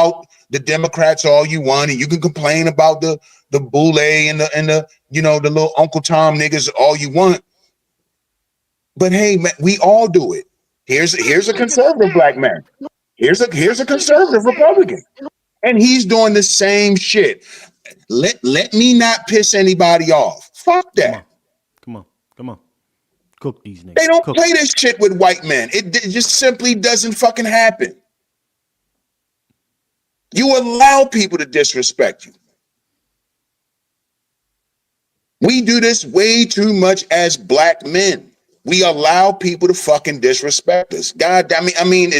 about the Democrats all you want, and you can complain about the Boule and the the little Uncle Tom niggas all you want. But hey, man, we all do it. Here's a conservative black man. Here's a conservative Republican, and he's doing the same shit. Let me not piss anybody off. Fuck that. Come on. Cook these niggas. They don't play this shit with white men. It just simply doesn't fucking happen. You allow people to disrespect you. We do this way too much as black men. We allow people to fucking disrespect us. God damn it. I mean,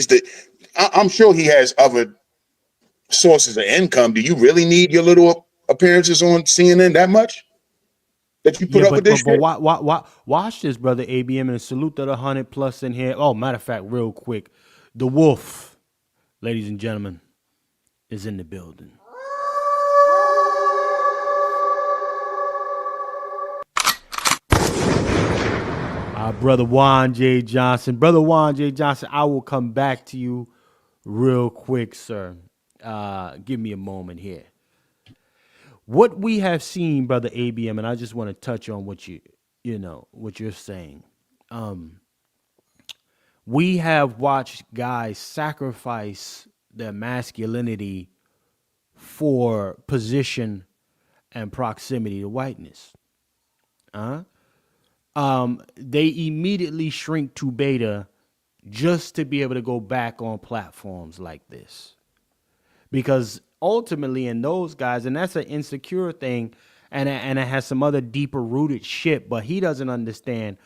I'm sure he has other sources of income. Do you really need your little appearances on CNN that much? That you put up with this shit? Watch this, brother ABM, and salute to the 100+ in here. Oh, matter of fact, real quick, the wolf, ladies and gentlemen, is in the building. Brother Juan J. Johnson. Brother Juan J. Johnson, I will come back to you real quick, sir. Give me a moment here. What we have seen, brother ABM, and I just want to touch on what what you're saying. We have watched guys sacrifice their masculinity for position and proximity to whiteness. They immediately shrink to beta just to be able to go back on platforms like this. Because ultimately in those guys, and that's an insecure thing, and it has some other deeper rooted shit, but he doesn't understand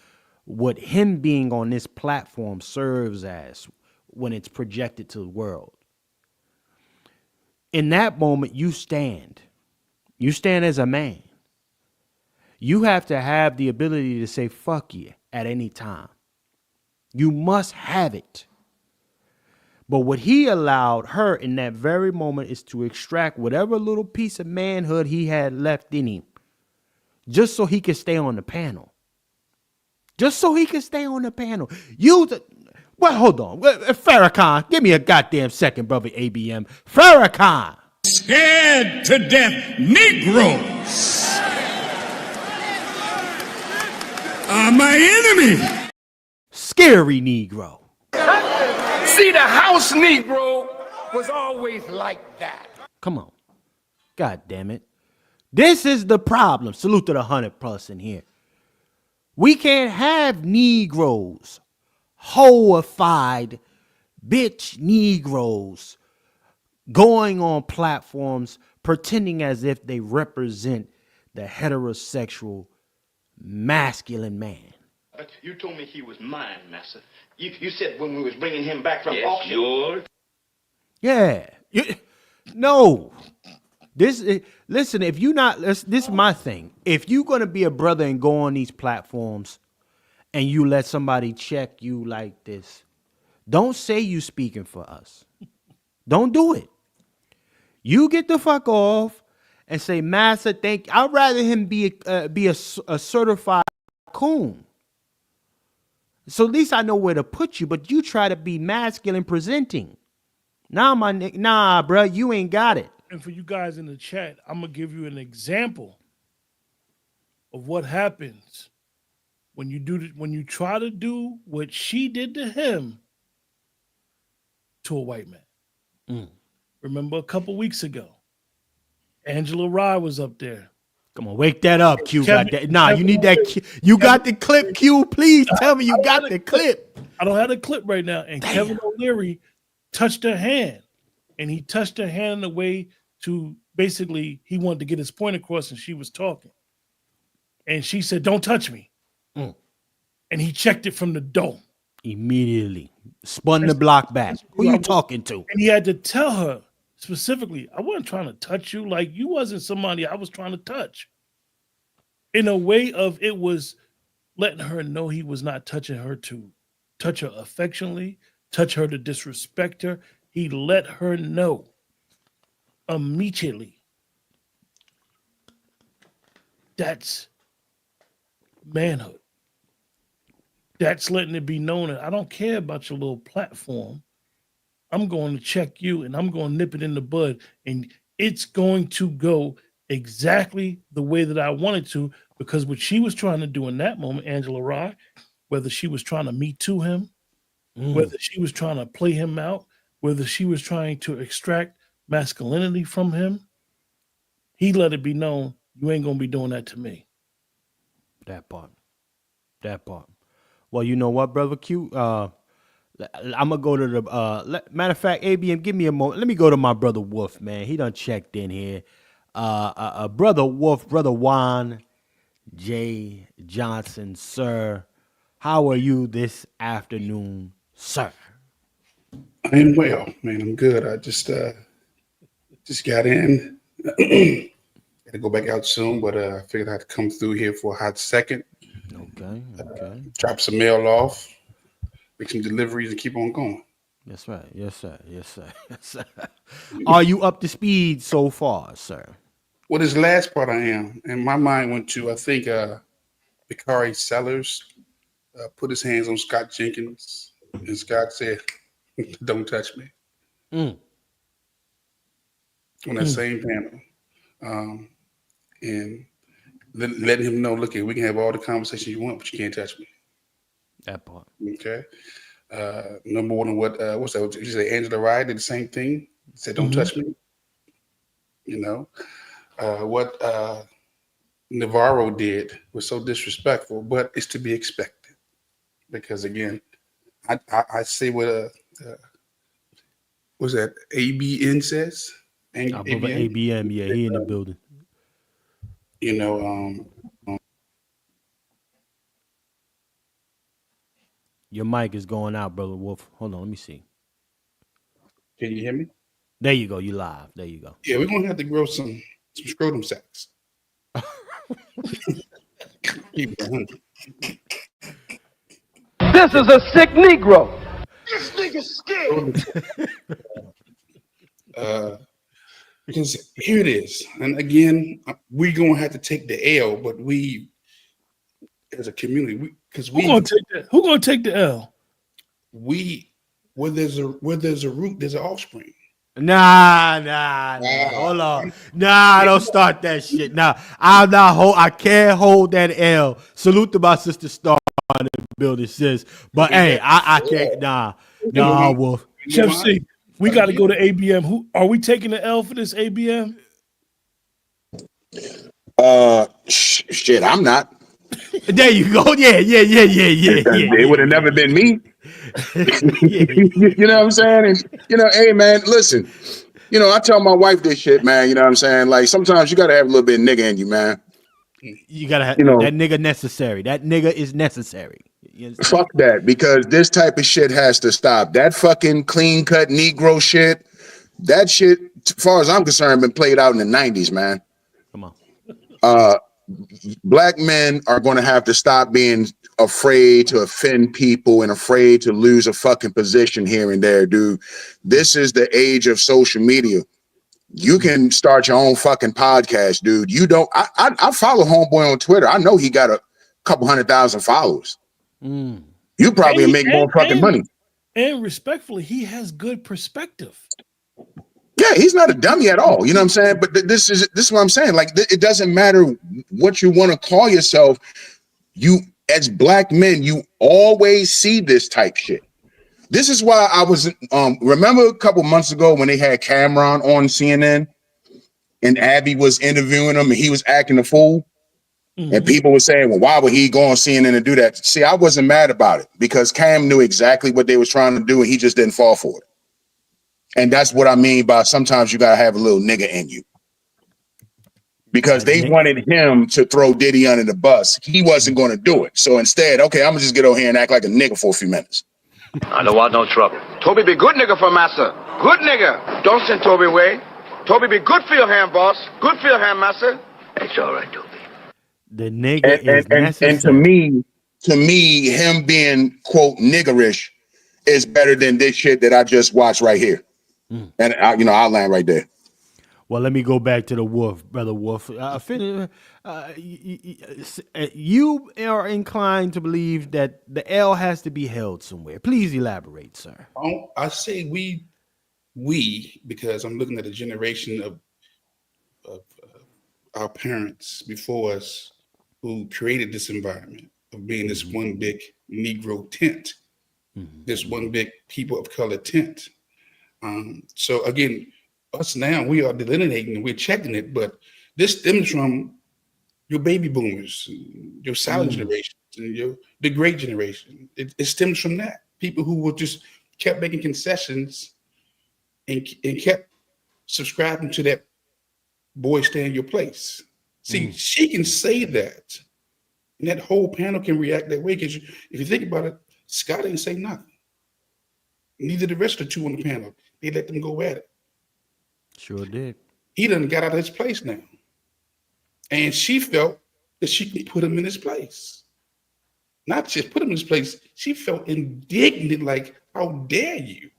what him being on this platform serves as when it's projected to the world. In that moment, you stand as a man. You have to have the ability to say fuck you at any time. You must have it. But what he allowed her in that very moment is to extract whatever little piece of manhood he had left in him, just so he could stay on the panel. Hold on. Farrakhan, give me a goddamn second, brother ABM. Farrakhan. Scared to death Negroes are my enemy. Scary Negro. See, the house Negro was always like that. Come on. God damn it. This is the problem. Salute to the 100+ in here. We can't have Negroes, hoified bitch Negroes, going on platforms pretending as if they represent the heterosexual masculine man. You told me he was mine, Massa. You said when we was bringing him back from auction. Yours. Yeah. No. Listen, if you not, this is my thing. If you're going to be a brother and go on these platforms and you let somebody check you like this, don't say you speaking for us. Don't do it. You get the fuck off and say, Massa, I'd rather him be a certified coon. So at least I know where to put you, but you try to be masculine presenting. Nah, bro, you ain't got it. And for you guys in the chat, I'm going to give you an example of what happens when you try to do what she did to him to a white man. Remember a couple weeks ago, Angela Rye was up there. Come on, wake that up, Q. You need that. You got the clip, Q. Please tell me you got the clip. I don't have the clip right now. And Kevin O'Leary touched her hand. And he touched her hand in a way to basically, he wanted to get his point across and she was talking. And she said, don't touch me. And he checked it from the door. Immediately. Spun the block back. Who you talking to? And he had to tell her specifically, I wasn't trying to touch you. Like, you wasn't somebody I was trying to touch. In a way of, it was letting her know he was not touching her to touch her affectionately, touch her to disrespect her. He let her know immediately. That's manhood. That's letting it be known that I don't care about your little platform. I'm going to check you and I'm going to nip it in the bud. And it's going to go exactly the way that I wanted to, because what she was trying to do in that moment, Angela Rye, whether she was trying to Me Too him, whether she was trying to play him out, whether she was trying to extract masculinity from him, he let it be known, you ain't going to be doing that to me. That part. That part. Well, you know what, brother Q? I'm gonna go to the matter of fact, ABM, give me a moment. Let me go to my brother Wolf, man. He done checked in here. Brother Wolf, brother Juan J. Johnson, sir. How are you this afternoon, sir? I am well, man. I'm good. I just got in. Got to go back out soon, but I figured I'd come through here for a hot second. Okay. Drop some mail off, make some deliveries, and keep on going. That's right. Yes, sir. Are you up to speed so far, sir? Well, this last part I am, and my mind went to, I think, Bakari Sellers put his hands on Scott Jenkins, and Scott said, "Don't touch me." On that same panel, and letting him know, look, we can have all the conversation you want, but you can't touch me. That part. Okay. No more than what's that? You say Angela Rye did the same thing. Said, "Don't touch me." You know what Navarro did was so disrespectful, but it's to be expected because again, I say what what's that? ABN says. ABM, yeah, he in the building. You know, Your mic is going out, brother Wolf. Hold on, let me see. can you hear me? There you go. You live. There you go. Yeah, we're gonna have to grow some scrotum sacks. Keep it 100. This is a sick Negro. This nigga's scared. Because here it is, and again, we're gonna have to take the L, but we, as a community, Who gonna take that? Who gonna take the L? Where there's a root, there's an offspring. Nah. Hold on. Nah, don't start that shit. Nah, I can't hold that L. Salute to my sister Star in the building, sis. But hey, I can't. Nah, Wolf. Chef C, we got to go to ABM. Who are we taking the L for this ABM? Shit, I'm not. There you go. Yeah. It would have never been me. You know what I'm saying? And, hey, man, listen. I tell my wife this shit, man. You know what I'm saying? Like, sometimes you got to have a little bit of nigga in you, man. You got to have that nigga necessary. That nigga is necessary. Fuck that, because this type of shit has to stop. That fucking clean-cut Negro shit, that shit, as far as I'm concerned, been played out in the 90s, man. Come on. Black men are going to have to stop being afraid to offend people and afraid to lose a fucking position here and there, dude. This is the age of social media. You can start your own fucking podcast, dude. You don't. I follow Homeboy on Twitter. I know he got a couple 100,000 followers. You probably make more fucking money. And respectfully, he has good perspective. Yeah, he's not a dummy at all. You know what I'm saying? But this is what I'm saying. Like, it doesn't matter what you want to call yourself. You, as black men, you always see this type shit. This is why I was remember a couple months ago when they had Cameron on CNN and Abby was interviewing him and he was acting a fool. And people were saying, well, why would he go on CNN and do that? See, I wasn't mad about it because Cam knew exactly what they was trying to do and he just didn't fall for it. And that's what I mean by sometimes you got to have a little nigga in you. Because they wanted him to throw Diddy under the bus. He wasn't going to do it. So instead, okay, I'm going to just get over here and act like a nigga for a few minutes. I don't want no trouble. Toby be good nigga for massa. Good nigga. Don't send Toby away. Toby be good for your hand, boss. Good for your hand, massa. It's all right, Toby. The nigga is necessary. And to me, him being, quote, niggerish is better than this shit that I just watched right here. And, I'll land right there. Well, let me go back to the Wolf, brother Wolf. You are inclined to believe that the L has to be held somewhere. Please elaborate, sir. I say we because I'm looking at a generation of our parents before us who created this environment of being this one big Negro tent, this one big people of color tent. So again, us now, we are delineating and we're checking it, but this stems from your baby boomers, your silent generation, and the great generation. It stems from that. People who were just kept making concessions and kept subscribing to that boy, stay in your place. See, she can say that, and that whole panel can react that way. Because if you think about it, Scott didn't say nothing. Neither the rest of the two on the panel. They let them go at it. Sure did. He done got out of his place now. And she felt that she could put him in his place. Not just put him in his place, she felt indignant, like, how dare you?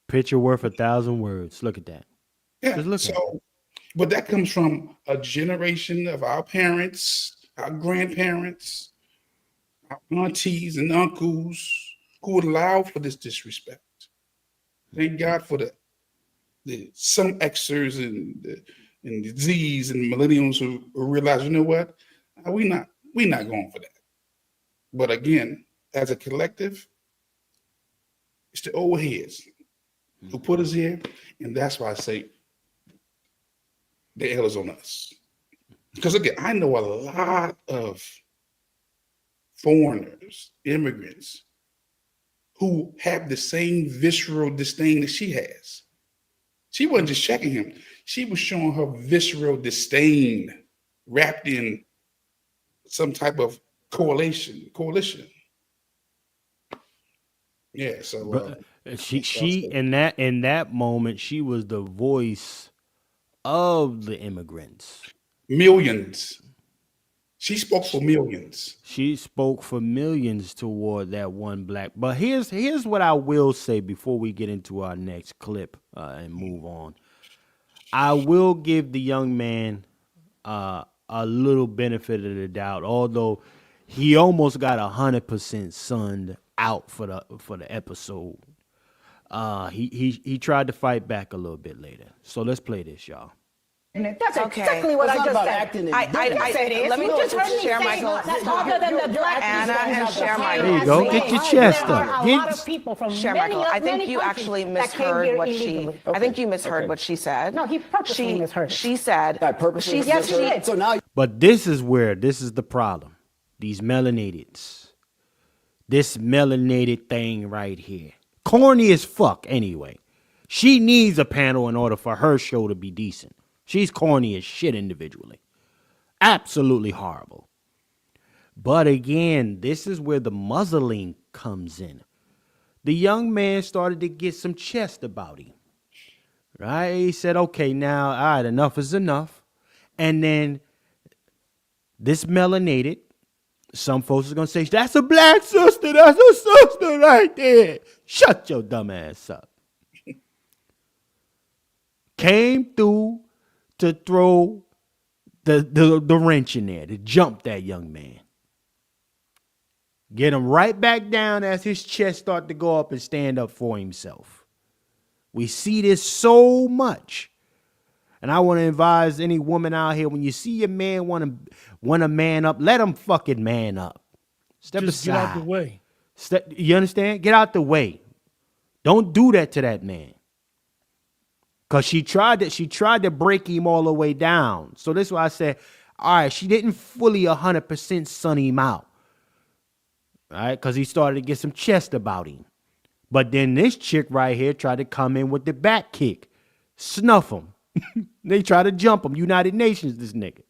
Picture worth 1,000 words. Look at that. Yeah, Just look at it. But that comes from a generation of our parents, our grandparents, our aunties and uncles who would allow for this disrespect. Thank God for some Xers and the Z's and millennials who realize, you know what, we're not going for that. But again, as a collective, it's the old heads who put us here, and that's why I say the L is on us. Because again, I know a lot of foreigners, immigrants, who have the same visceral disdain that she has. She wasn't just checking him. She was showing her visceral disdain wrapped in some type of coalition. Yeah, so she in that moment, she was the voice of the immigrants. Millions. She spoke for millions. She spoke for millions toward that one black. But here's what I will say before we get into our next clip and move on. I will give the young man a little benefit of the doubt, although he almost got 100% sunned out for the episode. He tried to fight back a little bit later. So let's play this, y'all. That's exactly what I just said. Let me just share my goals. Other than the black Anna and share my There you go. Get your chest up. Share Michael. I think you actually misheard what she. I think you misheard what she said. No, he purposely misheard. She said. I purposely misheard it. So now. But this is the problem. These melanateds. This melanated thing right here. Corny as fuck anyway. She needs a panel in order for her show to be decent. She's corny as shit individually. Absolutely horrible. But again, this is where the muzzling comes in. The young man started to get some chest about him. Right? He said, okay, now, all right, enough is enough. And then this melanated, some folks are going to say, that's a black sister. That's a sister right there. Shut your dumb ass up. Came through to throw the wrench in there, to jump that young man. Get him right back down as his chest start to go up and stand up for himself. We see this so much. And I want to advise any woman out here, when you see your man want to man up, let him fucking man up. Step Just aside. get out the way. You understand? Get out the way. Don't do that to that man. Because she tried to break him all the way down. So this is why I said, all right, she didn't fully 100% sun him out. All right, because he started to get some chest about him. But then this chick right here tried to come in with the back kick. Snuff him. They try to jump him. United Nations, this nigga.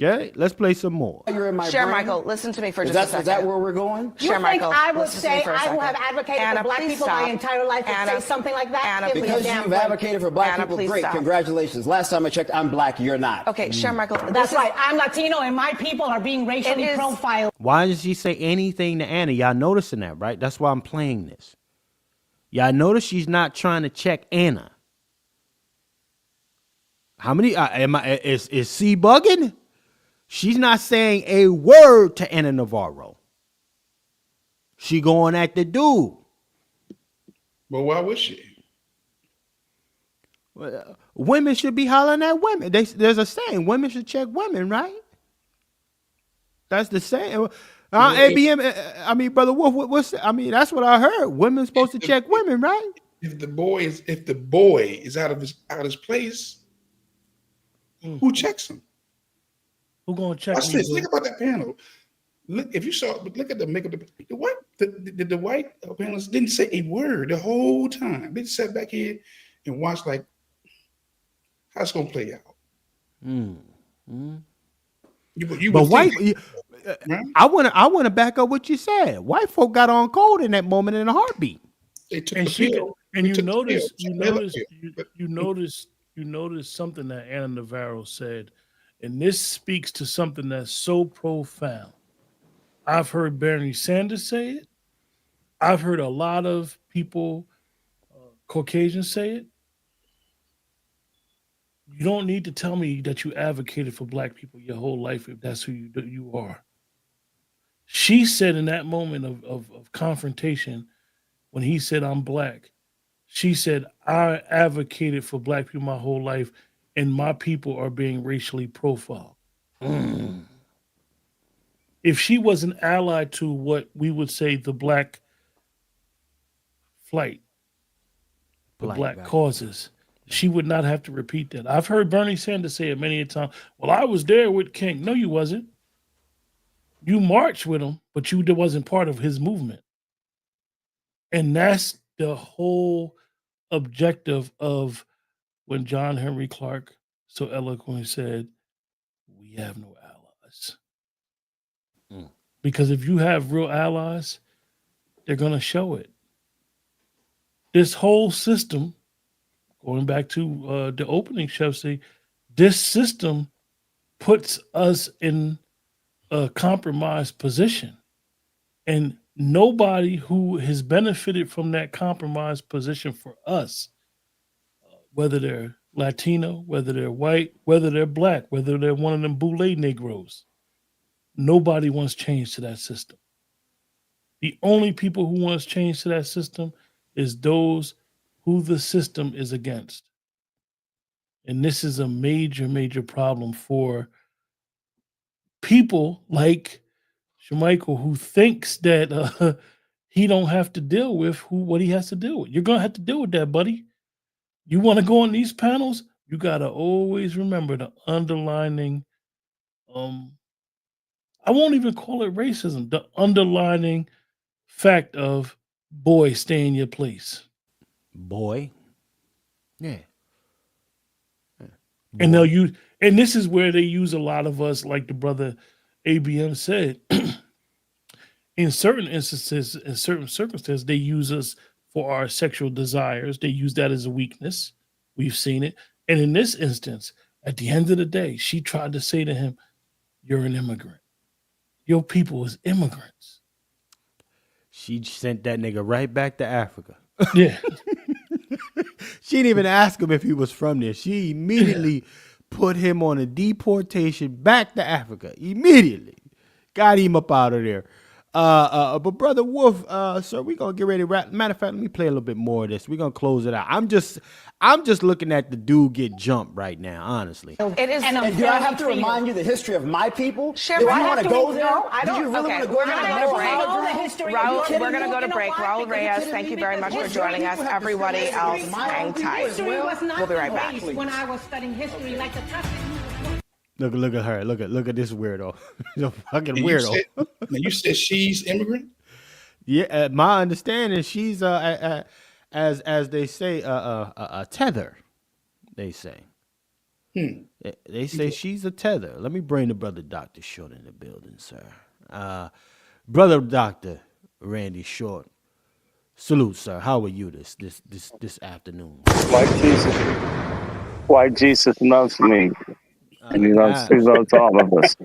Okay, let's play some more. Share Michael, listen to me for just a second. Is that where we're going? Share Michael. I would say I who have advocated for black people my entire life would say something like that? Anna, because you've advocated for black people, great, congratulations. Last time I checked, I'm black, you're not. Okay, Share Michael. That's right. I'm Latino and my people are being racially profiled. Why did she say anything to Anna? Y'all noticing that, right? That's why I'm playing this. Y'all notice she's not trying to check Anna. How many is C bugging? She's not saying a word to Anna Navarro. She going at the dude. But why would she? Women should be hollering at women. There's a saying: women should check women, right? That's the saying. ABM. I mean, Brother Wolf. That's what I heard. Women supposed to check women, right? If the boy is out of his place, who checks him? Who gonna check? Watch this. Think about that panel. Look, if you saw, look at the makeup. The white panelists didn't say a word the whole time. They just sat back here and watched like how it's gonna play out. But white, I want to back up what you said. White folk got on cold in that moment in a heartbeat. They took And the pill. you notice something that Anna Navarro said, and this speaks to something that's so profound. I've heard Bernie Sanders say it. I've heard a lot of people, Caucasians, say it. You don't need to tell me that you advocated for black people your whole life if that's who you are. She said in that moment of confrontation, when he said, I'm black, she said, I advocated for black people my whole life, and my people are being racially profiled. If she was an ally to what we would say the black flight, the black causes, she would not have to repeat that. I've heard Bernie Sanders say it many a time. Well, I was there with King. No, you wasn't. You marched with him, but you wasn't part of his movement. And that's the whole objective of when John Henry Clark so eloquently said, we have no allies. Because if you have real allies, they're going to show it. This whole system, going back to the opening, Chef, say, this system puts us in a compromised position. And nobody who has benefited from that compromised position for us, whether they're Latino, whether they're white, whether they're black, whether they're one of them Boule Negroes, nobody wants change to that system. The only people who wants change to that system is those who the system is against. And this is a major, major problem for people like Shemichael, who thinks that he don't have to deal with what he has to deal with. You're going to have to deal with that, buddy. You want to go on these panels, you got to always remember the underlining, I won't even call it racism, the underlining fact of, boy, stay in your place. Boy. Yeah. And and this is where they use a lot of us, like the brother ABM said, in certain instances, in certain circumstances, they use us for our sexual desires. They use that as a weakness. We've seen it. And in this instance, at the end of the day, she tried to say to him, you're an immigrant. Your people is immigrants. She sent that nigga right back to Africa. Yeah. She didn't even ask him if he was from there. She immediately put him on a deportation back to Africa. Immediately. Got him up out of there. But Brother Wolf, sir, we're gonna get ready to wrap. Matter of fact, let me play a little bit more of this. We're gonna close it out. I'm just looking at the dude get jumped right now, honestly. It is. And do I have to remind you the history of my people? Sure, If you I want have to to go read- there? no, I Did you don't. really Okay, want to go we're there? gonna and go to know break. how Know the it goes? history. Raul, You're we're going to go to break. Raul Reyes, thank you very much for joining us. Everybody else, hang tight. History was not We'll be right the back. base when I was studying history, like the topic you was Look at her. Look at this weirdo. He's a fucking And weirdo. you said she's immigrant? Yeah, my understanding, she's as they say, a tether. They say. They say she's a tether. Let me bring the brother Dr. Short in the building, sir. Brother Dr. Randy Short. Salute, sir. How are you this afternoon? White Jesus loves me. And he loves all of us.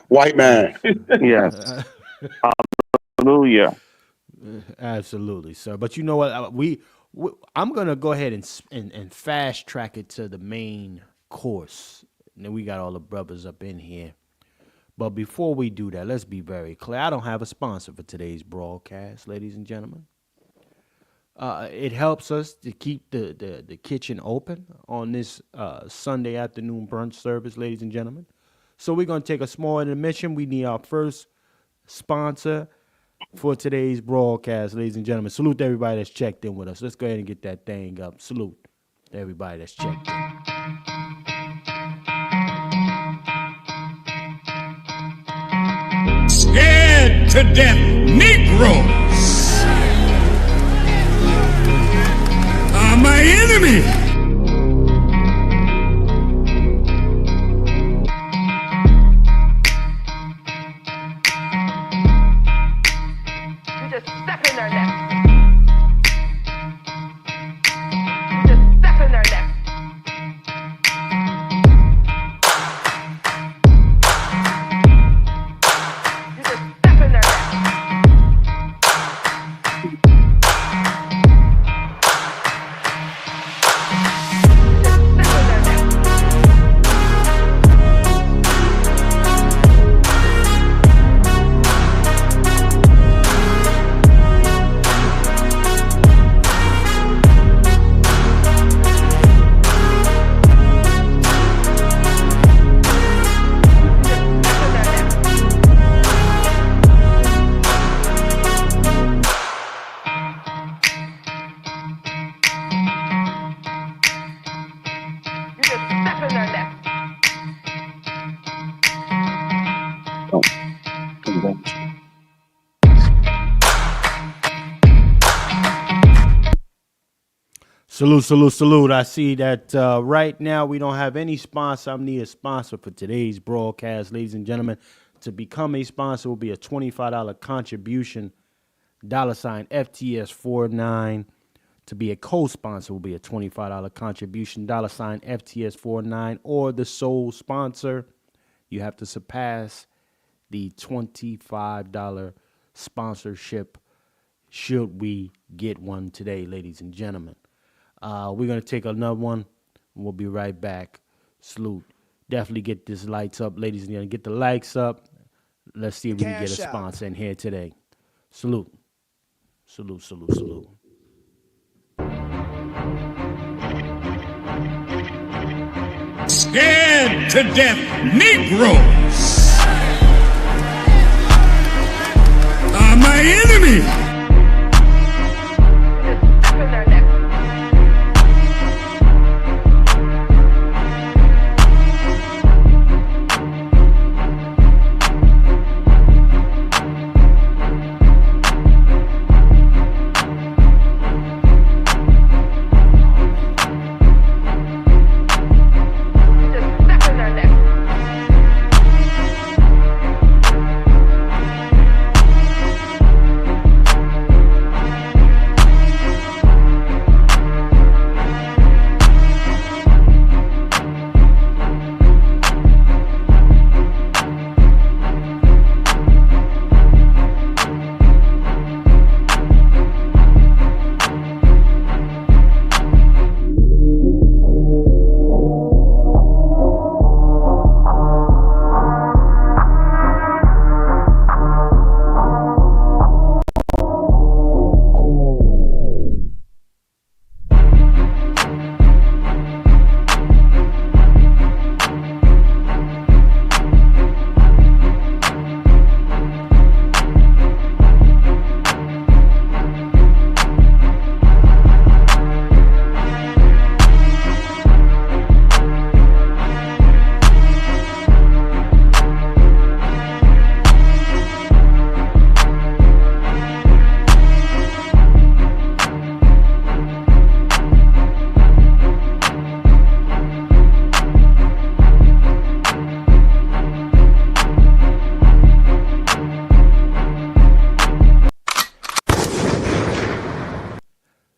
White man. Yes. Hallelujah. Absolutely, sir. But you know what? I'm gonna go ahead and fast track it to the main course. And then we got all the brothers up in here. But before we do that, let's be very clear. I don't have a sponsor for today's broadcast, ladies and gentlemen. It helps us to keep the kitchen open on this Sunday afternoon brunch service, ladies and gentlemen. So we're going to take a small intermission. We need our first sponsor for today's broadcast, ladies and gentlemen. Salute to everybody that's checked in with us. Let's go ahead and get that thing up. Salute to everybody that's checked in. Scared to death Negroes are my enemy. Salute. I see that right now we don't have any sponsor. I need a sponsor for today's broadcast, ladies and gentlemen. To become a sponsor will be a $25 contribution, $ FTS49. To be a co-sponsor will be a $25 contribution, $ FTS49, or the sole sponsor. You have to surpass the $25 sponsorship should we get one today, ladies and gentlemen. We're going to take another one. We'll be right back. Salute. Definitely get this lights up, ladies and gentlemen. Get the likes up. Let's see if we can get a sponsor in here today. Salute. Salute. Scared to death Negroes are my enemy.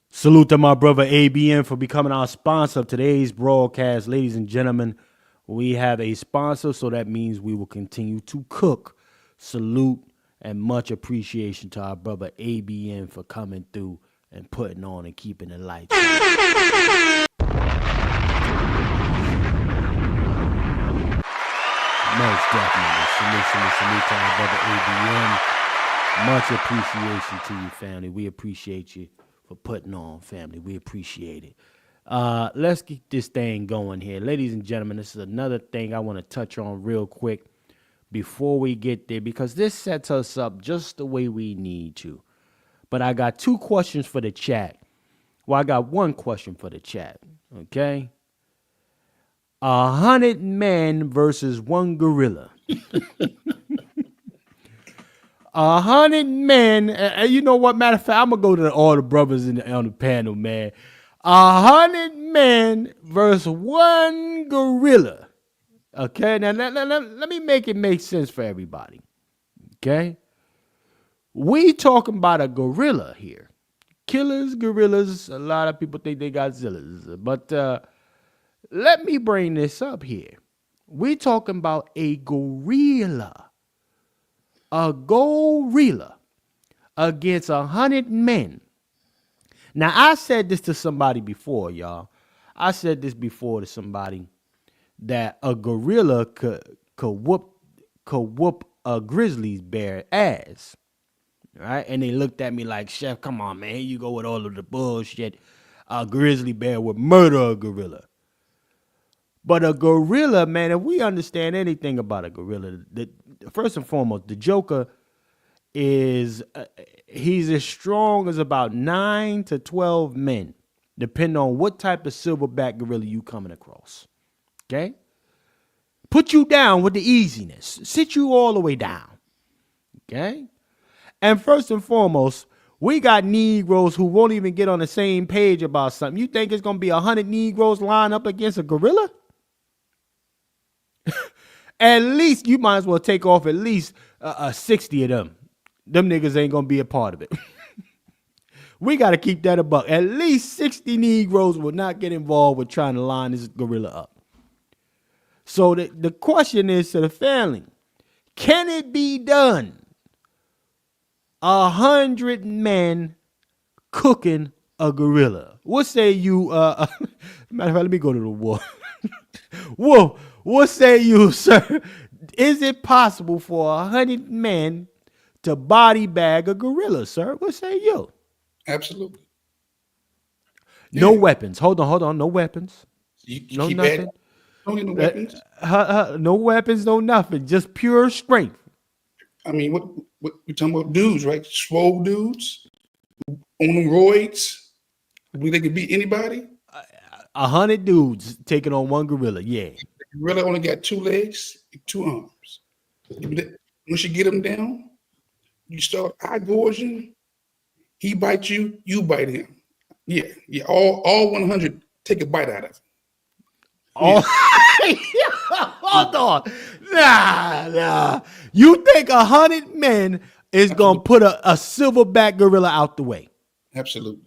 Salute to my brother ABN for becoming our sponsor of today's broadcast. Ladies and gentlemen, we have a sponsor, so that means we will continue to cook. Salute and much appreciation to our brother ABN for coming through and putting on and keeping the lights on. Most definitely. Salute to our brother ABN. Much appreciation to you, family. We appreciate you for putting on, family. We appreciate it. Let's get this thing going here. Ladies and gentlemen, this is another thing I want to touch on real quick before we get there, because this sets us up just the way we need to. But I got 2 questions for the chat. Well, I got 1 question for the chat. Okay. 100 men versus 1 gorilla. 100 men. You know what? Matter of fact, I'm gonna go to all the brothers on the panel, man. 100 men versus 1 gorilla. Okay. Now let me make it make sense for everybody. Okay. We talking about a gorilla here. Killers, gorillas. A lot of people think they got Godzillas, but let me bring this up here. We talking about a gorilla. A gorilla against 100 men. Now, I said this to somebody before, y'all. I said this before to somebody that a gorilla could whoop a grizzly bear ass. Right? And they looked at me like, Chef, come on, man. Here you go with all of the bullshit. A grizzly bear would murder a gorilla. But a gorilla, man, if we understand anything about a gorilla, first and foremost, the Joker is, he's as strong as about 9 to 12 men, depending on what type of silverback gorilla you coming across. Okay? Put you down with the easiness. Sit you all the way down. Okay? And first and foremost, we got Negroes who won't even get on the same page about something. You think it's going to be 100 Negroes line up against a gorilla? At least you might as well take off at least 60 of them. Them niggas ain't going to be a part of it. We got to keep that a buck. At least 60 Negroes will not get involved with trying to line this gorilla up. So the question is to the family, can it be done? 100 men cooking a gorilla. What say you? Matter of fact, let me go to the war. Whoa, what say you, sir? Is it possible for 100 men to body bag a gorilla, sir? What say you? Absolutely. No weapons. Hold on. No weapons. You no keep nothing. Don't need no weapons. No weapons. No nothing. Just pure strength. I mean, what we talking about? Dudes, right? Swole dudes on them roids. I mean, they could beat anybody. 100 dudes taking on 1 gorilla. Yeah. The gorilla only got 2 legs, 2 arms. Once you get him down, you start eye gorging. He bites you, you bite him. Yeah. All 100 take a bite out of him. Oh, hold on. Nah. You think 100 men is going to put a silverback gorilla out the way? Absolutely.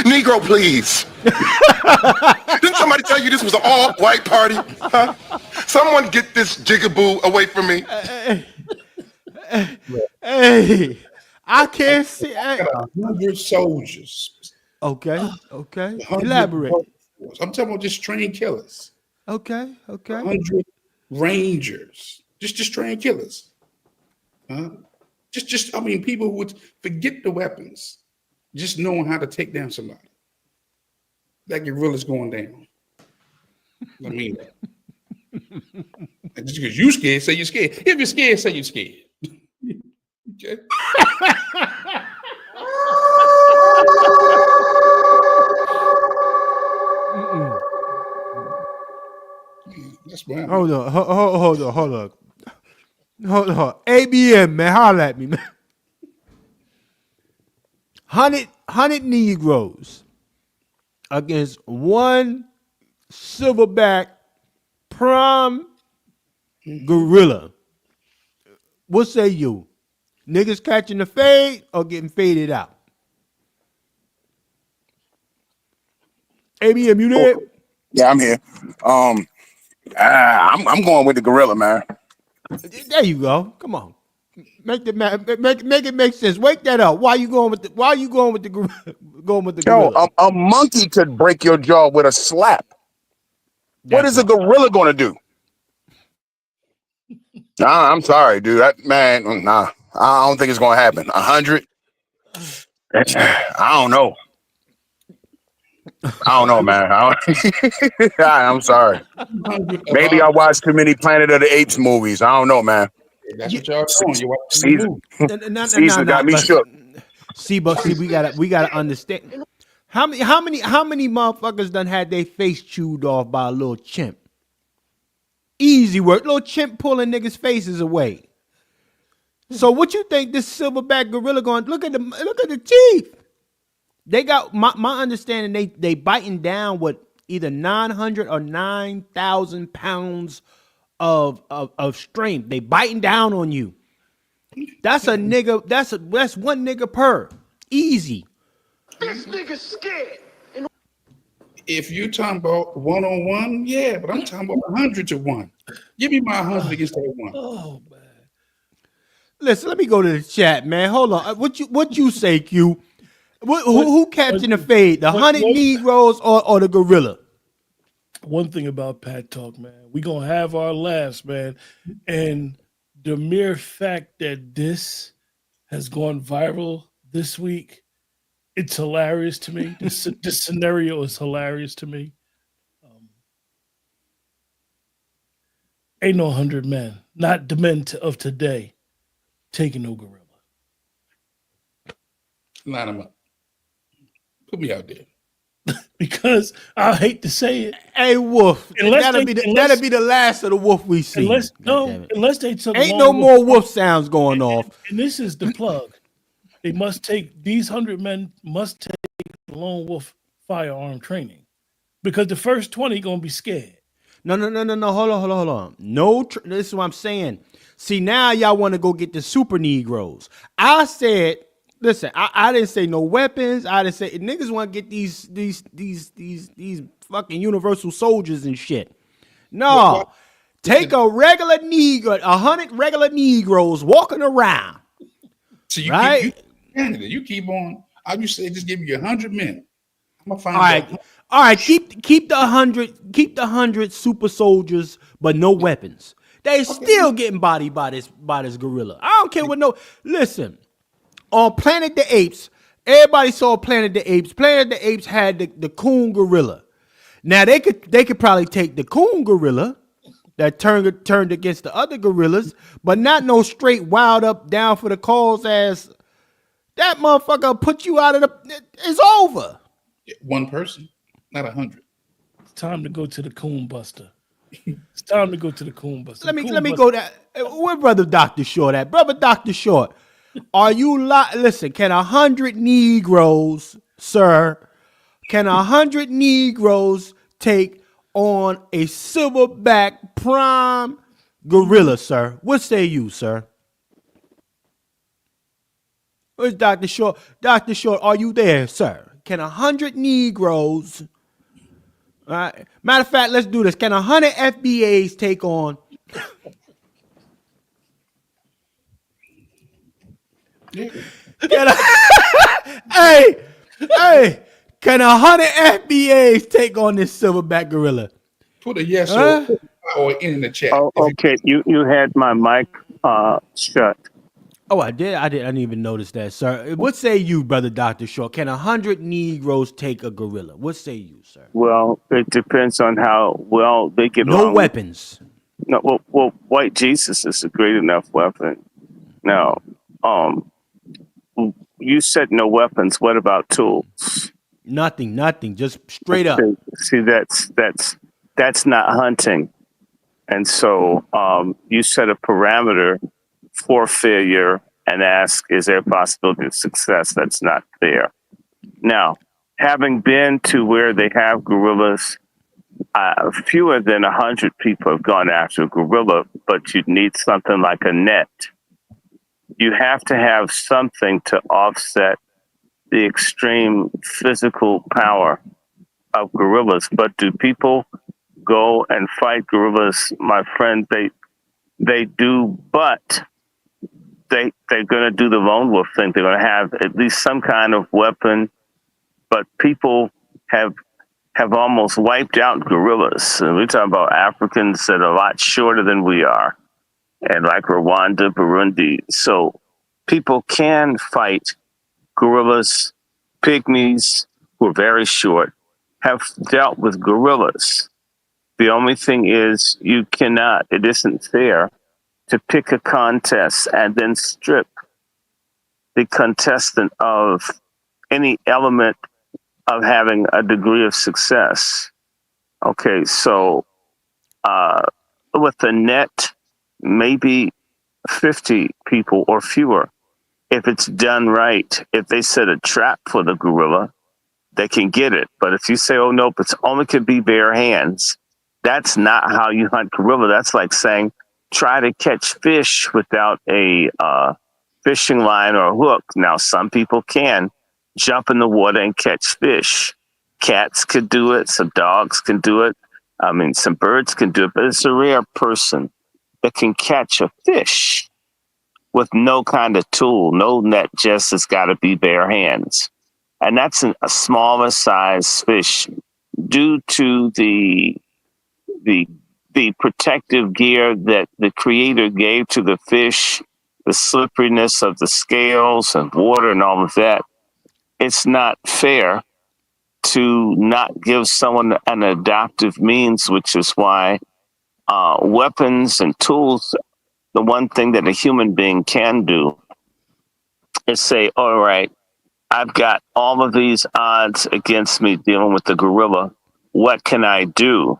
Negro, please. Didn't somebody tell you this was an all-white party? Huh? Someone get this jigaboo away from me. Hey, I can't see. I got 100 soldiers. Okay. Elaborate. I'm talking about just trained killers. Okay. 100 rangers. Just trained killers. Just I mean, people would forget the weapons. Just knowing how to take down somebody. That gorilla's going down. I mean that. And just because you scared, say you're scared. If you're scared, say you're scared. Okay. That's why. Hold on. ABM, man, holler at me, man. 100 Negroes against 1 silverback prime gorilla. What say you? Niggas catching the fade or getting faded out? ABM, you there? Yeah, I'm here. I'm going with the gorilla, man. There you go. Come on. Make it make sense. Wake that up. Why you going with the gorilla? Yo, a monkey could break your jaw with a slap. What is a gorilla going to do? Nah, I'm sorry, dude. Nah, I don't think it's going to happen. 100? I don't know. I don't know, man. I'm sorry. 100 of Maybe I our, watched too many Planet of the Apes movies. I don't know, man. that's what y'all doing. You watching the Caesar, movie. Caesar got me But shook. but we gotta understand. How many motherfuckers done had their face chewed off by a little chimp? Easy work, little chimp pulling niggas' faces away. So what you think this silverback gorilla going? Look at the teeth. They got my understanding. They biting down with either 900 or 9,000 pounds of strength. They biting down on you. That's a nigga. That's one nigga per. Easy. This nigga's scared. If you talking about 1-on-1, yeah, but I'm talking about 100 to 1. Give me my 100 against that one. Oh man. Listen, let me go to the chat, man. Hold on. What you say, Q? Who catching the fade? The 100 Negroes or the gorilla? One thing about Pat Talk, man, we gonna have our laughs, man, and the mere fact that this has gone viral this week, it's hilarious to me. This scenario is hilarious to me. Ain't no 100 men, not the men of today, taking no gorilla. Line them up. Put me out there. Because I hate to say it. Hey, Wolf, that'll be the last of the Wolf we see. Unless they took ain't no more Wolf sounds going off. And this is the plug. They must take these 100 men must take lone wolf firearm training, because the first 20 gonna be scared. No. Hold on. No, this is what I'm saying. See, now y'all want to go get the super Negroes. I said, listen, I didn't say no weapons. I didn't say niggas want to get these fucking universal soldiers and shit. No, take a regular Negro, 100 regular Negroes walking around. So you right? You keep on. I just say just give me 100 men. I'm gonna find all right. Keep the 100 super soldiers, but no weapons. They still getting bodied by this gorilla. I don't care what no. Listen, on Planet the Apes, everybody saw Planet the Apes. Planet the Apes had the coon gorilla. Now they could probably take the coon gorilla that turned against the other gorillas, but not no straight wild up down for the cause ass. That motherfucker put you out of the. It's over. One person, not 100. It's time to go to the coon buster. It's time to go to the coon buster. Let me go that. Where brother Dr. Short at? Brother Dr. Short, are you listen? Can 100 Negroes, sir? Can 100 Negroes take on a silverback prime gorilla, sir? What say you, sir? Where's Dr. Short? Dr. Short, are you there, sir? Can 100 Negroes? All right. Matter of fact, let's do this. Can 100 FBAs take on? Hey, can 100 FBAs take on this silverback gorilla? Put a yes or in the chat. Oh, okay. You had my mic shut. Oh, I did. I didn't even notice that, sir. What say you, brother Dr. Short? Can 100 Negroes take a gorilla? What say you, sir? Well, it depends on how well they get along. No weapons. No, well, white Jesus is a great enough weapon. Now, you said no weapons. What about tools? Nothing. Just straight up. See, that's not hunting. And so you set a parameter for failure and ask, is there a possibility of success? That's not there. Now, having been to where they have gorillas, fewer than 100 people have gone after a gorilla, but you'd need something like a net. You have to have something to offset the extreme physical power of gorillas. But do people go and fight gorillas? My friend, they do, but they're going to do the lone wolf thing. They're going to have at least some kind of weapon, but people have almost wiped out gorillas. And we're talking about Africans that are a lot shorter than we are, and like Rwanda, Burundi. So people can fight gorillas, pygmies who are very short, have dealt with gorillas. The only thing is it isn't fair to pick a contest and then strip the contestant of any element of having a degree of success. Okay, so with the net, maybe 50 people or fewer. If it's done right, if they set a trap for the gorilla, they can get it. But if you say, oh, nope, it's only could be bare hands, that's not how you hunt gorilla. That's like saying, try to catch fish without a fishing line or a hook. Now, some people can jump in the water and catch fish. Cats could do it. Some dogs can do it. I mean, some birds can do it, but it's a rare person that can catch a fish with no kind of tool, no net, just it's got to be bare hands. And that's a smaller size fish due to the protective gear that the creator gave to the fish, the slipperiness of the scales and water and all of that. It's not fair to not give someone an adaptive means, which is why weapons and tools, the one thing that a human being can do is say, all right, I've got all of these odds against me dealing with the gorilla. What can I do?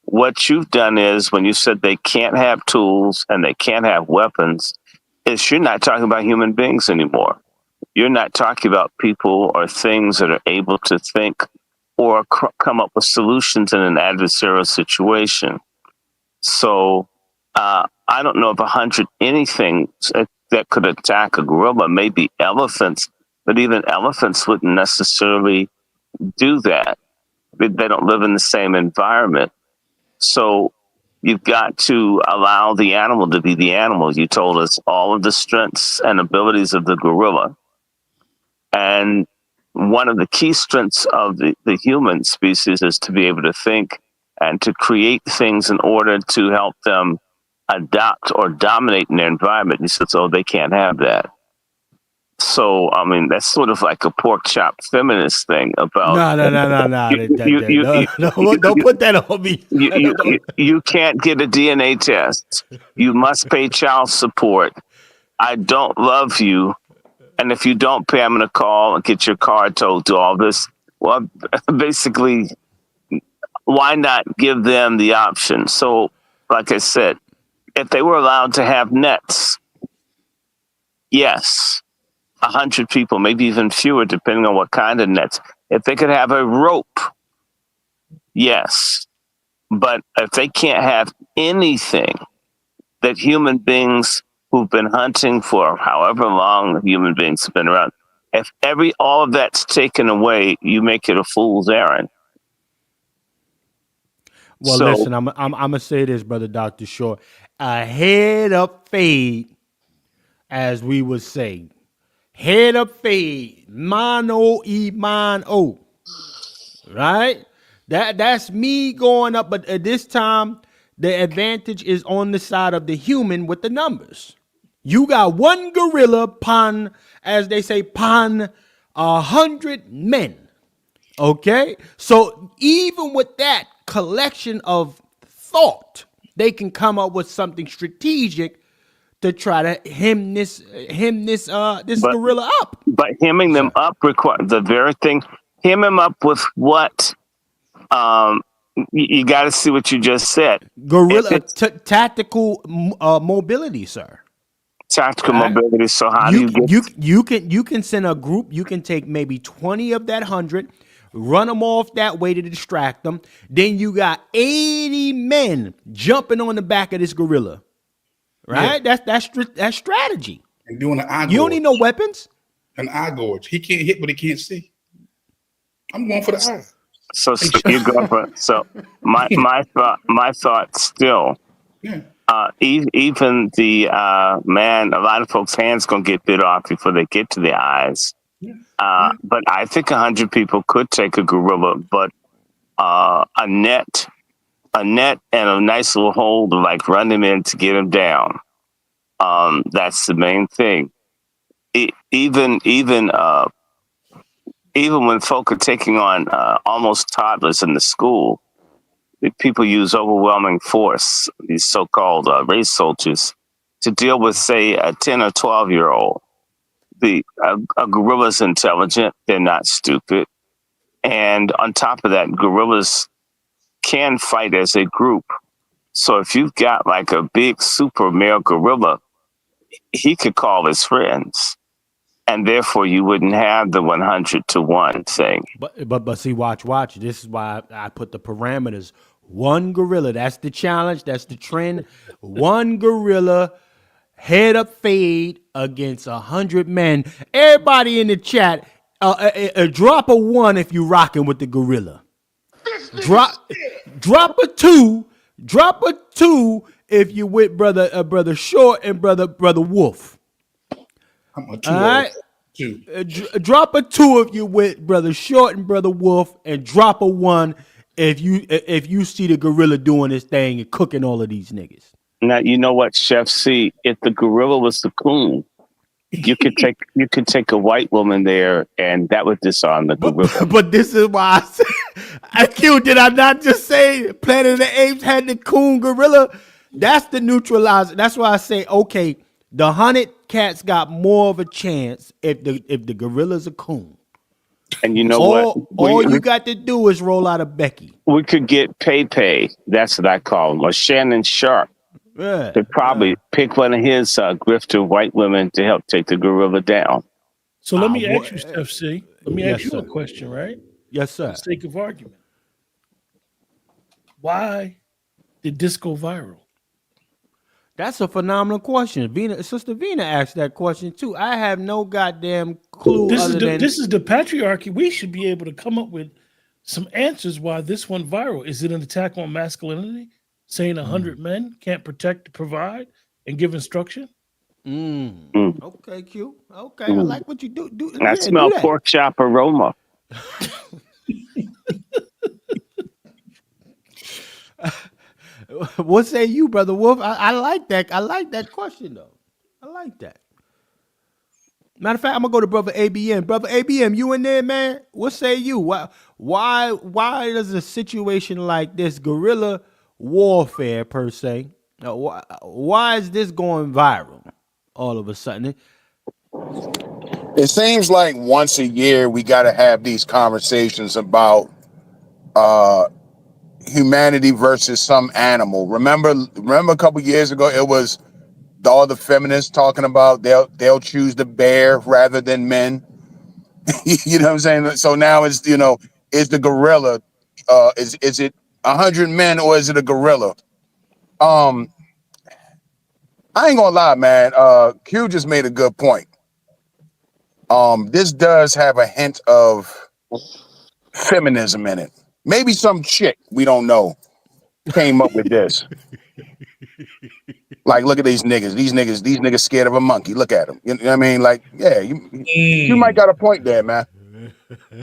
What you've done is when you said they can't have tools and they can't have weapons, is you're not talking about human beings anymore. You're not talking about people or things that are able to think or come up with solutions in an adversarial situation. So I don't know if 100 anything that could attack a gorilla, maybe elephants, but even elephants wouldn't necessarily do that. They don't live in the same environment. So you've got to allow the animal to be the animal. You told us all of the strengths and abilities of the gorilla. And one of the key strengths of the human species is to be able to think and to create things in order to help them adopt or dominate in their environment. He says, oh, they can't have that. So, I mean, that's sort of like a pork chop feminist thing about... No. Don't put that on me. You can't get a DNA test. You must pay child support. I don't love you. And if you don't pay, I'm going to call and get your car towed to all this. Well, basically, why not give them the option? So, like I said, if they were allowed to have nets, yes, 100 people, maybe even fewer, depending on what kind of nets. If they could have a rope, yes. But if they can't have anything that human beings who've been hunting for however long human beings have been around, if all of that's taken away, you make it a fool's errand. Well, listen, I'm gonna say this, brother Dr. Short. A head up fade, as we would say. Head up fade. Mano y mano. Right? That's me going up, but at this time, the advantage is on the side of the human with the numbers. You got one gorilla upon, as they say, upon 100 men. Okay? So even with that collection of thought, they can come up with something strategic to try to hem this gorilla up. But hemming them up requires the very thing. Hem him up with what? You got to see what you just said. Gorilla tactical mobility, sir. Tactical mobility. So how do you can send a group? You can take maybe 20 of that 100, run them off that way to distract them. Then you got 80 men jumping on the back of this gorilla. Right? Yeah. That's strategy. And doing an eye gorge. You don't need no weapons. An eye gorge. He can't hit, but he can't see. I'm going for the eye. So you go for it. So my thought still. Yeah. Even the man, a lot of folks' hands gonna get bit off before they get to the eyes. Yeah. But I think 100 people could take a gorilla, but a net and a nice little hole to like run them in to get them down. That's the main thing. Even even when folk are taking on almost toddlers in the school, people use overwhelming force, these so-called race soldiers, to deal with, say, a 10 or 12-year-old. A gorilla's intelligent. They're not stupid. And on top of that, gorillas can fight as a group. So if you've got like a big super male gorilla, he could call his friends. And therefore, you wouldn't have the 100 to 1 thing. But see, watch. This is why I put the parameters. One gorilla. That's the challenge. That's the trend. One gorilla, head up fade against 100 men. Everybody in the chat, drop a 1 if you rocking with the gorilla. Drop a 2. Drop a 2 if you with brother Short and brother Wolf. I'm a All right. Drop a 2 if you with brother Short and brother Wolf, and drop a 1 if you see the gorilla doing this thing and cooking all of these niggas. Now you know what, Chef C. If the gorilla was the coon, you could take a white woman there, and that would disarm the gorilla. But this is why I said, IQ, did I not just say Planet of the Apes had the coon gorilla? That's the neutralizer. That's why I say, okay, the 100 cats got more of a chance if the gorilla's a coon. And you know all you got to do is roll out a Becky. We could get Pay. That's what I call him, or Shannon Sharp. Yeah, to probably pick one of his grifter white women to help take the gorilla down. So let me ask you, Steph C. Let me ask you a question, right? Yes, sir. For the sake of argument. Why did this go viral? That's a phenomenal question. Sister Vina asked that question too. I have no goddamn clue. This is the patriarchy. We should be able to come up with some answers why this went viral. Is it an attack on masculinity? Saying 100 men can't protect, provide, and give instruction? Okay, Q. Okay, I like what you do. I smell pork chop aroma. What say you, Brother Wolf? I like that. I like that question, though. I like that. Matter of fact, I'm gonna go to Brother ABM. Brother ABM, you in there, man? What say you? Why does a situation like this, guerrilla warfare per se, why is this going viral all of a sudden? It seems like once a year we got to have these conversations about humanity versus some animal. Remember a couple years ago, it was all the feminists talking about they'll choose the bear rather than men. You know what I'm saying? So now it's, is the gorilla, is it 100 men or is it a gorilla? I ain't gonna lie, man. Q just made a good point. This does have a hint of feminism in it. Maybe some chick we don't know came up with this. Like, look at these niggas. These niggas scared of a monkey. Look at them. You know what I mean? Like, yeah, you might got a point there, man.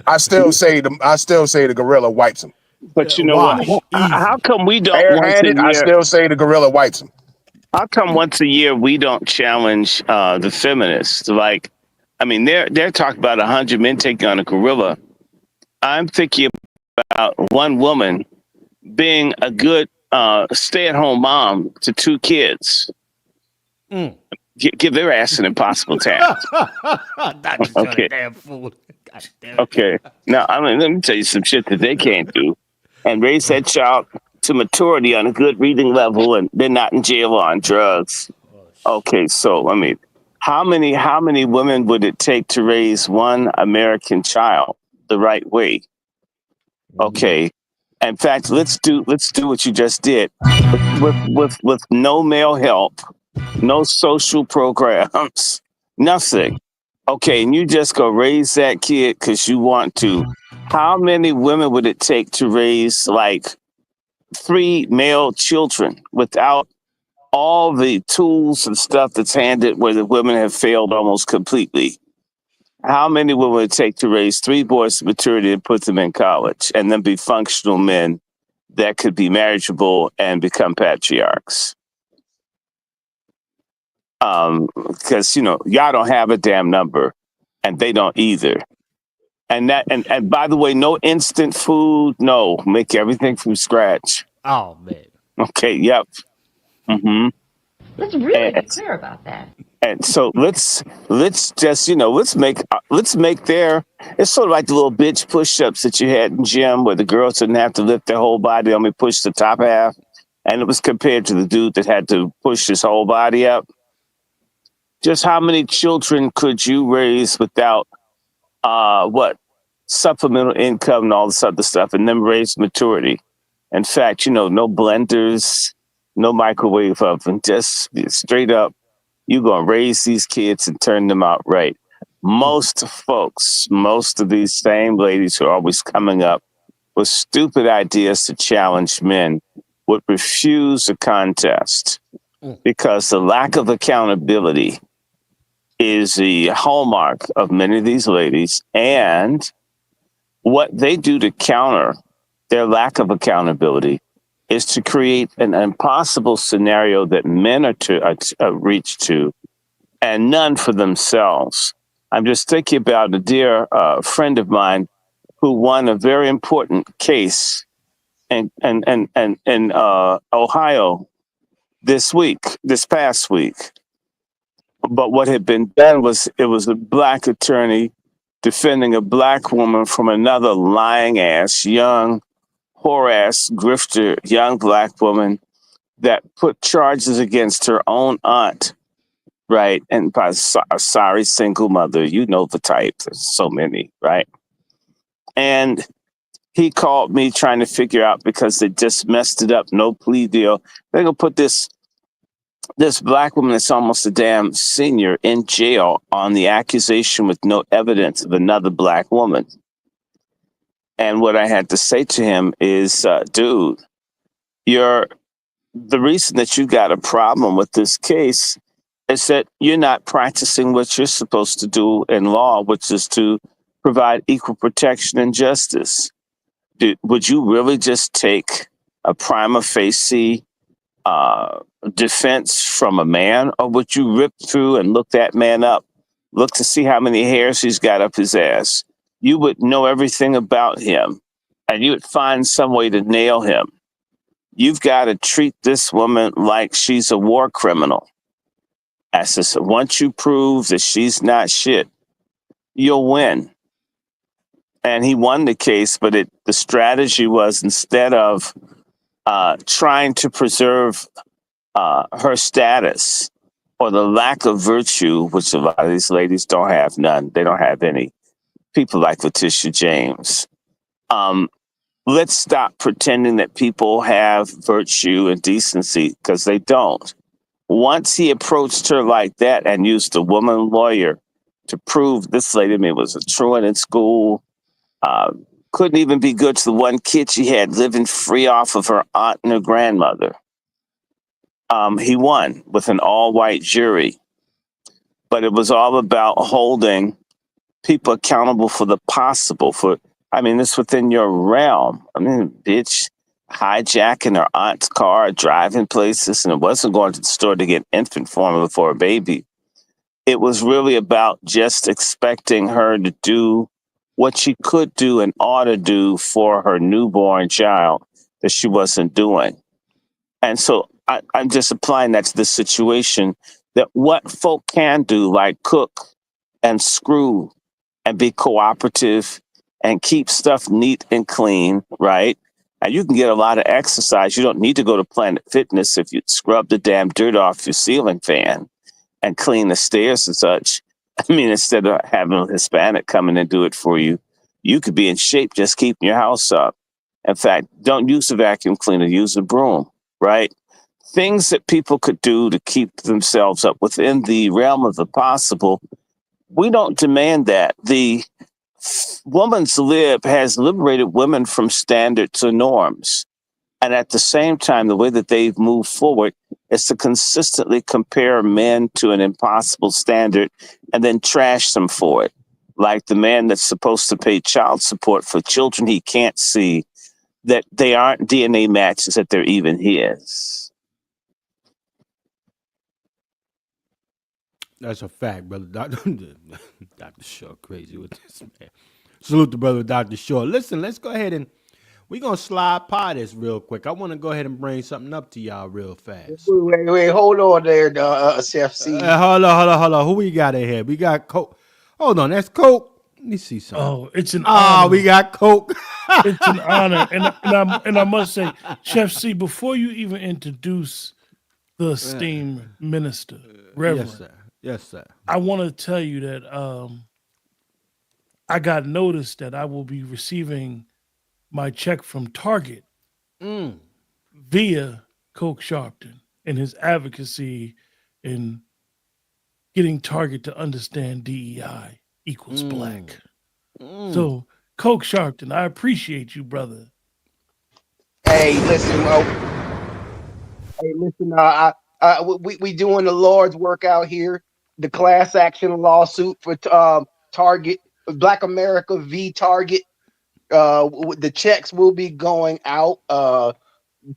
I still say the gorilla wipes him. But you know what? How come we don't? Barehanded, I still say the gorilla wipes him. How come once a year we don't challenge the feminists? Like, I mean, they're talking about 100 men taking on a gorilla. I'm thinking about one woman being a good stay-at-home mom to 2 kids. Give their ass an impossible task. Okay. Damn fool. Okay. Now, let me tell you some shit that they can't do, and raise that child to maturity on a good reading level, and they're not in jail on drugs. Okay, so how many women would it take to raise one American child the right way? Okay. In fact, let's do what you just did with no male help, no social programs, nothing. Okay, and you just go raise that kid because you want to. How many women would it take to raise like 3 male children without all the tools and stuff that's handed where the women have failed almost completely? How many would it take to raise 3 boys to maturity and put them in college and then be functional men that could be marriageable and become patriarchs? Because, y'all don't have a damn number and they don't either. And by the way, no instant food. No, make everything from scratch. Oh man. Okay. Yep. Mm-hmm. Let's really be clear about that. And so let's just let's make their, it's sort of like the little bitch push-ups that you had in gym where the girls didn't have to lift their whole body, only push the top half, and it was compared to the dude that had to push his whole body up. Just how many children could you raise without supplemental income and all this other stuff, and then raise maturity? In fact, no blenders, no microwave oven, just straight up. You're going to raise these kids and turn them out right. Most of these same ladies who are always coming up with stupid ideas to challenge men would refuse a contest because the lack of accountability is the hallmark of many of these ladies. And what they do to counter their lack of accountability is to create an impossible scenario that men are to reach to, and none for themselves. I'm just thinking about a dear friend of mine who won a very important case in Ohio this past week. But what had been done was it was a black attorney defending a black woman from another lying ass, young, whore ass, grifter, young black woman that put charges against her own aunt, right? And by sorry, single mother, you know the type. There's so many, right? And he called me trying to figure out, because they just messed it up, no plea deal. They're gonna put this black woman that's almost a damn senior in jail on the accusation with no evidence of another black woman. And what I had to say to him is, dude, the reason that you got a problem with this case is that you're not practicing what you're supposed to do in law, which is to provide equal protection and justice. Would you really just take a prima facie defense from a man, or would you rip through and look that man up, look to see how many hairs he's got up his ass? You would know everything about him, and you would find some way to nail him. You've got to treat this woman like she's a war criminal. As this, once you prove that she's not shit, you'll win. And he won the case, but the strategy was, instead of trying to preserve her status or the lack of virtue, which a lot of these ladies don't have none. They don't have any. People like Letitia James. Let's stop pretending that people have virtue and decency, because they don't. Once he approached her like that and used a woman lawyer to prove this lady was a truant in school, couldn't even be good to the one kid she had living free off of her aunt and her grandmother. He won with an all-white jury. But it was all about holding people accountable for the possible. It's within your realm. Bitch, hijacking her aunt's car, driving places, and it wasn't going to the store to get infant formula for a baby. It was really about just expecting her to do what she could do and ought to do for her newborn child that she wasn't doing. And so I'm just applying that to this situation, that what folk can do, like cook and screw and be cooperative and keep stuff neat and clean, right? And you can get a lot of exercise. You don't need to go to Planet Fitness if you scrub the damn dirt off your ceiling fan and clean the stairs and such. Instead of having a Hispanic come in and do it for you, you could be in shape just keeping your house up. In fact, don't use a vacuum cleaner, use a broom, right? Things that people could do to keep themselves up within the realm of the possible. We don't demand that. The woman's lib has liberated women from standards or norms. And at the same time, the way that they've moved forward is to consistently compare men to an impossible standard and then trash them for it. Like the man that's supposed to pay child support for children he can't see, that they aren't DNA matches, that they're even his. That's a fact, brother. Dr. Shaw crazy with this, man. Salute the brother, Dr. Short. Listen, let's go ahead and we're going to slide by this real quick. I want to go ahead and bring something up to y'all real fast. Wait, hold on there, Chef C. Hold on. Who we got in here? We got Coke. Hold on, that's Coke. Let me see something. Oh, it's an honor. We got Coke. It's an honor. And I must say, Chef C, before you even introduce the esteemed minister, Reverend. Yes, sir. I want to tell you that I got notice that I will be receiving my check from Target via Coke Sharpton and his advocacy in getting Target to understand DEI equals black. So, Coke Sharpton, I appreciate you, brother. Hey, listen, we doing the Lord's work out here. The class action lawsuit for Target, Black America v. Target. The checks will be going out.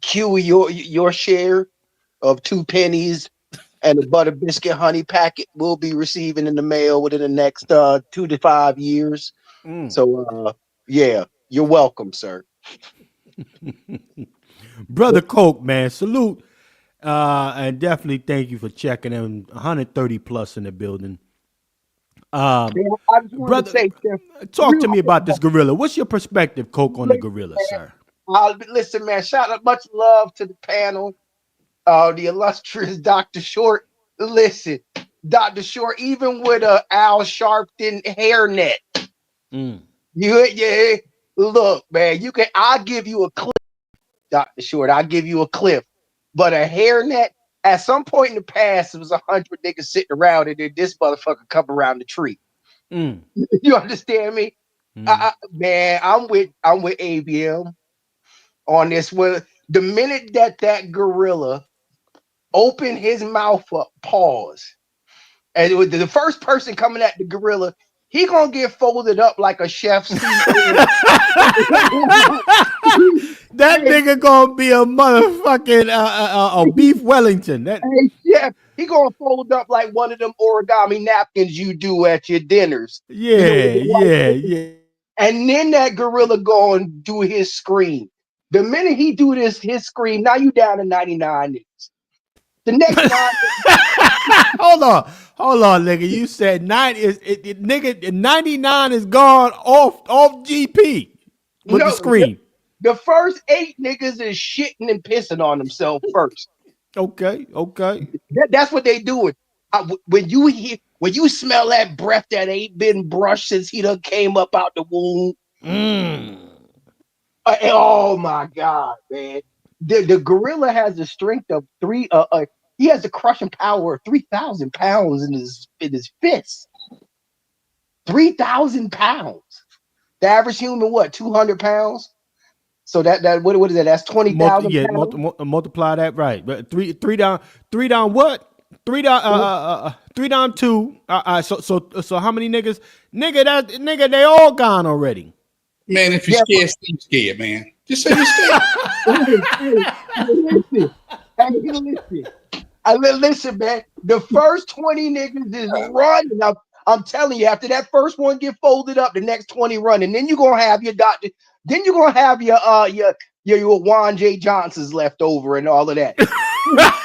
Q, your share of 2 pennies and a butter biscuit honey packet will be receiving in the mail within the next 2 to 5 years. So, yeah, you're welcome, sir. Brother Coke, man, salute. And definitely thank you for checking in. 130 plus in the building. I just want to say, talk to me about this gorilla. What's your perspective, Coke, on the gorilla, sir? Listen, man, shout out, much love to the panel. The illustrious Dr. Short. Listen, Dr. Short, even with a Al Sharpton hairnet, look, man, I'll give you a clip, Dr. Short. I'll give you a clip. But a hairnet, at some point in the past, it was 100 niggas sitting around and then this motherfucker come around the tree. You understand me? Man, I'm with ABM on this one. The minute that gorilla opened his mouth up, pause, and it was the first person coming at the gorilla, he gonna get folded up like a chef's. That nigga gonna be a motherfucking a beef Wellington. He gonna fold up like one of them origami napkins you do at your dinners. Yeah. And then that gorilla gonna do his scream. The minute he do his scream, now you down to 99 niggas. The next hold on, nigga. You said 99 is gone off GP with the scream. The first 8 niggas is shitting and pissing on themselves first. Okay. That's what they doing. When you smell that breath that ain't been brushed since he done came up out the womb. Oh my God, man. The gorilla has the strength of he has the crushing power of 3,000 pounds in his fist. 3,000 pounds. The average human, 200 pounds? So what is that? That's 20,000 pounds. Multiply that, right? But three down what? Three down 2. So how many niggas? Nigga, they all gone already. Man, if you're scared, stay scared, man. Just say you're scared. Listen, man. The first 20 niggas is running. I'm telling you, after that first one get folded up, the next 20 running. Then you're gonna have your doctor. Then you're gonna have your Juan J. Johnsons left over and all of that.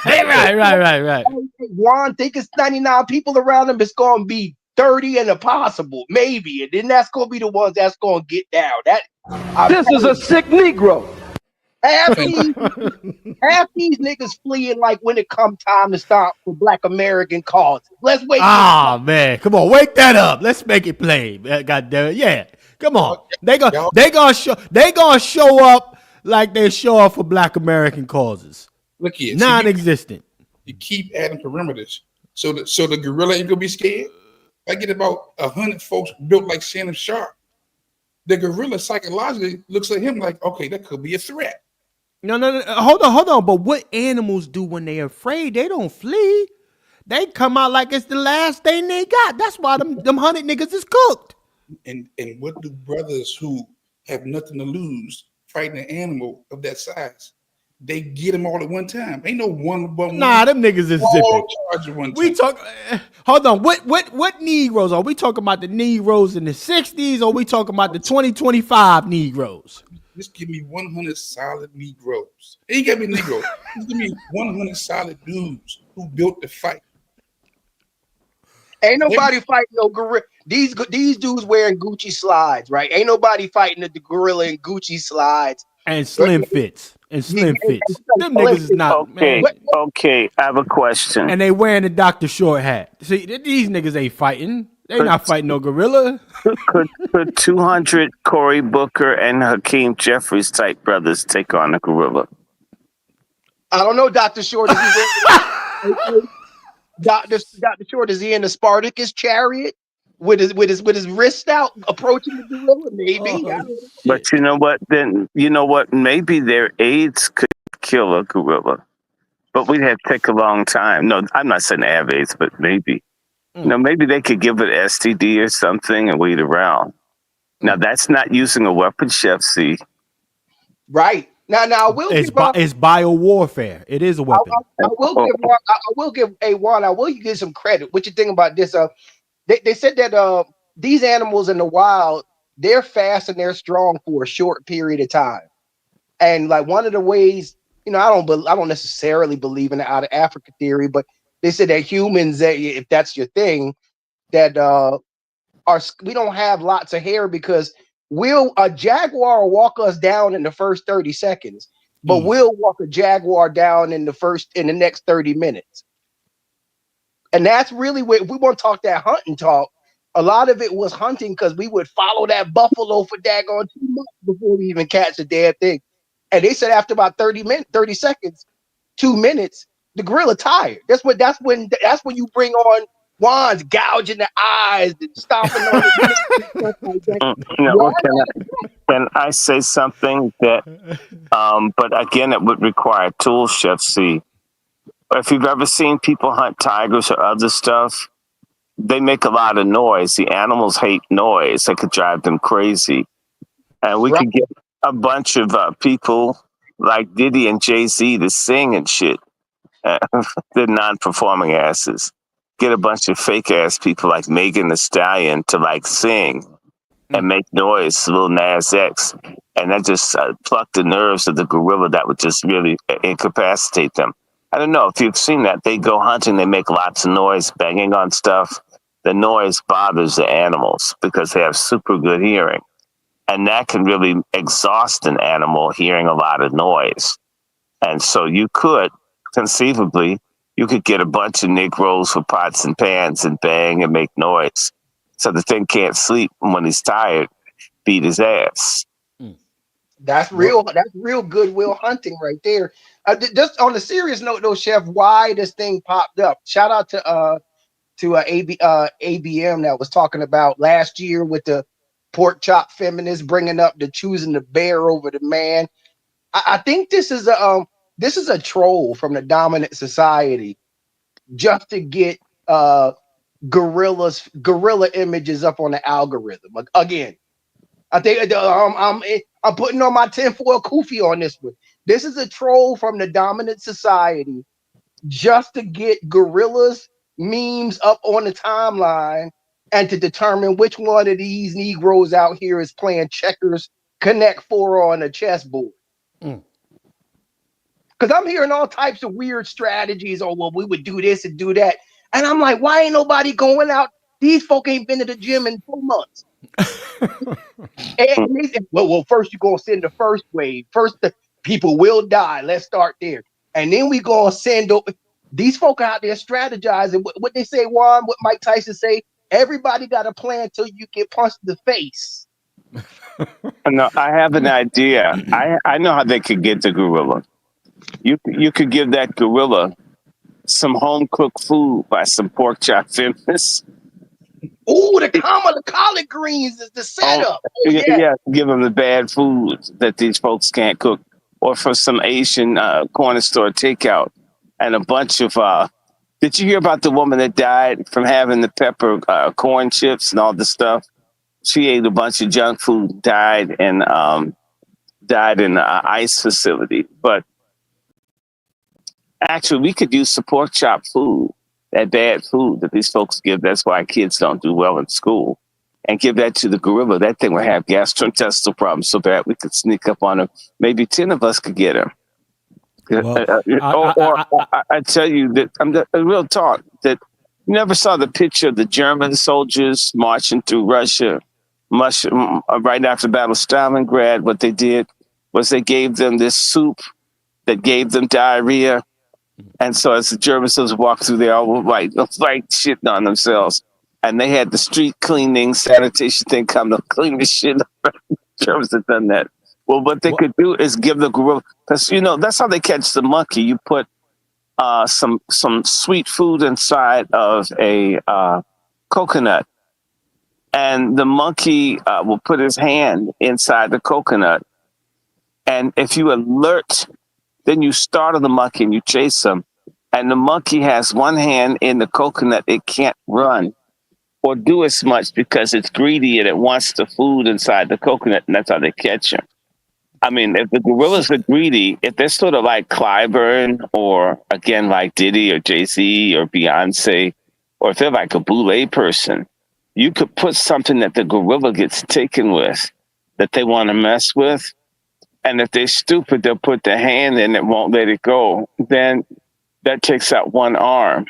Right. Juan think it's 99 people around him. It's gonna be 30 and a possible, maybe, and then that's gonna be the ones that's gonna get down. This is a sick Negro. Half these niggas fleeing like when it come time to stop for Black American causes. Let's wait. Man, come on, wake that up. Let's make it plain. God damn it, yeah. Come on, they gonna show up like they show up for Black American causes. Look here, non-existent. You keep adding perimeters, so the gorilla ain't gonna be scared. I get about 100 folks built like Shannon Sharp. The gorilla psychologically looks at him like, okay, that could be a threat. No. Hold on. But what animals do when they're afraid? They don't flee. They come out like it's the last thing they got. That's why them 100 niggas is cooked. And what do brothers who have nothing to lose fighting an animal of that size? they get them all at one time. Ain't no one. Nah, them niggas is zipping. Charge at one We time. talk. Hold on. What Negroes are we talking about? The Negroes in the '60s, or we talking about the 2025 Negroes? Just give me 100 solid Negroes. Ain't got to be Negroes. Just give me 100 solid dudes who built the fight. Ain't nobody fighting no gorilla. These dudes wearing Gucci slides, right? Ain't nobody fighting the gorilla in Gucci slides and slim fits. Them niggas is not. Okay, Man. okay. I have a question. And they wearing the Dr. Short hat. See, these niggas ain't fighting. They not fighting no gorilla. Could 200 Cory Booker and Hakeem Jeffries type brothers take on a gorilla? I don't know, Dr. Short. Is he Dr. Short, is he in the Spartacus chariot with his wrist out approaching the gorilla? Maybe. But you know what? Then you know what? Maybe their AIDS could kill a gorilla, but we'd have to take a long time. No, I'm not saying they have AIDS, but maybe. You know, maybe they could give it STD or something and wait around. Now that's not using a weapon, Chef C. Right. Now it's bio warfare. It is a weapon. I will give A1. I will give some credit. What you think about this? They said that these animals in the wild, they're fast and they're strong for a short period of time. And like one of the ways, you know, I don't necessarily believe in the out of Africa theory, but they said that humans, if that's your thing, that we don't have lots of hair because a jaguar will walk us down in the first 30 seconds, but we'll walk a jaguar down in the next 30 minutes. And that's really what, if we want to talk that hunting talk, a lot of it was hunting because we would follow that buffalo for daggone 2 months before we even catch the damn thing. And they said after about 30 seconds, 2 minutes, the gorilla tired. That's when you bring on wands gouging the eyes and stomping on Can I say something that, but again, it would require tools, Chef C. If you've ever seen people hunt tigers or other stuff, they make a lot of noise. The animals hate noise. It could drive them crazy. And we could get a bunch of people like Diddy and Jay-Z to sing and shit. They're non-performing asses. Get a bunch of fake ass people like Megan Thee Stallion to like sing and make noise, little Nas X, and that just pluck the nerves of the gorilla. That would just really incapacitate them. I don't know if you've seen that. They go hunting, they make lots of noise, banging on stuff. The noise bothers the animals because they have super good hearing, and that can really exhaust an animal hearing a lot of noise. And so you could conceivably. You could get a bunch of Negroes with pots and pans and bang and make noise. So the thing can't sleep. And when he's tired, beat his ass. That's real goodwill hunting right there. Just on a serious note though, Chef, why this thing popped up. Shout out to ABM that was talking about last year with the pork chop feminists bringing up the choosing the bear over the man. I think this is a troll from the dominant society just to get gorilla images up on the algorithm. Again, I think I'm putting on my tinfoil kufi on this one. This is a troll from the dominant society just to get gorillas memes up on the timeline and to determine which one of these Negroes out here is playing checkers Connect Four on a chessboard. Because I'm hearing all types of weird strategies. Oh, well, we would do this and do that. And I'm like, why ain't nobody going out? These folk ain't been to the gym in 4 months. And they said, well, first you're going to send the first wave. First, the people will die. Let's start there. And then we going to send these folk out there strategizing. What they say, Juan, what Mike Tyson say, everybody got a plan until you get punched in the face. No, I have an idea. I know how they could get the gorilla. You could give that gorilla some home cooked food by some pork chop feminists. Ooh, the collard greens is the setup. Yeah, give them the bad food that these folks can't cook, or for some Asian corner store takeout, and a bunch of. Did you hear about the woman that died from having the pepper corn chips and all the stuff? She ate a bunch of junk food, died in an ICE facility. But Actually, we could use support chop food, that bad food that these folks give. That's why kids don't do well in school. And give that to the gorilla. That thing would have gastrointestinal problems so bad we could sneak up on him. Maybe 10 of us could get him. Well, I tell you that a real talk that you never saw the picture of the German soldiers marching through Russia right after the Battle of Stalingrad. What they did was they gave them this soup that gave them diarrhea. And so as the German soldiers walked through there, all like shitting on themselves. And they had the street cleaning, sanitation thing come to clean the shit up. Germans have done that. Well, what they could do is give the gorilla, because, that's how they catch the monkey. You put some sweet food inside of a coconut. And the monkey will put his hand inside the coconut. And if you alert, then you startle the monkey and you chase him. And the monkey has one hand in the coconut. It can't run or do as much because it's greedy and it wants the food inside the coconut. And that's how they catch him. I mean, if the gorillas are greedy, if they're sort of like Clyburn or, again, like Diddy or Jay-Z or Beyonce, or if they're like a boule person, you could put something that the gorilla gets taken with that they want to mess with. And if they're stupid, they'll put their hand in and won't let it go. Then that takes out one arm.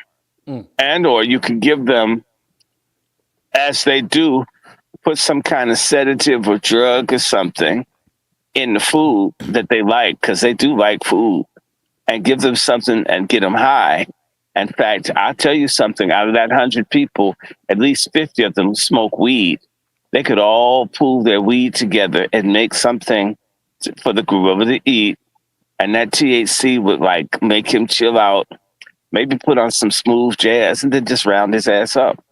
And or you could give them, as they do, put some kind of sedative or drug or something in the food that they like, because they do like food, and give them something and get them high. In fact, I'll tell you something, out of that 100 people, at least 50 of them smoke weed. They could all pool their weed together and make something for the gorilla to eat. And that THC would like make him chill out, maybe put on some smooth jazz and then just round his ass up.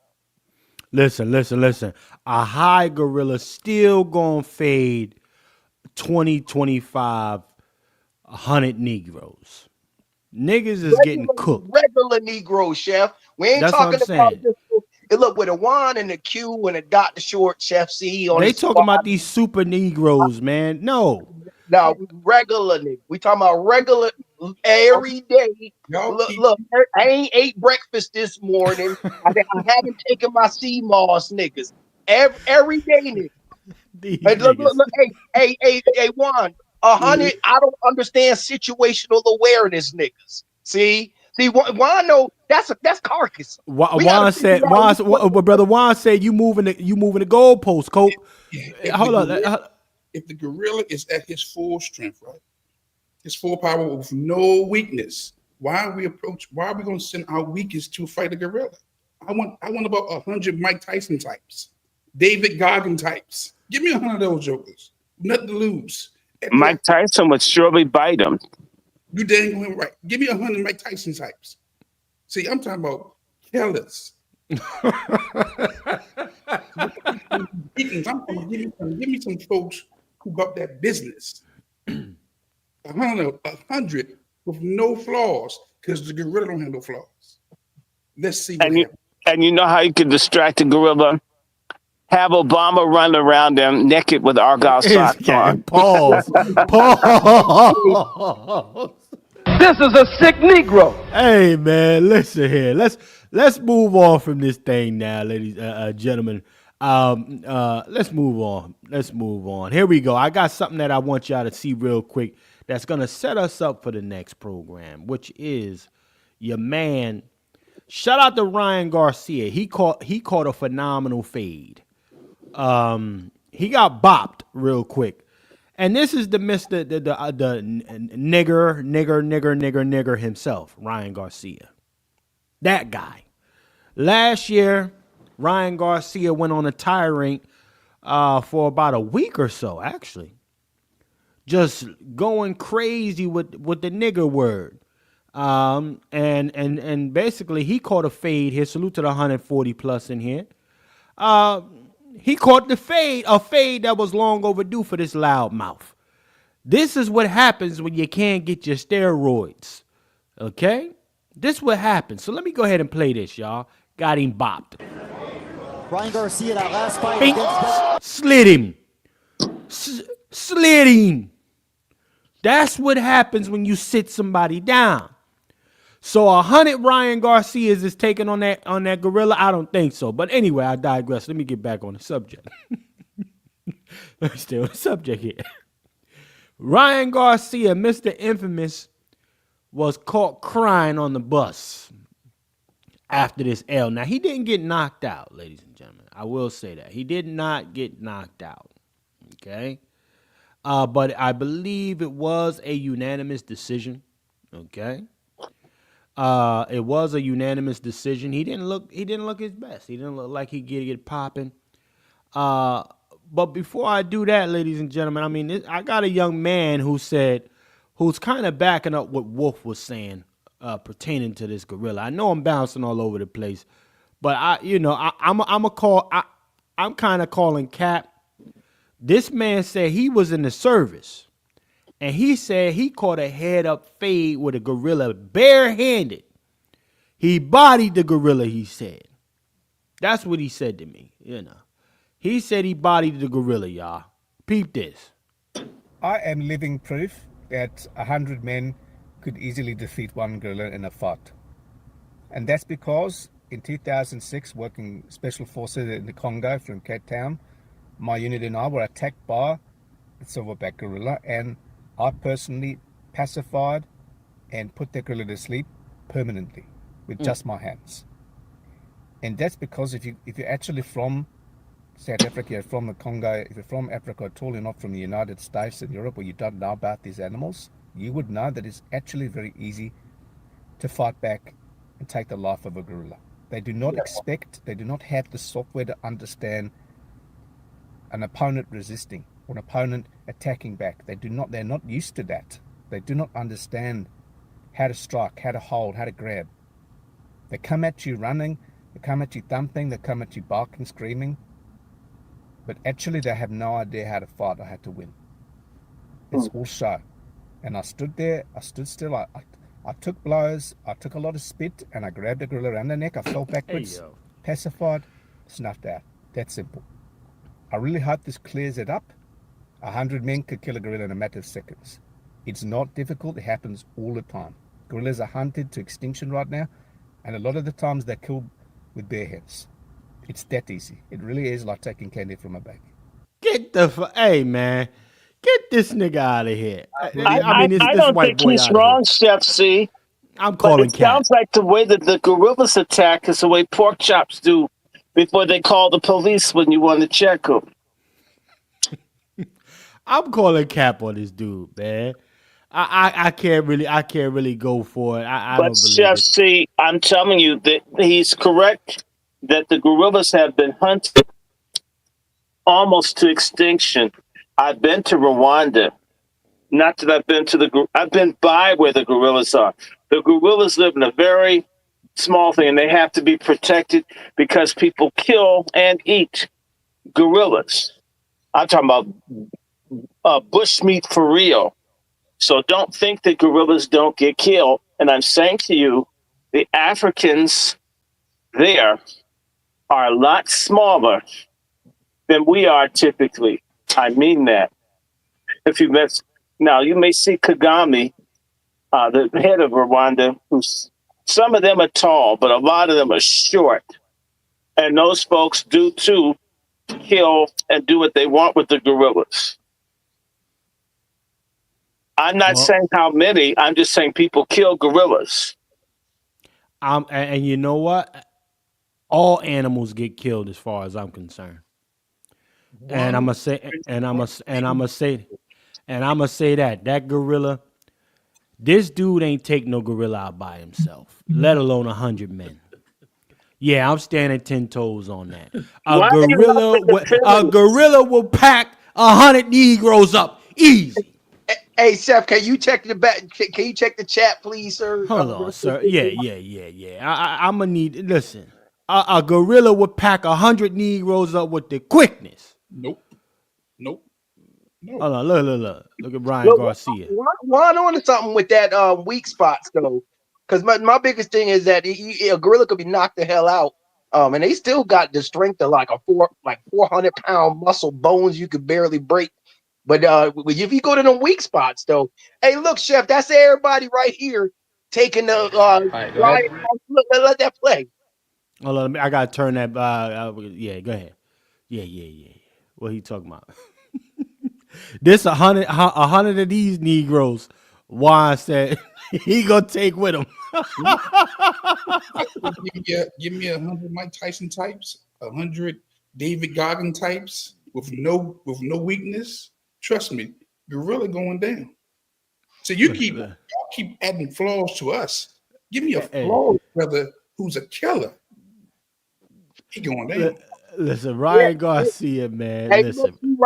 Listen. A high gorilla still gonna fade 20-25 100 Negroes. Niggas is getting cooked. Regular Negro, chef. We ain't talking about this. Look, with a wand and a Q and a Dr. Short, Chef C on. They talking about these super Negroes, man. No, regular nigga. We talking about regular every day. Look, I ain't ate breakfast this morning. I haven't taken my sea moss, niggas. Every day, nigga. Hey, look, hey, Juan, 100. I don't understand situational awareness, niggas. See, Juan, no, that's carcass. Juan said, brother Juan said, you moving the goalpost, Cope. Hold on. If the gorilla is at his full strength, right, his full power with no weakness, why are we going to send our weakest to fight a gorilla? I want about 100 Mike Tyson types, David Goggin types. Give me 100 of those jokers. Nothing to lose. Mike Tyson would surely bite him. You dang right. Give me 100 Mike Tyson types. See, I'm talking about killers. Give me some folks who got that business. 100 with no flaws, because the gorilla don't have no flaws. Let's see what happens. And you know how you can distract a gorilla? Have Obama run around them naked with Argyle socks on. Pause. This is a sick Negro. Hey man, listen here. Let's move on from this thing now, ladies, gentlemen. Let's move on. Here we go. I got something that I want y'all to see real quick that's gonna set us up for the next program, which is your man. Shout out to Ryan Garcia. He caught a phenomenal fade. He got bopped real quick. And this is the nigger himself, Ryan Garcia. That guy. Last year, Ryan Garcia went on a tirade for about a week or so, actually. Just going crazy with the nigger word. And basically he caught a fade here. Salute to the 140 plus in here. He caught a fade that was long overdue for this loudmouth. This is what happens when you can't get your steroids. Okay? This is what happens. So let me go ahead and play this, y'all. Got him bopped. Ryan Garcia, that last fight slid him. Slid him. That's what happens when you sit somebody down. So 100 Ryan Garcias is taking on that gorilla? I don't think so. But anyway, I digress. Let me get back on the subject. Let's stay on the subject here. Ryan Garcia, Mr. Infamous, was caught crying on the bus after this L. Now, he didn't get knocked out, ladies and gentlemen. I will say that. He did not get knocked out. Okay? But I believe it was a unanimous decision. Okay? It was a unanimous decision. He didn't look his best. He didn't look like he could get popping. But before I do that, ladies and gentlemen, I mean, I got a young man who's kind of backing up what Wolf was saying pertaining to this gorilla. I know I'm bouncing all over the place, but I'm kind of calling cap. This man said he was in the service, and he said he caught a head up fade with a gorilla barehanded. He bodied the gorilla. He said, that's what he said to me. He said he bodied the gorilla, y'all. Peep this. I am living proof that 100 men could easily defeat one gorilla in a fight. And that's because in 2006, working special forces in the Congo from Cape Town, my unit and I were attacked by the silverback gorilla, and I personally pacified and put the gorilla to sleep permanently with just my hands. And that's because if you're actually from South Africa, you're from the Congo, if you're from Africa at all, you're not from the United States and Europe, or you don't know about these animals, you would know that it's actually very easy to fight back and take the life of a gorilla. They do not they do not have the software to understand an opponent resisting or an opponent attacking back. They're not used to that. They do not understand how to strike, how to hold, how to grab. They come at you running, they come at you thumping, they come at you barking, screaming. But actually, they have no idea how to fight or how to win. It's all show. And I stood there, I stood still, I took blows, I took a lot of spit, and I grabbed the gorilla around the neck, I fell backwards, pacified, snuffed out. That simple. I really hope this clears it up. 100 men could kill a gorilla in a matter of seconds. It's not difficult, it happens all the time. Gorillas are hunted to extinction right now, and a lot of the times they're killed with bare heads. It's that easy. It really is like taking candy from a baby. Hey man, get this nigga out of here. I don't think he's wrong, Chef C. I'm calling cap. It sounds like the way that the gorillas attack is the way pork chops do before they call the police when you want to check them. I'm calling cap on this dude, man. I can't really go for it. I don't believe Chef it. C, I'm telling you that he's correct that the gorillas have been hunted almost to extinction. I've been to Rwanda. Not that I've been by where the gorillas are. The gorillas live in a very small thing, and they have to be protected because people kill and eat gorillas. I'm talking about bushmeat for real. So don't think that gorillas don't get killed. And I'm saying to you, the Africans there are a lot smaller than we are typically. I mean that. If you met, now you may see Kagame, the head of Rwanda, who's some of them are tall, but a lot of them are short. And those folks do too kill and do what they want with the gorillas. I'm not saying how many, I'm just saying people kill gorillas. And you know what? All animals get killed as far as I'm concerned. And I'm gonna say that gorilla, this dude ain't take no gorilla out by himself, let alone 100 men. Yeah, I'm standing 10 toes on that. A gorilla will pack 100 Negroes up easy. Hey, Chef, can you check the back? Can you check the chat, please, sir? Hold on, sir. Yeah. I'm gonna need. Listen, a gorilla would pack 100 Negroes up with the quickness. Nope. Hold on, look at Ryan Garcia. Juan on to something with that weak spots though, because my biggest thing is that a gorilla could be knocked the hell out, and they still got the strength of like 400-pound muscle bones you could barely break. But if you go to them weak spots though, hey, look, Chef, that's everybody right here taking the right, go ahead. let that play. Hold on, I gotta turn that. Yeah, go ahead. Yeah. What he talking about? This 100 of these Negroes. Juan said he gonna take with him. Give me 100 Mike Tyson types, 100 David Goggin types with no weakness. Trust me, you're really going down. So y'all keep adding flaws to us. Give me a flawed brother who's a killer. He going down. Listen, Ryan Garcia, man. Hey, Listen. look,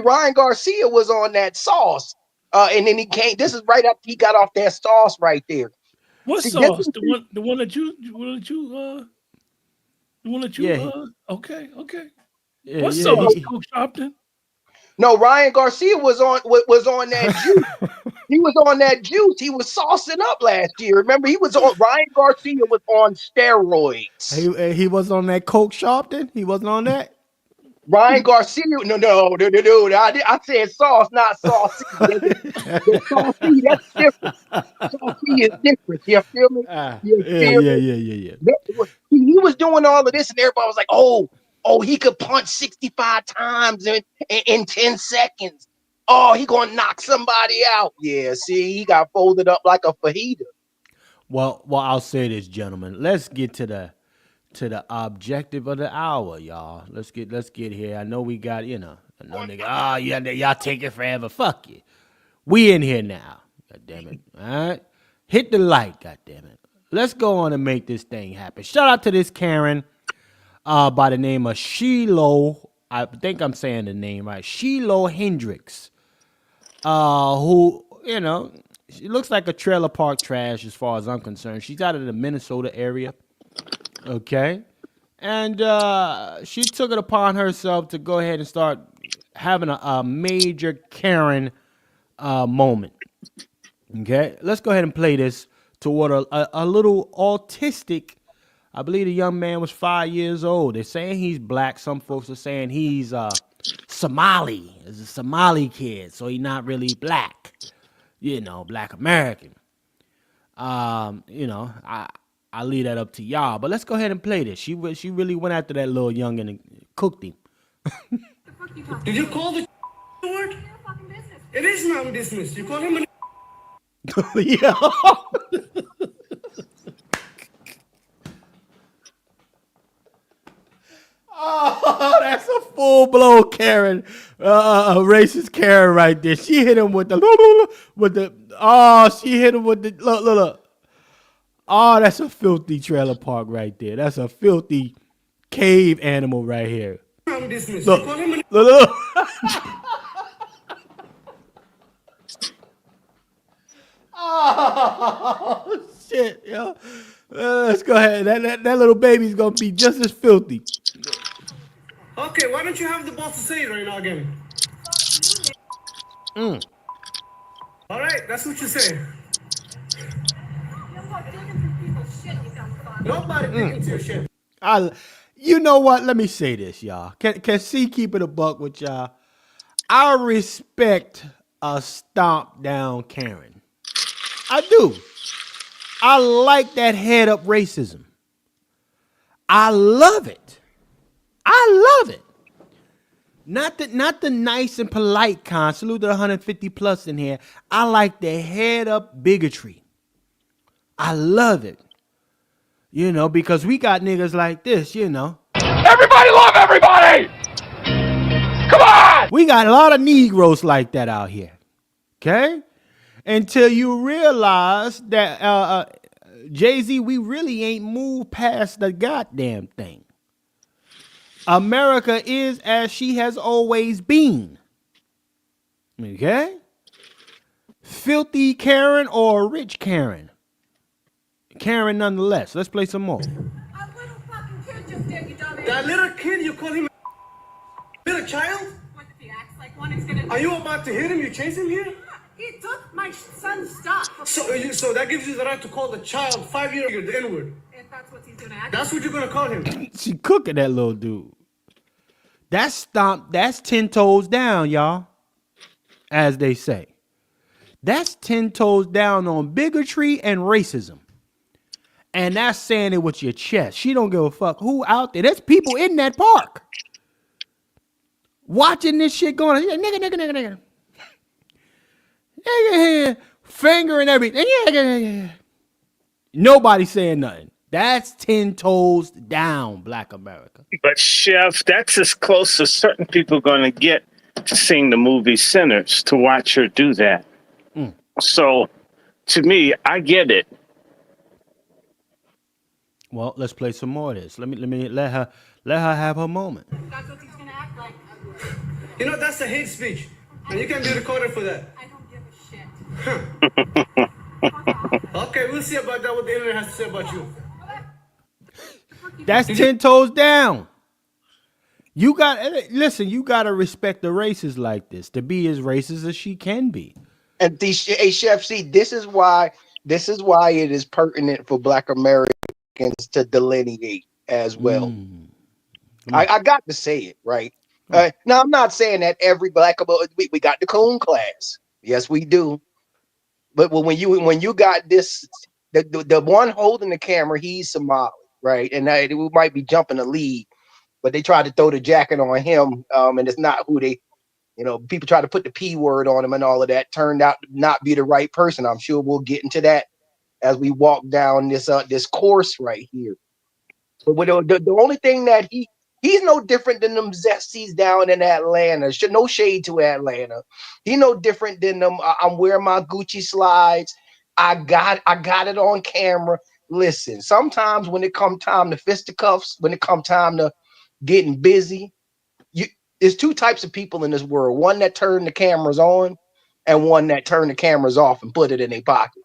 Ryan Garcia was on that sauce. And then he came. This is right after he got off that sauce right there. What sauce? The one that you okay. Yeah, What sauce, Coach Sharpton? No, Ryan Garcia was on that juice. He was on that juice. He was saucing up last year. Remember, Ryan Garcia was on steroids. He was on that Coke Sharpton? He wasn't on that? Ryan Garcia, no. I said sauce, not saucy. The saucy, that's different. Saucy is different. You feel me? Yeah. He was doing all of this, and everybody was like, "Oh, he could punch 65 times in 10 seconds. Oh, he gonna knock somebody out." Yeah, see, he got folded up like a fajita. Well, I'll say this, gentlemen. Let's get to the objective of the hour, y'all. Let's get here. I know we got, nigga, y'all take it forever. Fuck you. We in here now. God damn it. All right. Hit the like, god damn it. Let's go on and make this thing happen. Shout out to this Karen by the name of Shiloh. I think I'm saying the name right. Shiloh Hendricks. Who, she looks like a trailer park trash as far as I'm concerned. She's out of the Minnesota area. Okay. And she took it upon herself to go ahead and start having a major Karen moment. Okay. Let's go ahead and play this toward a little autistic. I believe the young man was 5 years old. They're saying he's black. Some folks are saying he's Somali. He's a Somali kid, so he's not really black. Black American. I'll leave that up to y'all. But let's go ahead and play this. She really went after that little youngin' and cooked him. Did you call the word? It is not business. You call him an Yeah. Oh, that's a full-blown Karen, racist Karen right there. She hit him with the she hit him with the look. Oh, that's a filthy trailer park right there. That's a filthy cave animal right here. business. Look. You call him an Look. Oh shit, yo. Let's go ahead. That little baby's gonna be just as filthy. Okay, why don't you have the balls to say it right now again? All right, that's what you say. Nobody digging your shit. You know what? Let me say this, y'all. Can C keep it a buck with y'all? I respect a stomp down Karen. I do. I like that head up racism. I love it. Not the nice and polite kind. Salute to the 150 plus in here. I like the head up bigotry. I love it. Because we got niggas like this, Everybody love everybody! Come on! We got a lot of Negroes like that out here. Okay? Until you realize that, Jay-Z, we really ain't moved past the goddamn thing. America is as she has always been. Okay? Filthy Karen or rich Karen? Karen nonetheless. Let's play some more. That little kid, you call him a little child? What if he acts like one? It's gonna. Are you about to hit him? You chase him here? He took my son's stuff. So that gives you the right to call the child 5 years old the N-word. If that's what he's gonna act. That's what you're gonna call him. She cooking that little dude. That's 10 toes down, y'all. As they say. That's 10 toes down on bigotry and racism. And that's saying it with your chest. She don't give a fuck who out there. There's people in that park watching this shit going on. Nigga. Finger and everything. Yeah. Nobody saying nothing. That's 10 toes down, Black America. But Chef, that's as close as certain people are going to get to seeing the movie Sinners, to watch her do that. So, to me, I get it. Well, let's play some more of this. Let her have her moment. That's what he's gonna act like. You know, that's a hate speech. And you can be recorded for that. I don't give a shit. Okay, we'll see about that, what the internet has to say about you. That's 10 toes down. You gotta respect the races like this to be as racist as she can be. And Chef, see, this is why it is pertinent for Black Americans to delineate as well. I got to say it, right? Now, I'm not saying that every Black we got the coon class. Yes, we do. But when you got this, the one holding the camera, he's Somali, right? And we might be jumping the lead, but they tried to throw the jacket on him, and it's not who they. People try to put the P word on him and all of that. Turned out to not be the right person. I'm sure we'll get into that as we walk down this course right here. But the only thing that he's no different than them zesties down in Atlanta. No shade to Atlanta. He no different than them. I'm wearing my Gucci slides. I got it on camera. Listen, sometimes when it come time to fisticuffs, when it come time to getting busy, there's two types of people in this world. One that turn the cameras on and one that turn the cameras off and put it in their pocket.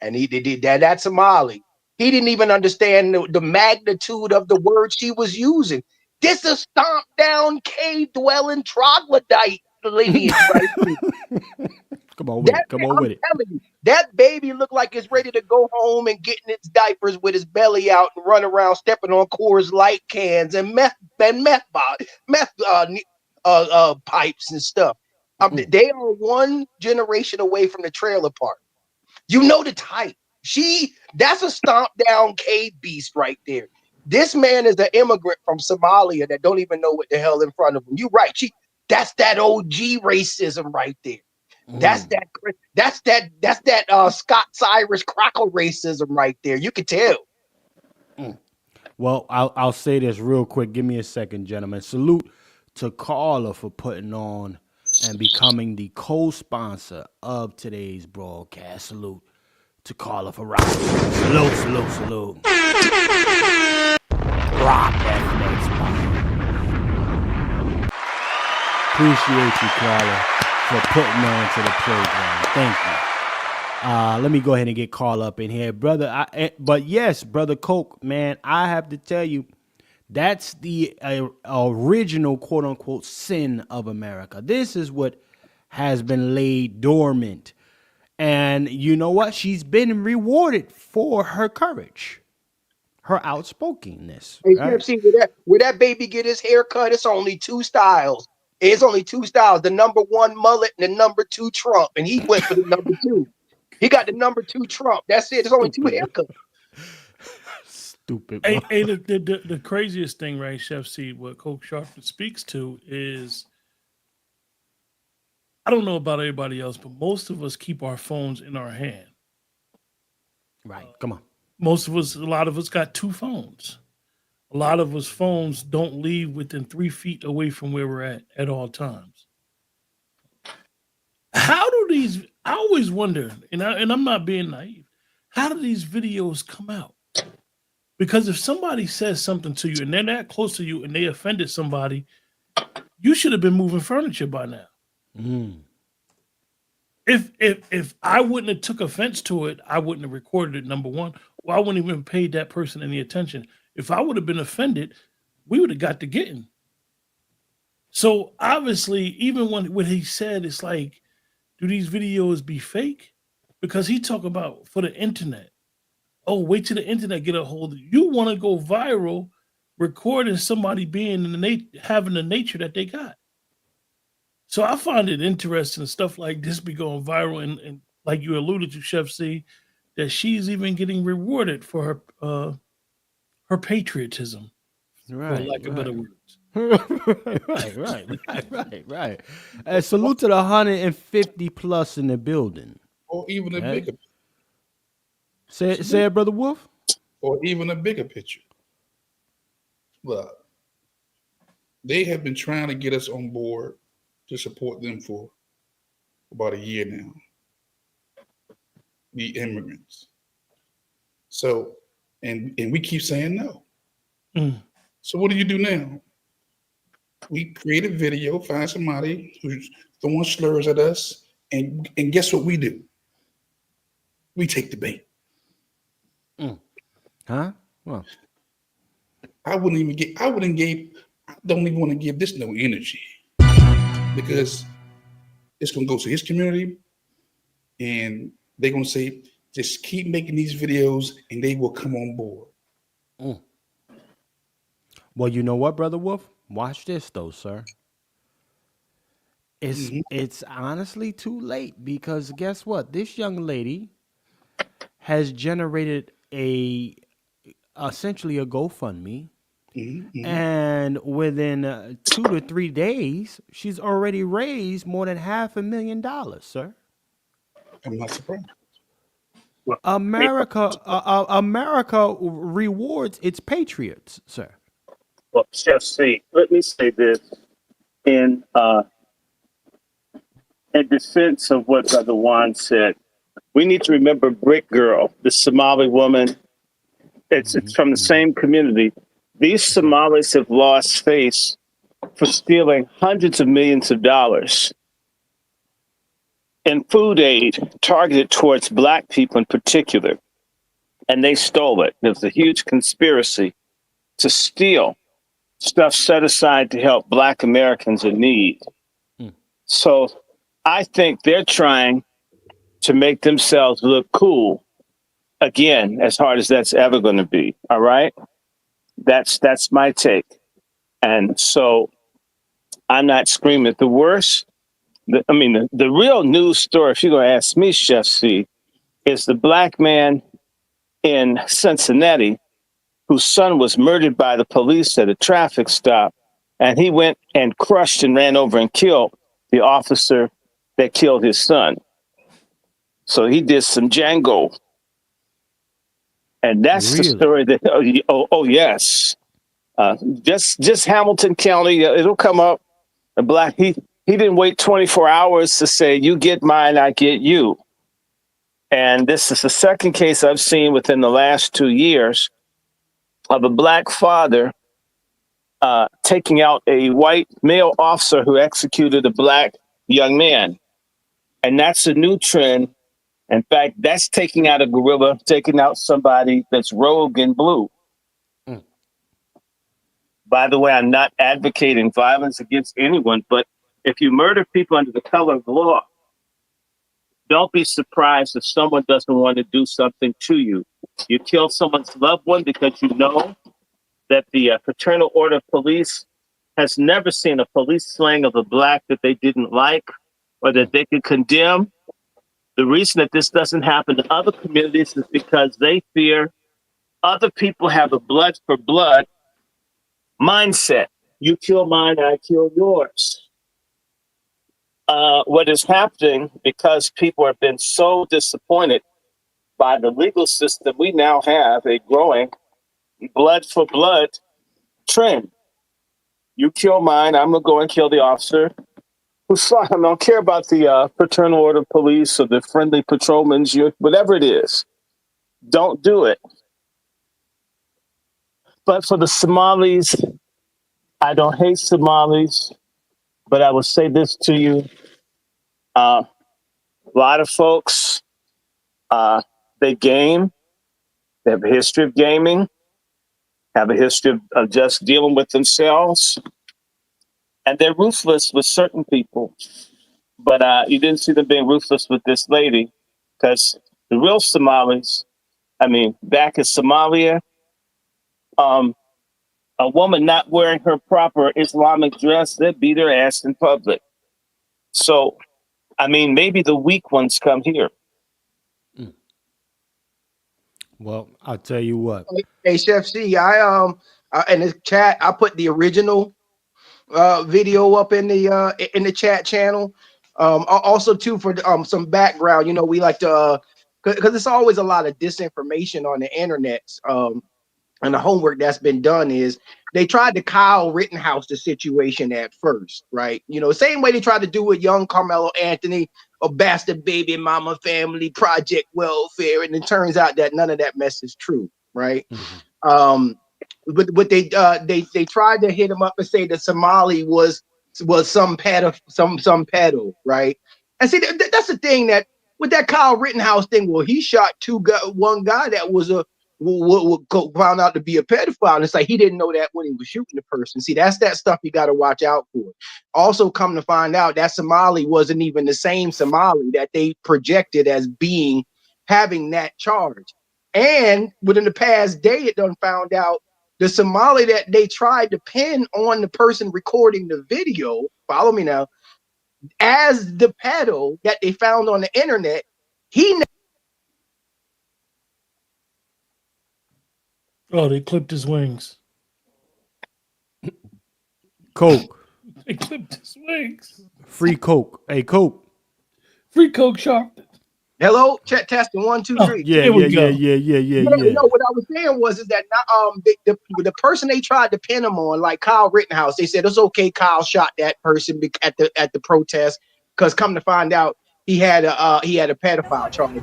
And he did that. That's Somali. He didn't even understand the magnitude of the word she was using. This is stomp down, cave dwelling troglodyte lineage right here. Come on with it. Telling you, that baby looked like it's ready to go home and get in its diapers with his belly out and run around stepping on Coors Light cans and meth pipes and stuff. They are one generation away from the trailer park. You know the type. That's a stomp down cave beast right there. This man is an immigrant from Somalia that don't even know what the hell in front of him. You're right. That's that OG racism right there. That's that Scots-Irish crackle racism right there. You can tell. Well, I'll say this real quick. Give me a second, gentlemen. Salute to Carla for putting on and becoming the co-sponsor of today's broadcast. Salute to Carla for rocking. Salute. Rock that next one. Appreciate you, Carla, for putting on to the program. Thank you. Let me go ahead and get Carla up in here, brother. But yes, brother Coke, man, I have to tell you, that's the original quote unquote sin of America. This is what has been laid dormant. And you know what? She's been rewarded for her courage, her outspokenness. Hey, right? see, where that baby get his hair cut, it's only two styles. It's only two styles, the number one mullet and the number two Trump. And he went for the number two. He got the number two Trump. That's it. There's only two haircuts. Stupid. Hey, the craziest thing, right, Chef C, what Coke Sharpton speaks to is, I don't know about everybody else, but most of us keep our phones in our hand. Right. Come on. A lot of us got two phones. A lot of us phones don't leave within 3 feet away from where we're at all times. How do these, I always wonder, and I'm not being naive, how do these videos come out? Because if somebody says something to you and they're that close to you and they offended somebody, you should have been moving furniture by now. If I wouldn't have took offense to it, I wouldn't have recorded it, number one. Or I wouldn't even paid that person any attention. If I would have been offended, we would have got to getting. So obviously, even when what he said, it's like, do these videos be fake? Because he talk about for the internet. Oh, wait till the internet get a hold of you. You want to go viral recording somebody being having the nature that they got. So I find it interesting stuff like this be going viral, and like you alluded to, Chef C, that she's even getting rewarded for her patriotism, for lack of better words. right. Salute to the 150 plus in the building. Or even a bigger. Say it, Brother Wolf. Or even a bigger picture. Look, they have been trying to get us on board to support them for about a year now. The immigrants. So, and we keep saying no. So what do you do now? We create a video, find somebody who's throwing slurs at us, and guess what we do? We take the bait. Huh? Well, I don't even want to give this no energy because it's gonna go to his community and they're gonna say, just keep making these videos and they will come on board. Well, you know what, Brother Wolf? Watch this though, sir. It's honestly too late because guess what? This young lady has generated essentially a GoFundMe. And within 2 to 3 days, she's already raised more than $500,000, sir. I'm not surprised. America rewards its patriots, sir. Well, Chef C, let me say this in defense of what Brother Juan said. We need to remember Brick Girl, the Somali woman. It's from the same community. These Somalis have lost face for stealing hundreds of millions of dollars in food aid targeted towards Black people in particular. And they stole it. There was a huge conspiracy to steal stuff set aside to help Black Americans in need. So I think they're trying to make themselves look cool again, as hard as that's ever going to be. All right. That's my take. And so I'm not screaming. The worst, the real news story, if you're going to ask me, Chef C, is the Black man in Cincinnati whose son was murdered by the police at a traffic stop. And he went and crushed and ran over and killed the officer that killed his son. So he did some Django. And that's the story that, yes. Just Hamilton County, it'll come up. The Black, he didn't wait 24 hours to say, you get mine, I get you. And this is the second case I've seen within the last 2 years of a Black father taking out a white male officer who executed a Black young man. And that's a new trend. In fact, that's taking out a gorilla, taking out somebody that's rogue in blue. By the way, I'm not advocating violence against anyone, but if you murder people under the color of law, don't be surprised if someone doesn't want to do something to you. You kill someone's loved one because you know that the Fraternal Order of Police has never seen a police slaying of a Black that they didn't like or that they could condemn. The reason that this doesn't happen in other communities is because they fear other people have a blood for blood mindset. You kill mine, I kill yours. What is happening, because people have been so disappointed by the legal system, we now have a growing blood for blood trend. You kill mine, I'm going to go and kill the officer who's fine. I don't care about the Fraternal Order of Police or the friendly patrolmen, whatever it is. Don't do it. But for the Somalis, I don't hate Somalis, but I will say this to you. A lot of folks, they game. They have a history of gaming, have a history of just dealing with themselves. And they're ruthless with certain people. But you didn't see them being ruthless with this lady, because the real Somalis, back in Somalia, a woman not wearing her proper Islamic dress, they beat her ass in public. So, I mean, maybe the weak ones come here. Well, I'll tell you what. Hey, Chef C, in the chat, I put the original video up in the chat channel. Also too, for some background, we like to because it's always a lot of disinformation on the internet. And the homework that's been done is they tried to Kyle Rittenhouse the situation at first, right? Same way they tried to do with young Carmelo Anthony, a bastard baby mama family, project welfare, and it turns out that none of that mess is true, right? But they tried to hit him up and say that Somali was some pedo, right? And see, that's the thing that with that Kyle Rittenhouse thing. Well, he shot one guy that was found out to be a pedophile. And it's like he didn't know that when he was shooting the person. See, that's that stuff you got to watch out for. Also, come to find out that Somali wasn't even the same Somali that they projected as having that charge. And within the past day, it done found out the Somali that they tried to pin on the person recording the video, follow me now, as the pedo that they found on the internet, they clipped his wings. Coke. They clipped his wings. Free Coke. Hey, Coke. Free Coke Shark. Hello, chat testing 1, 2, 3. Yeah. No, Yeah. what I was saying was that the person they tried to pin him on, like Kyle Rittenhouse, they said it's okay. Kyle shot that person at the protest because come to find out he had a pedophile charge.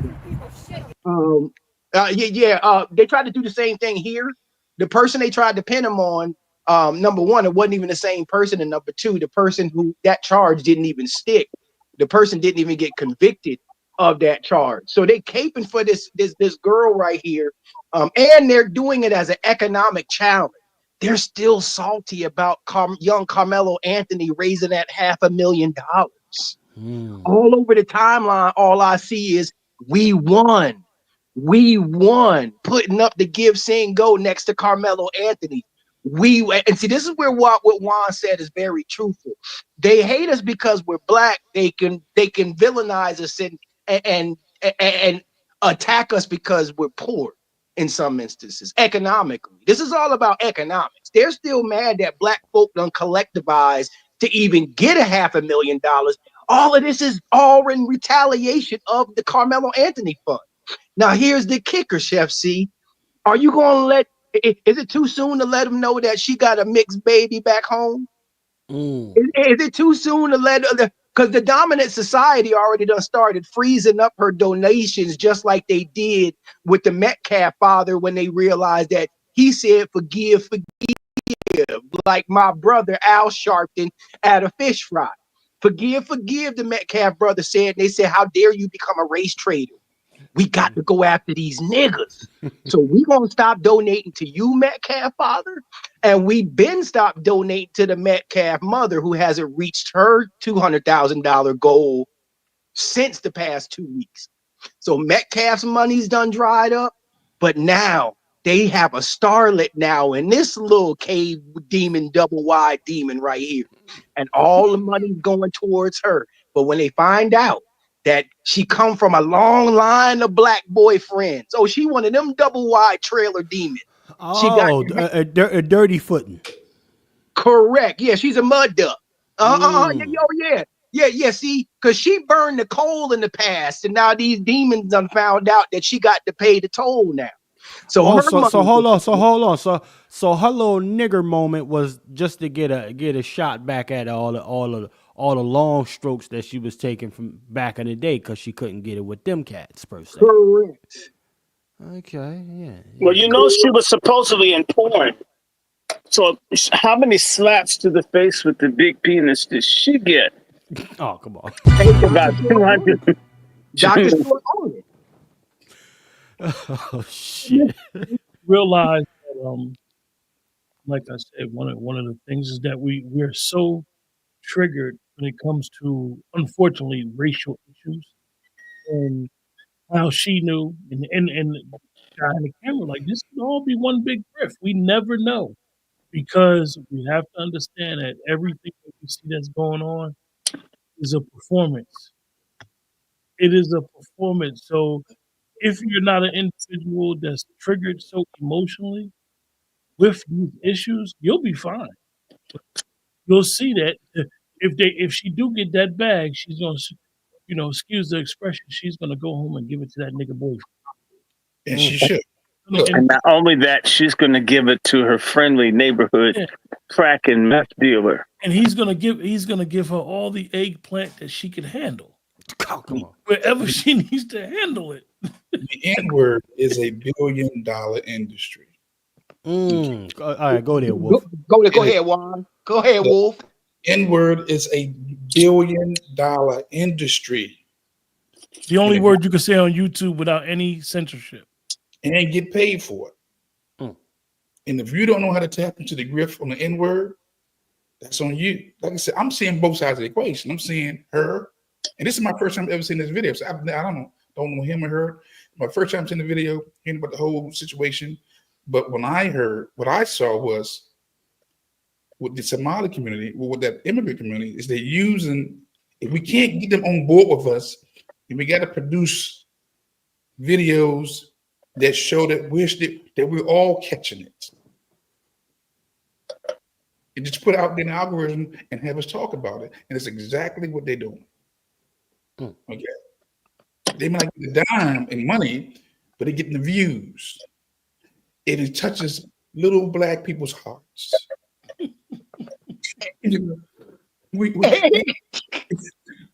They tried to do the same thing here. The person they tried to pin him on, number one, it wasn't even the same person, and number two, the person who that charge didn't even stick. The person didn't even get convicted of that charge. So they caping for this girl right here, and they're doing it as an economic challenge. They're still salty about young Carmelo Anthony raising that $500,000. All over the timeline, all I see is we won. We won, putting up the Give Sing Go next to Carmelo Anthony. And see, this is where what Juan said is very truthful. They hate us because we're black. They can villainize us and attack us because we're poor in some instances, economically. This is all about economics. They're still mad that black folk done collectivized to even get $500,000. All of this is all in retaliation of the Carmelo Anthony fund. Now, here's the kicker, Chef C. Are you going to is it too soon to let them know that she got a mixed baby back home? Is it too soon to because the dominant society already done started freezing up her donations just like they did with the Metcalf father when they realized that he said, forgive, like my brother Al Sharpton at a fish fry. Forgive, the Metcalf brother said. They said, how dare you become a race trader? We got to go after these niggas. So we gonna stop donating to you, Metcalf father, and we been stopped donating to the Metcalf mother, who hasn't reached her $200,000 goal since the past 2 weeks. So Metcalf's money's done dried up, but now they have a starlet now in this little cave demon, double wide demon right here, and all the money's going towards her. But when they find out that she come from a long line of black boyfriends, oh, she one of them double wide trailer demons. A dirty footing. Correct. Yeah, she's a mud duck. Yeah. See, because she burned the coal in the past, and now these demons done found out that she got to pay the toll now. So hold on. So her little nigger moment was just to get a shot back at all the long strokes that she was taking from back in the day because she couldn't get it with them cats per se. Correct. Okay. Yeah. Well, she was supposedly in porn. So how many slaps to the face with the big penis did she get? Oh, come on. About 200. Dr. Stewart owned it. Oh shit! Realize that, like I said, one of the things is that we're so triggered when it comes to, unfortunately, racial issues, and how she knew, and the guy in the camera, like, this could all be one big grift. We never know, because we have to understand that everything that we see that's going on is a performance. It is a performance. So if you're not an individual that's triggered so emotionally with these issues, you'll be fine. You'll see that if she do get that bag, she's gonna, excuse the expression, she's gonna go home and give it to that nigga boyfriend. And she should. And not only that, she's going to give it to her friendly neighborhood crack and meth dealer. And he's gonna give her all the eggplant that she can handle. Come on. Wherever she needs to handle it. The N-word is a $1 billion industry. All right, go there, Wolf. Go ahead, Juan. Go ahead, Wolf. N-word is a $1 billion industry. The only word you can say on YouTube without any censorship. And get paid for it. And if you don't know how to tap into the grift on the N-word, that's on you. Like I said, I'm seeing both sides of the equation. I'm seeing her, and this is my first time ever seeing this video. So I don't know him or her. My first time seeing the video, hearing about the whole situation. But when I heard, what I saw was with the Somali community, with that immigrant community, is they're using, if we can't get them on board with us, and we got to produce videos that show that we're all catching it. And just put it out in the algorithm and have us talk about it. And it's exactly what they're doing. Okay. They might get the dime in money, but they're getting the views. And it touches little black people's hearts.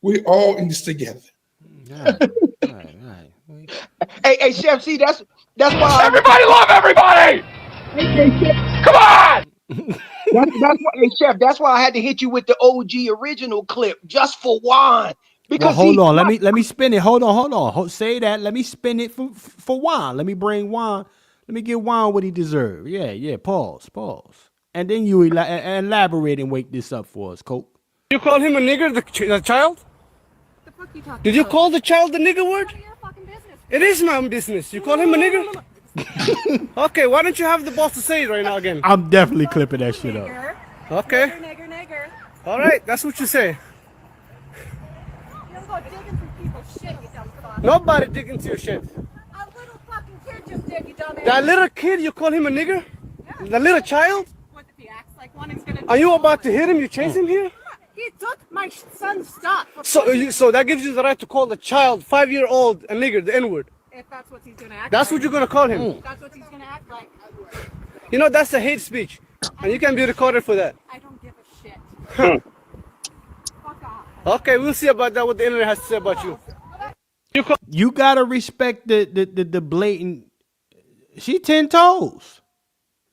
We're all in this together. Hey, Chef, see, that's why everybody love everybody. Come on. That's why, hey, Chef, that's why I had to hit you with the OG original clip just for Juan. Because hold on, let me spin it. Hold on. Say that. Let me spin it for Juan. Let me bring Juan. Let me give Juan what he deserves. Yeah. Pause. And then you elaborate and wake this up for us, Coke. You call him a nigger, the child? The fuck you talking Did you about? call the child the nigger word? It is my own business. You call him a nigger? Okay, why don't you have the balls to say it right now again? I'm definitely clipping that shit up. Okay. Nigger. All right, that's what you say. You don't go digging through people's shit, you dumb fuck. Nobody dig into your shit. A little fucking kid just did, you dumbass. That little kid, you call him a nigger? Yeah. The little child? What if he acts like one, he's gonna... Are you about to hit him? You chase him here? He took my son's stuff. So that gives you the right to call the child, 5-year-old, a nigger, the N-word. If that's what he's gonna act That's like. what you're gonna call him. That's what he's gonna act like. You know, that's a hate speech. And you can be recorded for that. I don't give a shit. Fuck off. Okay, we'll see about that, what the internet has to say about you. You gotta respect the blatant. She 10 toes.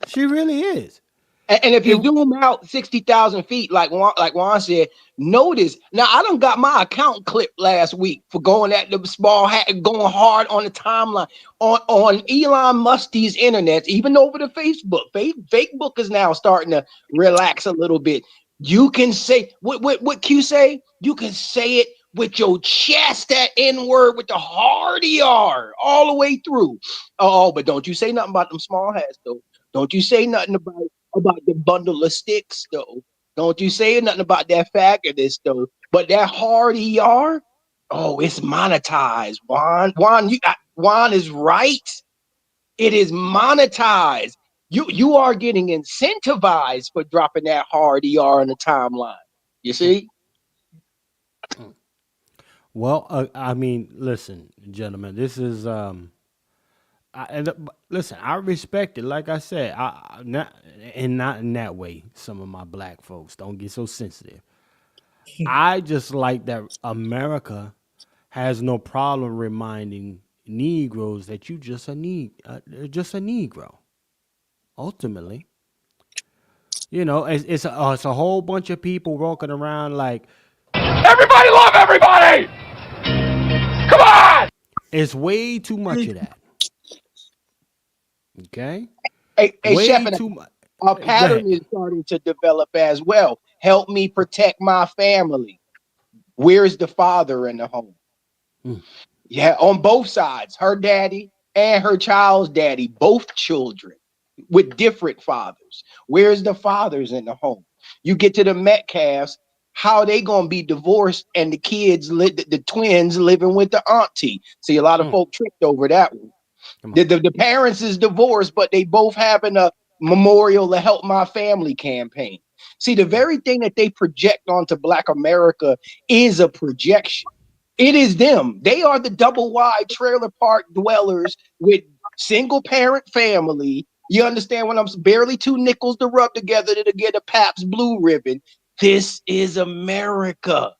She really is. And if you zoom out 60,000 feet, like Juan said, notice. Now, I done got my account clipped last week for going at the small hat, going hard on the timeline on Elon Musk's internet, even over the Facebook. Facebook is now starting to relax a little bit. You can say what Q say. You can say it with your chest, that N-word with the hard ER all the way through. Oh, but don't you say nothing about them small hats though. Don't you say nothing about the bundle of sticks though. Don't you say nothing about that faggot though. But that hard ER, oh, it's monetized. Juan is right. It is monetized. You are getting incentivized for dropping that hard ER in the timeline. You see? Well, I mean, listen, gentlemen, this is listen, I respect it. Like I said, not in that way. Some of my black folks don't get so sensitive. I just like that America has no problem reminding Negroes that you just a Negro. Ultimately, you know, it's a whole bunch of people walking around like everybody love everybody. Come on. It's way too much of that. Okay. Hey, Chef, a pattern is starting to develop as well. Help me protect my family. Where's the father in the home? Yeah, on both sides, her daddy and her child's daddy, both children with different fathers. Where's the fathers in the home? You get to the Metcalfs, how they gonna be divorced and the kids, the twins living with the auntie? See, a lot of folk tripped over that one. The parents is divorced, but they both having a memorial to help my family campaign. See, the very thing that they project onto Black America is a projection. It is them. They are the double wide trailer park dwellers with single parent family. You understand what I'm saying? Barely 2 nickels to rub together to get a Pabst Blue Ribbon. This is America.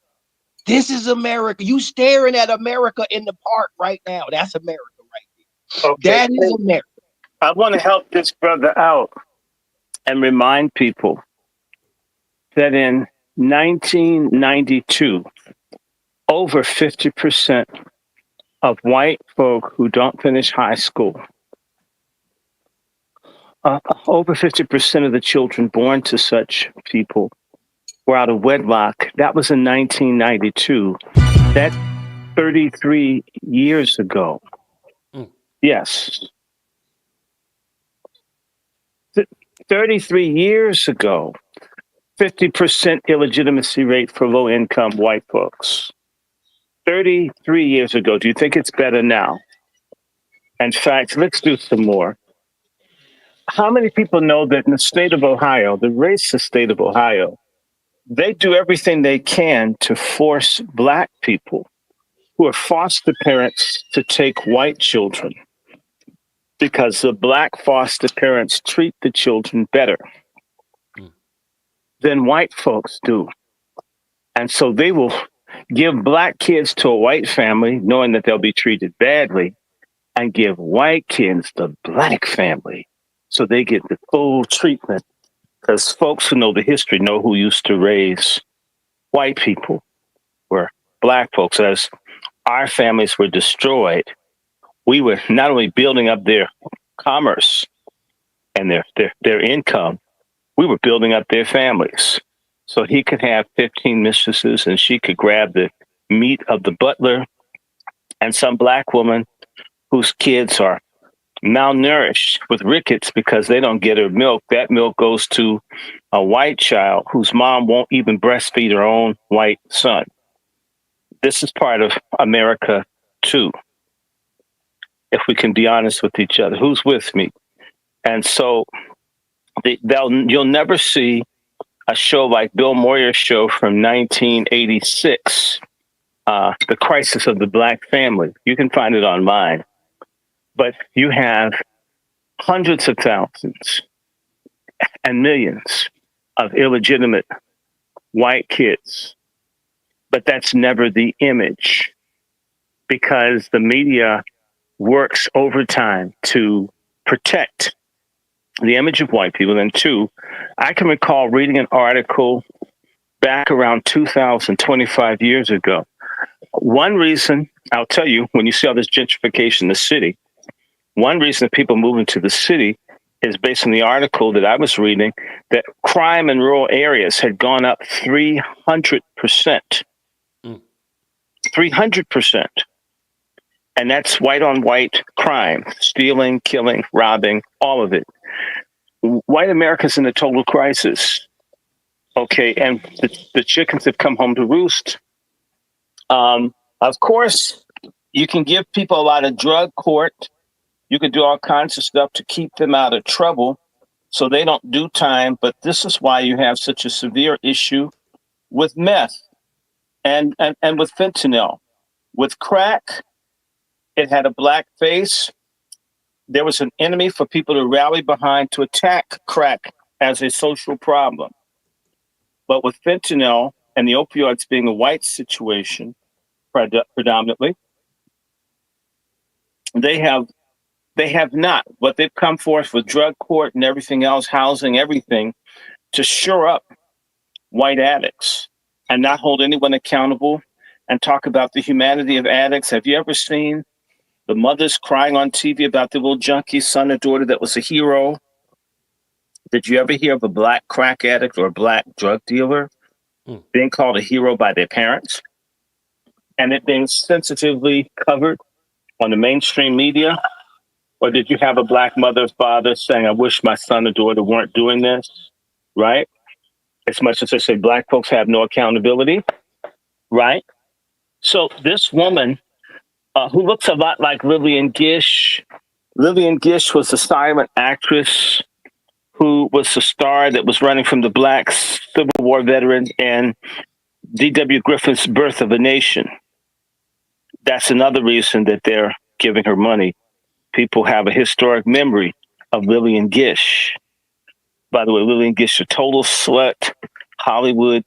This is America. You staring at America in the park right now. That's America right there. Okay. That is America. I want to help this brother out and remind people that in 1992, over 50% of white folk who don't finish high school, over 50% of the children born to such people were out of wedlock. That was in 1992. That's 33 years ago. Yes. 33 years ago, 50% illegitimacy rate for low-income white folks. 33 years ago. Do you think it's better now? In fact, let's do some more. How many people know that in the state of Ohio, the racist state of Ohio, they do everything they can to force Black people who are foster parents to take white children because the Black foster parents treat the children better than white folks do. And so they will give Black kids to a white family knowing that they'll be treated badly and give white kids the Black family so they get the full treatment. Because folks who know the history know who used to raise white people were Black folks. As our families were destroyed, we were not only building up their commerce and their income, we were building up their families. So he could have 15 mistresses and she could grab the meat of the butler, and some Black woman whose kids are malnourished with rickets because they don't get her milk. That milk goes to a white child whose mom won't even breastfeed her own white son. This is part of America too, if we can be honest with each other. Who's with me? And so you'll never see a show like Bill Moyer's show from 1986, The Crisis of the Black Family. You can find it online. But you have hundreds of thousands and millions of illegitimate white kids. But that's never the image, because the media works overtime to protect the image of white people. And two, I can recall reading an article back around 2025 years ago. One reason, I'll tell you, when you see all this gentrification in the city, one reason that people move into the city is based on the article that I was reading, that crime in rural areas had gone up 300%. 300%. And that's white on white crime, stealing, killing, robbing, all of it. White America's in a total crisis. Okay, and the chickens have come home to roost. Of course, you can give people a lot of drug court. You can do all kinds of stuff to keep them out of trouble so they don't do time. But this is why you have such a severe issue with meth and with fentanyl. With crack, it had a Black face. There was an enemy for people to rally behind to attack crack as a social problem. But with fentanyl and the opioids being a white situation predominantly, they have not. But they've come forth with drug court and everything else, housing, everything, to shore up white addicts and not hold anyone accountable and talk about the humanity of addicts. Have you ever seen the mothers crying on TV about their little junkie son or daughter that was a hero? Did you ever hear of a Black crack addict or a Black drug dealer being called a hero by their parents and it being sensitively covered on the mainstream media? Or did you have a Black mother or father saying, I wish my son or daughter weren't doing this, right? as much as they say black folks have no accountability, right? So this woman, who looks a lot like Lillian Gish. Lillian Gish was a silent actress who was the star that was running from the Black Civil War veteran and D.W. Griffith's Birth of a Nation. That's another reason that they're giving her money. People have a historic memory of Lillian Gish. By the way, Lillian Gish, a total slut, Hollywood,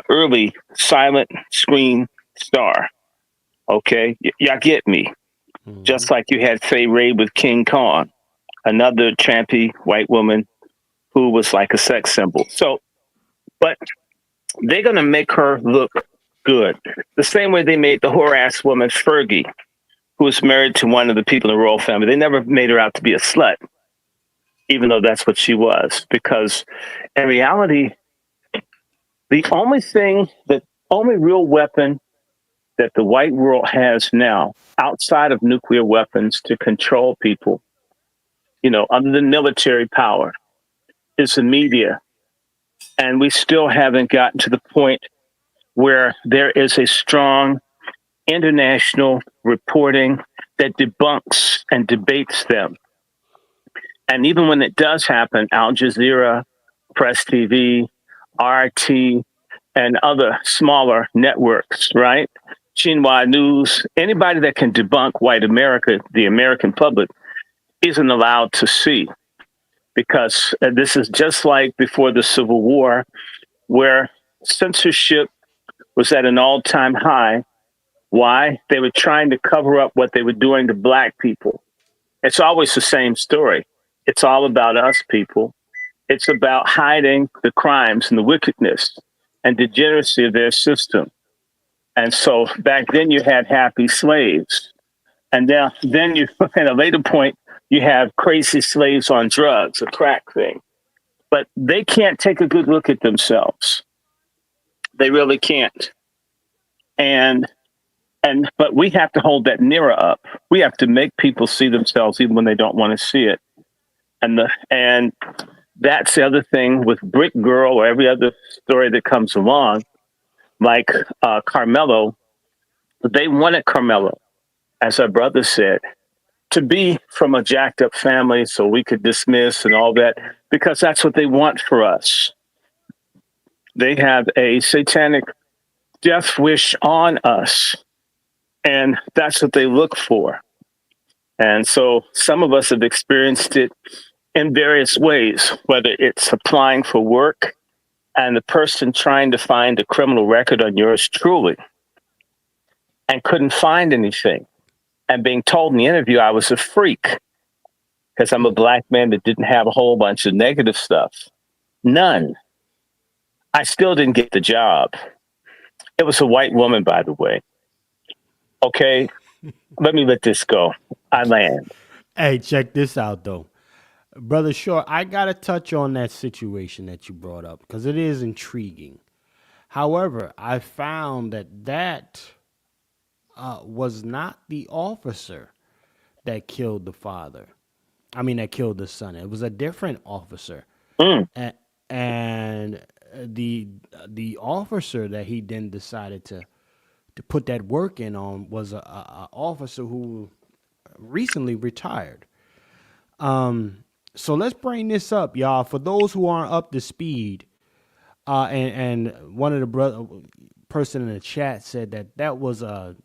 early silent screen star. Okay, y'all get me. Just like you had Fay Ray with King Kong, another trampy white woman who was like a sex symbol. So, but they're going to make her look good. The same way they made the whore-ass woman Fergie, who was married to one of the people in the royal family. They never made her out to be a slut, even though that's what she was. Because in reality, the only real weapon that the white world has now, outside of nuclear weapons to control people, other than military power, is the media. And we still haven't gotten to the point where there is a strong international reporting that debunks and debates them. And even when it does happen, Al Jazeera, Press TV, RT, and other smaller networks, right? Xinhua News, anybody that can debunk white America, the American public, isn't allowed to see. Because this is just like before the Civil War, where censorship was at an all-time high. Why? They were trying to cover up what they were doing to black people. It's always the same story. It's all about us people. It's about hiding the crimes and the wickedness and degeneracy of their system. And so back then you had happy slaves. And then you, at a later point, you have crazy slaves on drugs, a crack thing. But they can't take a good look at themselves. They really can't. But we have to hold that mirror up. We have to make people see themselves even when they don't want to see it. And that's the other thing with Brick Girl or every other story that comes along, like Carmelo. They wanted Carmelo, as our brother said, to be from a jacked up family so we could dismiss and all that, because that's what they want for us. They have a satanic death wish on us, and that's what they look for. And so some of us have experienced it in various ways, whether it's applying for work and the person trying to find a criminal record on yours truly and couldn't find anything, and being told in the interview I was a freak because I'm a black man that didn't have a whole bunch of negative stuff. None. I still didn't get the job. It was a white woman, by the way. Okay, let me let this go. I land. Hey, check this out, though. Brother Short, I got to touch on that situation that you brought up because it is intriguing. However, I found that was not the officer that killed the father. I mean, that killed the son. It was a different officer. And the officer that he then decided to put that work in on was a officer who recently retired. So let's bring this up, y'all. For those who aren't up to speed, and one of the person in the chat said that was the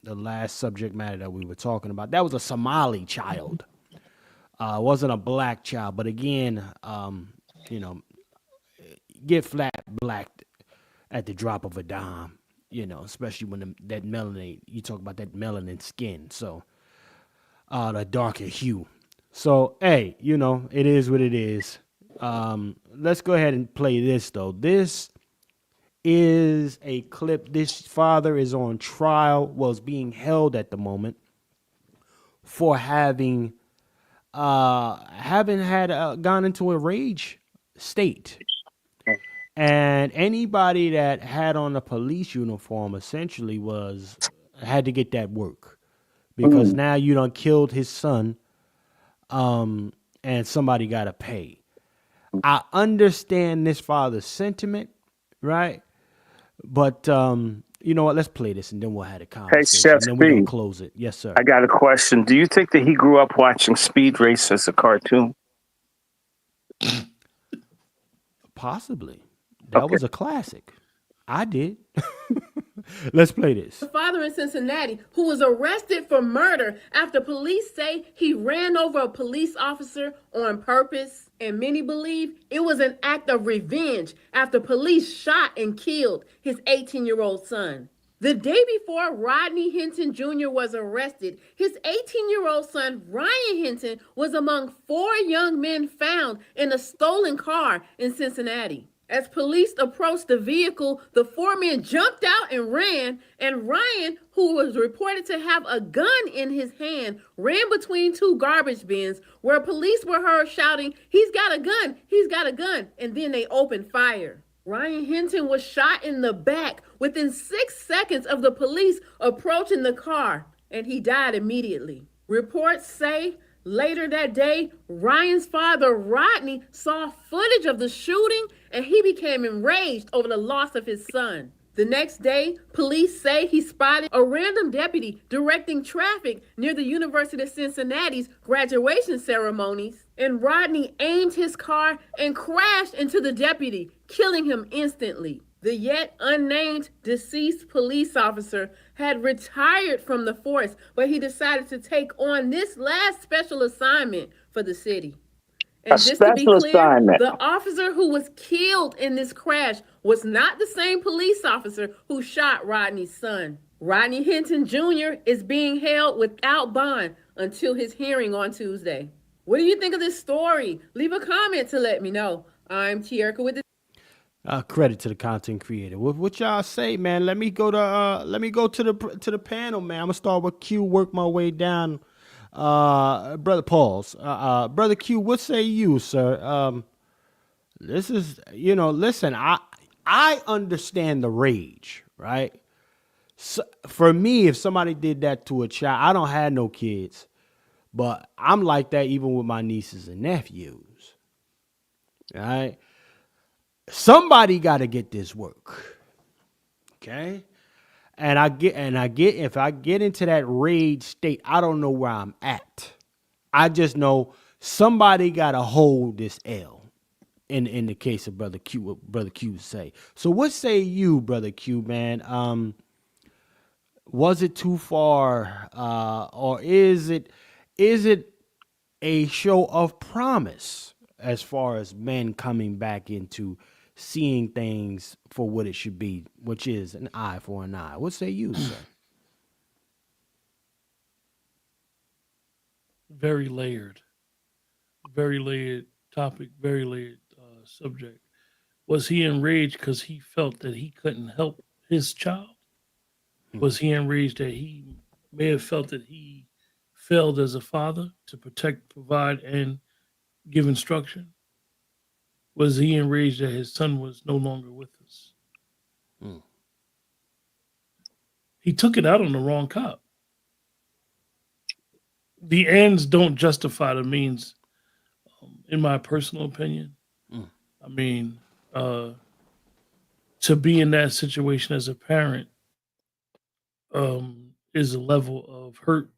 last subject matter that we were talking about. That was a Somali child. It wasn't a black child, but again, get flat blacked at the drop of a dime. Especially when that melanin, you talk about that melanin skin. So the darker hue. So, hey, it is what it is. Let's go ahead and play this, though. This is a clip. This father is on trial, was being held at the moment for having had gone into a rage state. And anybody that had on a police uniform essentially had to get that work because now you done killed his son, and somebody got to pay. I understand this father's sentiment, right? But you know what? Let's play this and then we'll have a Hey, conversation. Chef And then we're gonna B, close it. Yes, sir. I got a question. Do you think that he grew up watching Speed Race as a cartoon? Possibly. That Okay. was a classic. I did. Let's play this. Father in Cincinnati who was arrested for murder after police say he ran over a police officer on purpose. And many believe it was an act of revenge after police shot and killed his 18-year-old son. The day before Rodney Hinton Jr. was arrested, his 18-year-old son, Ryan Hinton, was among 4 young men found in a stolen car in Cincinnati. As police approached the vehicle, the 4 men jumped out and ran, and Ryan, who was reported to have a gun in his hand, ran between 2 garbage bins where police were heard shouting, "He's got a gun, he's got a gun," and then they opened fire. Ryan Hinton was shot in the back within 6 seconds of the police approaching the car, and he died immediately. Reports say later that day, Ryan's father, Rodney, saw footage of the shooting and he became enraged over the loss of his son. The next day, police say he spotted a random deputy directing traffic near the University of Cincinnati's graduation ceremonies, and Rodney aimed his car and crashed into the deputy, killing him instantly. The yet unnamed deceased police officer had retired from the force, but he decided to take on this last special assignment for the city. And just to be clear, the officer who was killed in this crash was not the same police officer who shot Rodney's son. Rodney Hinton Jr. is being held without bond until his hearing on Tuesday. What do you think of this story? Leave a comment to let me know. I'm Tierka with the Credit to the content creator. What y'all say, man? Let me go to the panel, man. I'm gonna start with Q, work my way down. Brother Pauls, Brother Q, what say you, sir? This is, listen, I understand the rage, right? So, for me, if somebody did that to a child, I don't have no kids, but I'm like that even with my nieces and nephews. All right? Somebody got to get this work. Okay? And I get if I get into that rage state, I don't know where I'm at. I just know somebody got to hold this L. In the case of Brother Q, what Brother Q say. So what say you, Brother Q, man? Was it too far, or is it a show of promise as far as men coming back into seeing things for what it should be, which is an eye for an eye? What say you, sir? Very layered topic, very layered subject. Was he enraged because he felt that he couldn't help his child? Was he enraged that he may have felt that he failed as a father to protect, provide, and give instruction? Was he enraged that his son was no longer with us? He took it out on the wrong cop. The ends don't justify the means, in my personal opinion. I mean, to be in that situation as a parent is a level of hurt,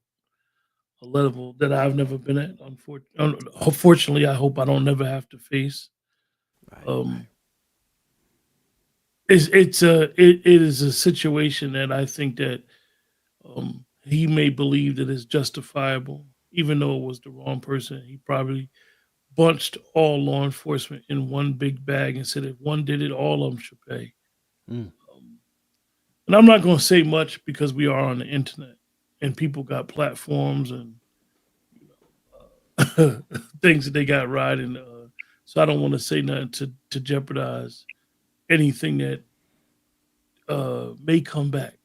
a level that I've never been at. Unfortunately, I hope I don't never have to face. It is a situation that I think that he may believe that is justifiable, even though it was the wrong person. He probably bunched all law enforcement in one big bag and said if one did it, all of them should pay. And I'm not going to say much because we are on the internet and people got platforms and things that they got riding. So I don't want to say nothing to jeopardize anything that may come back.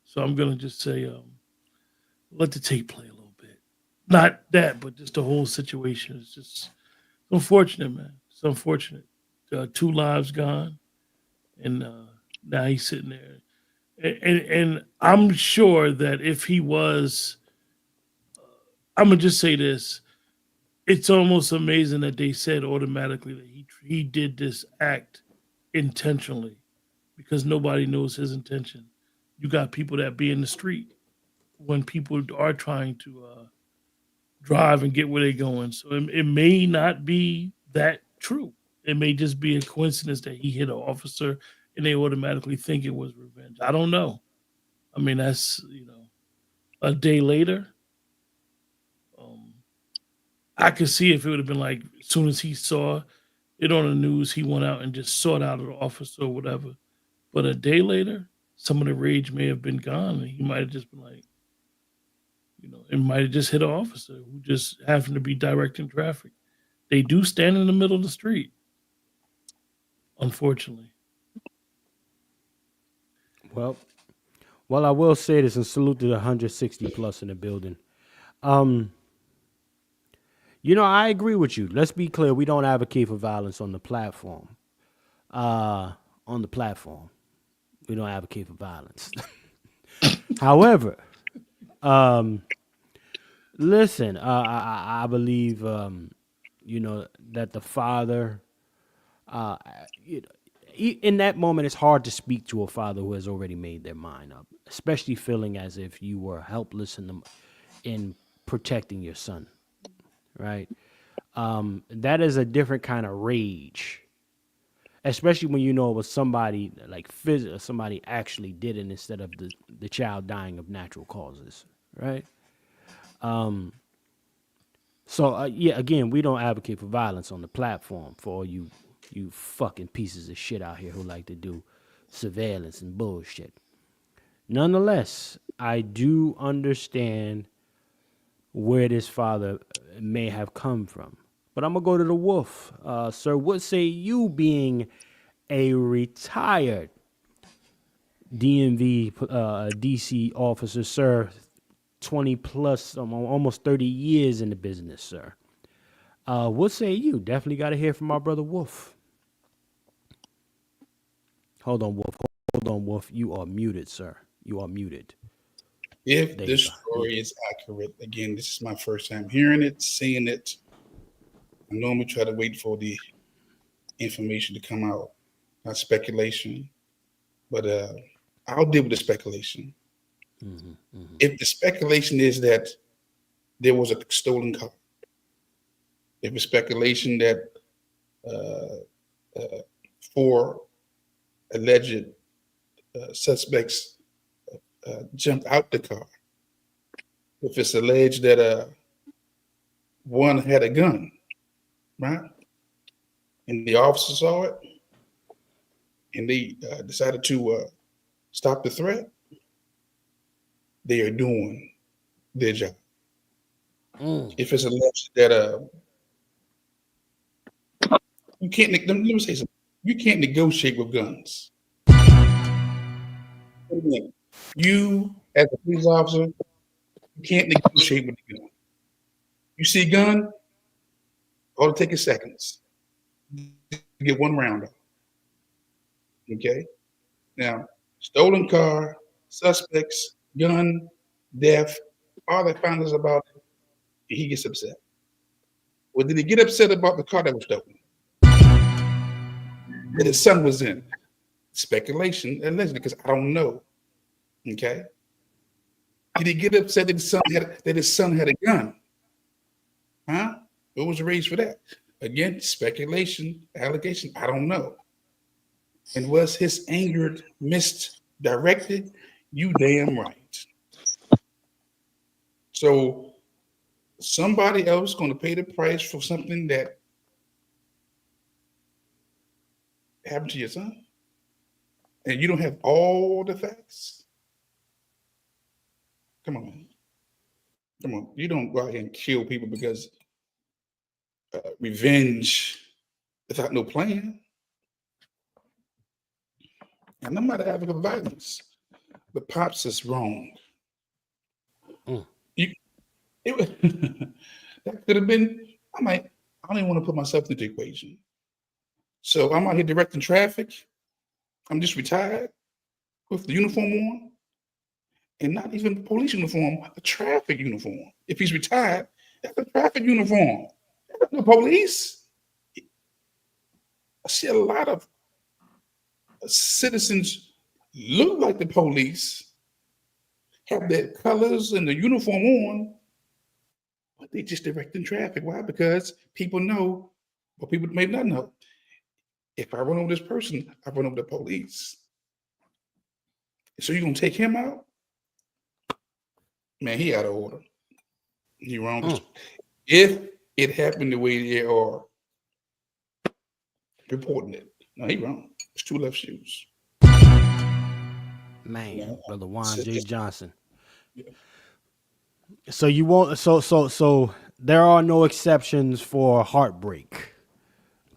So I'm going to just say, let the tape play a little bit. Not that, but just the whole situation. It's just unfortunate, man. It's unfortunate. 2 lives gone, and now he's sitting there. And I'm sure that if he was, I'm going to just say this, it's almost amazing that they said automatically that he did this act intentionally because nobody knows his intention. You got people that be in the street when people are trying to drive and get where they're going. So it may not be that true. It may just be a coincidence that he hit an officer and they automatically think it was revenge. I don't know. I mean, that's, a day later. I could see if it would have been like as soon as he saw it on the news, he went out and just sought out an officer or whatever. But a day later, some of the rage may have been gone, and he might have just been like, it might have just hit an officer who just happened to be directing traffic. They do stand in the middle of the street, unfortunately. Well, I will say this and salute to the 160 plus in the building. I agree with you. Let's be clear. We don't advocate for violence on the platform. We don't advocate for violence. However, listen, I believe, that the father, in that moment, it's hard to speak to a father who has already made their mind up, especially feeling as if you were helpless in protecting your son. Right. That is a different kind of rage, especially when it was somebody like somebody actually did it instead of the child dying of natural causes. Right. Again, we don't advocate for violence on the platform for all you fucking pieces of shit out here who like to do surveillance and bullshit. Nonetheless, I do understand where this father may have come from. But I'm going to go to the wolf. Sir, what say you, being a retired DMV DC officer, sir, 20 plus, almost 30 years in the business, sir. What say you? Definitely got to hear from our brother Wolf. Hold on, Wolf. You are muted, sir. You are muted. If this story is accurate, again, this is my first time hearing it, seeing it. I normally try to wait for the information to come out, not speculation, but I'll deal with the speculation. If the speculation is that there was a stolen car, if it's speculation that 4 alleged suspects jumped out the car, if it's alleged that one had a gun, right? And the officer saw it, and they decided to stop the threat, they are doing their job. If it's alleged that you can't, let me say something. You can't negotiate with guns. You, as a police officer, you can't negotiate with the gun. You see a gun, all it takes is seconds. You get 1 round off. Okay? Now, stolen car, suspects, gun, death, all they find is about it, he gets upset. Well, did he get upset about the car that was stolen? That his son was in? Speculation, allegedly, because I don't know. Okay? Did he get upset that his son had a gun? Huh? What was the raise for that? Again, speculation, allegation, I don't know. And was his anger misdirected? You damn right. So somebody else going to pay the price for something that happened to your son? And you don't have all the facts? Come on. Come on. You don't go out here and kill people because revenge without no plan. And I'm not advocate of violence, but Pops is wrong. That could have been, I don't even want to put myself into the equation. So I'm out here directing traffic. I'm just retired with the uniform on, and not even police uniform, a traffic uniform. If he's retired, that's a traffic uniform. The police. I see a lot of citizens look like the police, have their colors and the uniform on, but they just directing traffic. Why? Because people know, or people may not know. If I run over this person, I run over the police. So you're gonna take him out? Man, he out of order. He wrong. If it happened the way they are reporting it, no, he wrong. It's two left shoes. Man, Brother Juan J. Johnson. So you won't. So there are no exceptions for heartbreak.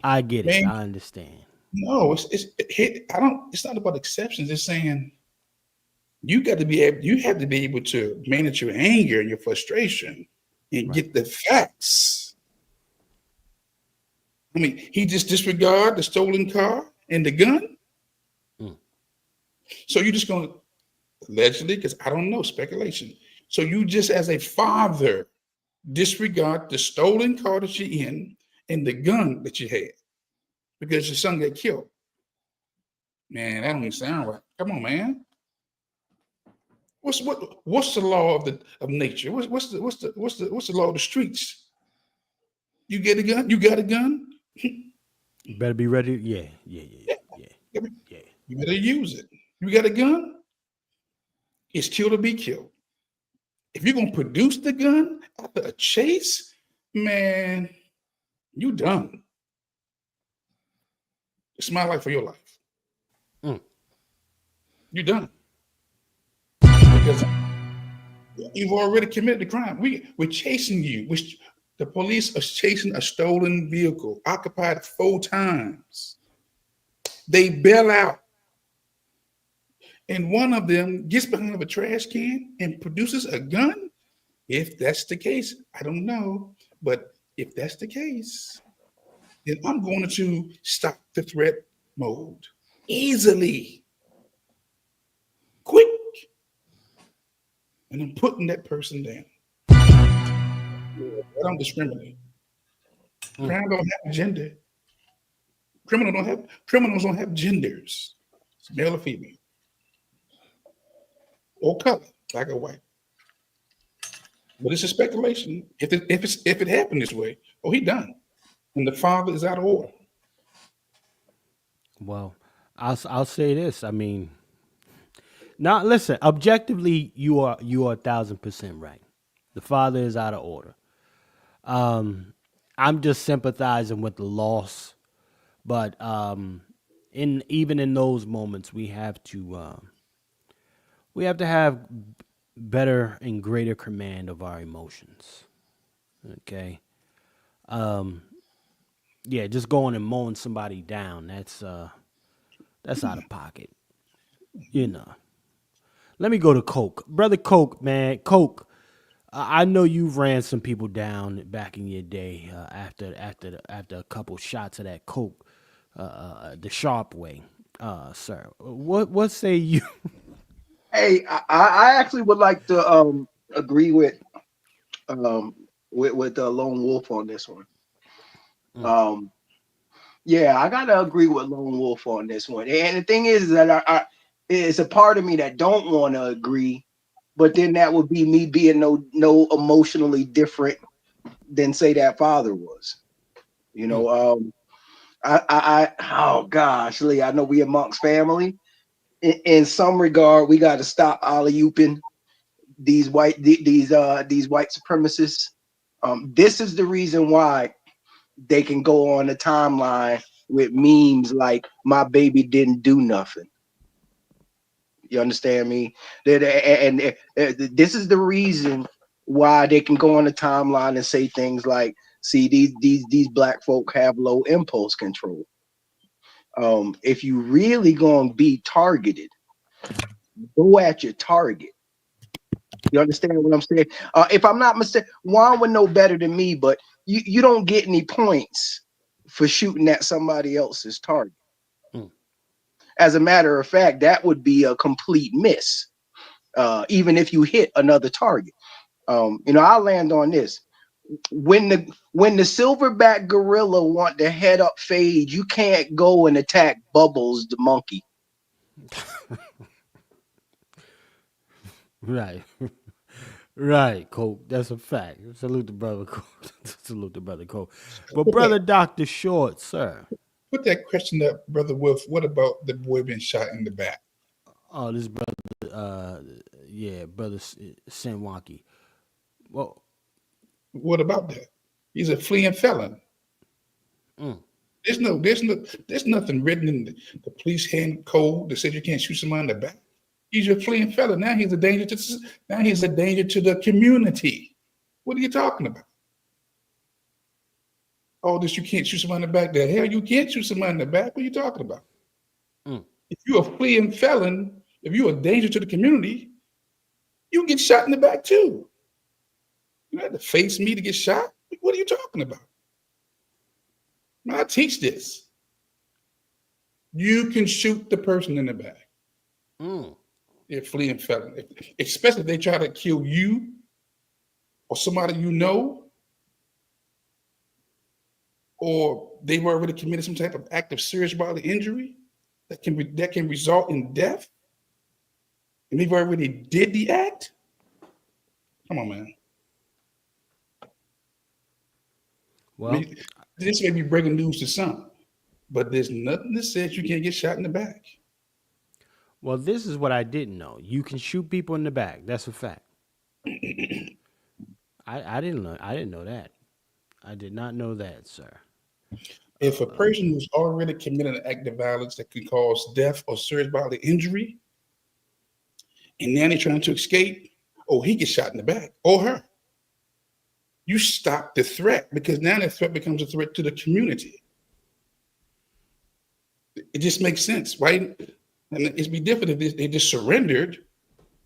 I get it. Man, I understand. No, I don't. It's not about exceptions. It's saying you got to be able. You have to be able to manage your anger and your frustration and get the facts. I mean, he just disregard the stolen car and the gun. So you're just going to allegedly, because I don't know, speculation. So you just, as a father, disregard the stolen car that you're in and the gun that you had because your son got killed. Man, that don't even sound right. Come on, man. What's the law of nature? What's the law of the streets? You get a gun. You got a gun. You better be ready. Yeah. You better use it. You got a gun. It's kill to be killed. If you're gonna produce the gun after a chase, man, you done. It's my life for your life. You done. Because you've already committed the crime. We're chasing you. The police are chasing a stolen vehicle, occupied 4 times. They bail out. And one of them gets behind a trash can and produces a gun. If that's the case, I don't know. But if that's the case, then I'm going to stop the threat mode easily, quick. And I'm putting that person down. I don't discriminate. Crime don't have gender. Criminals don't have genders. It's male or female. Or color, black or white. But it's a speculation. If it happened this way, he done. And the father is out of order. Well, I'll say this. I mean, now listen. Objectively, you are 1,000% right. The father is out of order. I'm just sympathizing with the loss, but even in those moments, we have to have better and greater command of our emotions. Okay. Yeah, just going and mowing somebody down, that's out of pocket. You know. Let me go to Coke. Brother Coke, man. Coke, I know you've ran some people down back in your day after a couple shots of that Coke the sharp way. Sir. What say you? Hey, I actually would like to agree with Lone Wolf on this one. Yeah, I gotta agree with Lone Wolf on this one. And the thing is that it's a part of me that don't want to agree, but then that would be me being no emotionally different than say that father was. You know, oh gosh, Lee, I know we amongst family. In some regard, we got to stop alley-ooping these white supremacists. This is the reason why they can go on the timeline with memes like "my baby didn't do nothing." You understand me? And this is the reason why they can go on the timeline and say things like, "See, these black folk have low impulse control." If you really gonna be targeted, go at your target. You understand what I'm saying? If I'm not mistaken, Juan would know better than me, but you don't get any points for shooting at somebody else's target. As a matter of fact, that would be a complete miss, even if you hit another target. I'll land on this. when the silverback gorilla want to head up fade, you can't go and attack Bubbles the monkey. Right. Right, Coke. That's a fact. Salute the brother Coke. Salute the brother Coke. But brother Dr. Short, sir. Put that question up, Brother Wolf. What about the boy being shot in the back? Oh, this brother, brother Senwaki. Well, what about that? He's a fleeing felon. There's nothing written in the police hand code that says you can't shoot someone in the back. He's a fleeing felon. Now he's a danger to the community. What are you talking about? All this, you can't shoot someone in the back. The hell, you can't shoot someone in the back. What are you talking about? If you're a fleeing felon, if you're a danger to the community, you get shot in the back too. You have to face me to get shot? What are you talking about? I teach this. You can shoot the person in the back. They're fleeing felon. Especially if they try to kill you or somebody you know, or they've already committed some type of act of serious bodily injury that can result in death, and they've already did the act. Come on, man. Well, this may be breaking news to some, but there's nothing that says you can't get shot in the back. Well, this is what I didn't know. You can shoot people in the back. That's a fact. I didn't know that. I did not know that, sir. If a person who's already committed an act of violence that can cause death or serious bodily injury, and now they're trying to escape, he gets shot in the back, or her. You stop the threat, because now the threat becomes a threat to the community. It just makes sense, right? And it'd be different if they just surrendered,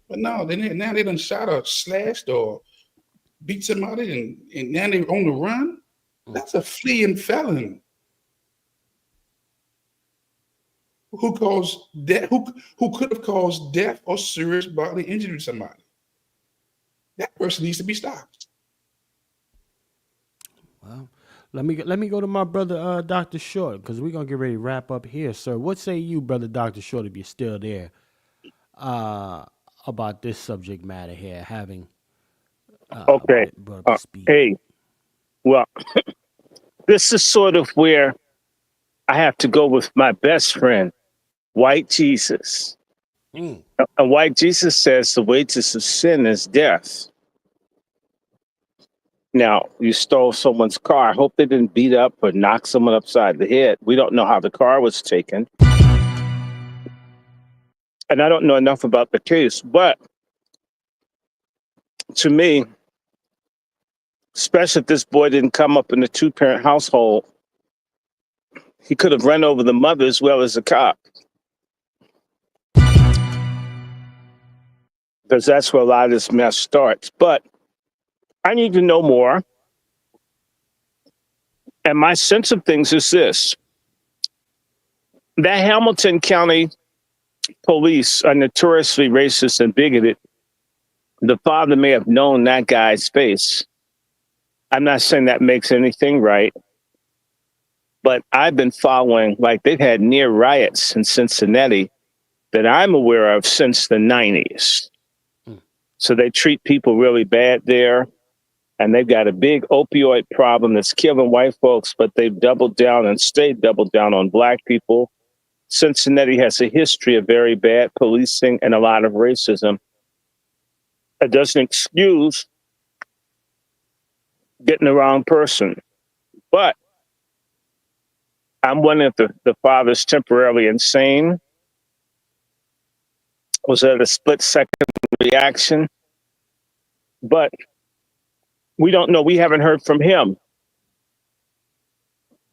but no, now they done shot or slashed or beat somebody, and now they're on the run. That's a fleeing felon who caused death, who could have caused death or serious bodily injury to somebody. That person needs to be stopped. Well, let me go to my brother Dr. Short, because we're gonna get ready to wrap up here, sir. What say you, brother Dr. Short, if you're still there, about this subject matter here, having okay. Hey, well, this is sort of where I have to go with my best friend, White Jesus. And White Jesus says the wages of sin is death. Now, you stole someone's car. I hope they didn't beat up or knock someone upside the head. We don't know how the car was taken. And I don't know enough about the case, but to me, especially if this boy didn't come up in a two-parent household, he could have run over the mother as well as the cop. Because that's where a lot of this mess starts. But I need to know more. And my sense of things is this. That Hamilton County police are notoriously racist and bigoted. The father may have known that guy's face. I'm not saying that makes anything right. But I've been following, like they've had near riots in Cincinnati that I'm aware of since the 90s. So they treat people really bad there. And they've got a big opioid problem that's killing white folks, but they've doubled down and stayed doubled down on black people. Cincinnati has a history of very bad policing and a lot of racism. It doesn't excuse getting the wrong person. But I'm wondering if the father's temporarily insane. Was that a split-second reaction? But we don't know. We haven't heard from him.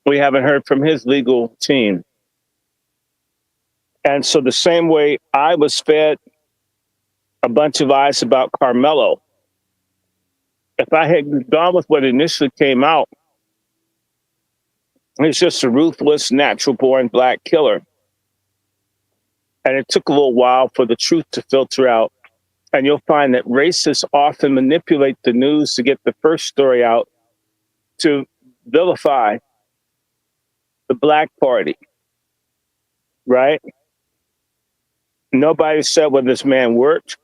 We haven't heard from his legal team. And so the same way I was fed a bunch of lies about Carmelo, if I had gone with what initially came out, he's just a ruthless, natural-born black killer. And it took a little while for the truth to filter out. And you'll find that racists often manipulate the news to get the first story out to vilify the Black Party, right? Nobody said whether this man worked,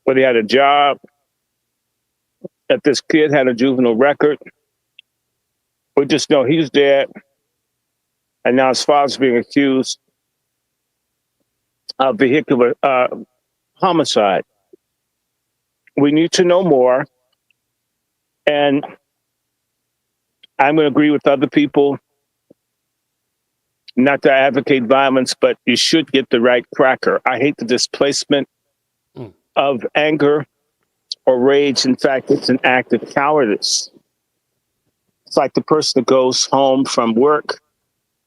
whether he had a job, if this kid had a juvenile record. We just know he's dead, and now his father's being accused of vehicular homicide. We need to know more, and I'm going to agree with other people, not to advocate violence, but you should get the right cracker. I hate the displacement of anger or rage. In fact, it's an act of cowardice. It's like the person that goes home from work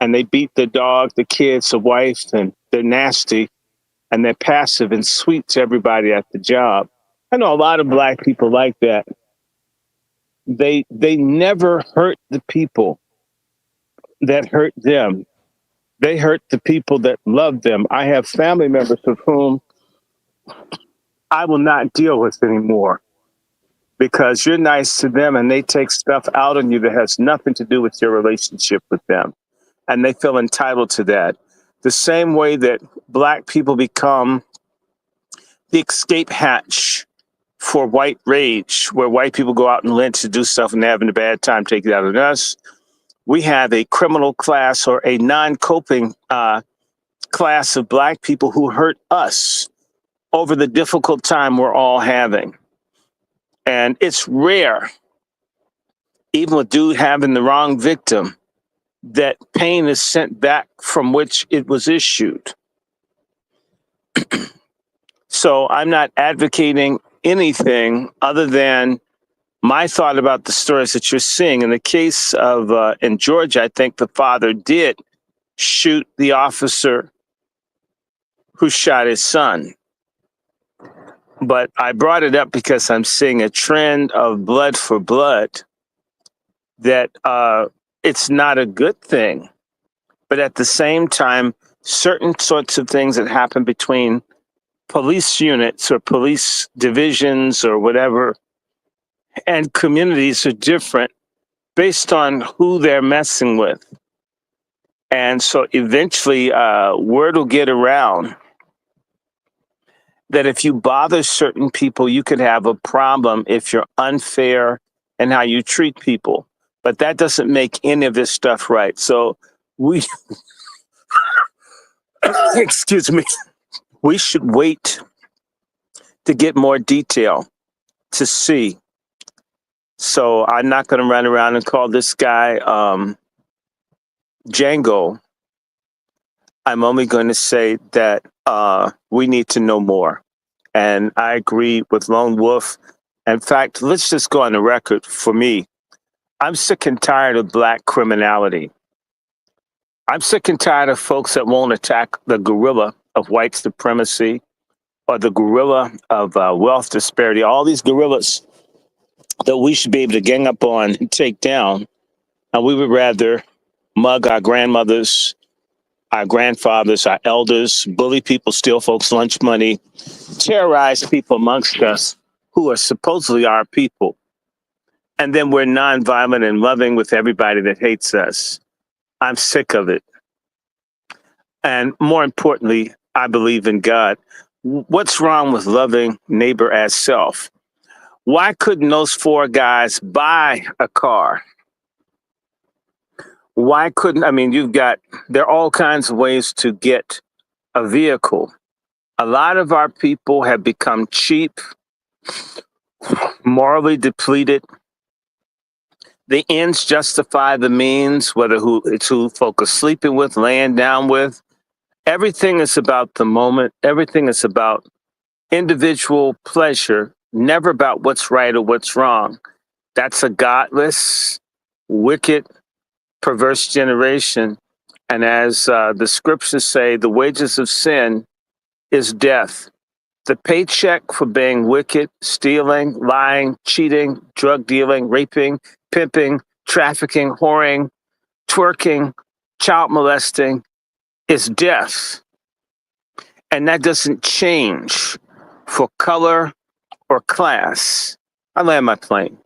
and they beat the dog, the kids, the wife, and they're nasty and they're passive and sweet to everybody at the job. I know a lot of Black people like that. They never hurt the people that hurt them. They hurt the people that love them. I have family members of whom I will not deal with anymore because you're nice to them and they take stuff out on you that has nothing to do with your relationship with them. And they feel entitled to that. The same way that Black people become the escape hatch for white rage, where white people go out and lynch to do stuff and they're having a bad time, take it out on us. We have a criminal class or a non-coping class of Black people who hurt us over the difficult time we're all having. And it's rare, even with dude having the wrong victim, that pain is sent back from which it was issued. So I'm not advocating anything other than my thought about the stories that you're seeing. In the case of in Georgia, I think the father did shoot the officer who shot his son. But I brought it up because I'm seeing a trend of blood for blood that it's not a good thing. But at the same time, certain sorts of things that happen between police units or police divisions or whatever and communities are different based on who they're messing with. And so eventually word will get around that if you bother certain people, you could have a problem if you're unfair in how you treat people. But that doesn't make any of this stuff right. So we, excuse me, we should wait to get more detail to see. So I'm not going to run around and call this guy Django. I'm only going to say that we need to know more. And I agree with Lone Wolf. In fact, let's just go on the record. For me, I'm sick and tired of Black criminality. I'm sick and tired of folks that won't attack the gorilla of white supremacy or the gorilla of wealth disparity, all these gorillas that we should be able to gang up on and take down. And we would rather mug our grandmothers, our grandfathers, our elders, bully people, steal folks' lunch money, terrorize people amongst us who are supposedly our people. And then we're nonviolent and loving with everybody that hates us. I'm sick of it. And more importantly, I believe in God. What's wrong with loving neighbor as self? Why couldn't those four guys buy a car? Why couldn't, I mean, there are all kinds of ways to get a vehicle. A lot of our people have become cheap, morally depleted. The ends justify the means, whether it's who folk are sleeping with, laying down with. Everything is about the moment. Everything is about individual pleasure, never about what's right or what's wrong. That's a godless, wicked, perverse generation. And as the scriptures say, the wages of sin is death. The paycheck for being wicked, stealing, lying, cheating, drug dealing, raping, pimping, trafficking, whoring, twerking, child molesting is death. And that doesn't change for color or class. I land my plane.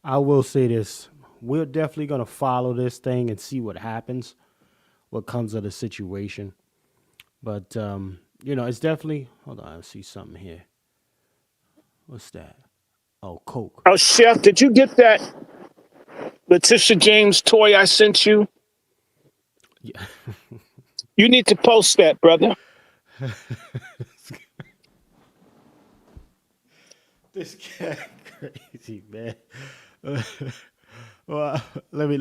I will say this. We're definitely going to follow this thing and see what happens, what comes of the situation. But, it's definitely, hold on, I see something here. What's that? Oh, Coke. Oh, Chef, did you get that Letitia James toy I sent you? Yeah. You need to post that, brother. This guy crazy, man. Well, let me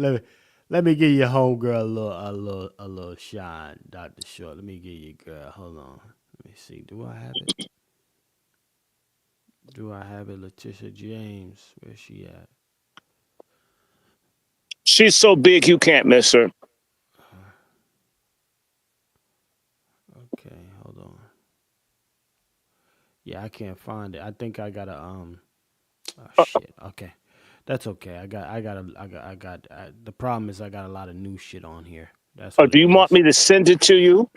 give your homegirl a little shine, Dr. Short. Let me give you girl. Hold on. Let me see. Do I have it? Letitia James? Where's she at? She's so big you can't miss her. Okay, hold on. Yeah, I can't find it. I think I got oh shit. Okay. That's okay. The problem is I got a lot of new shit on here. That's Do you want me to send it to you?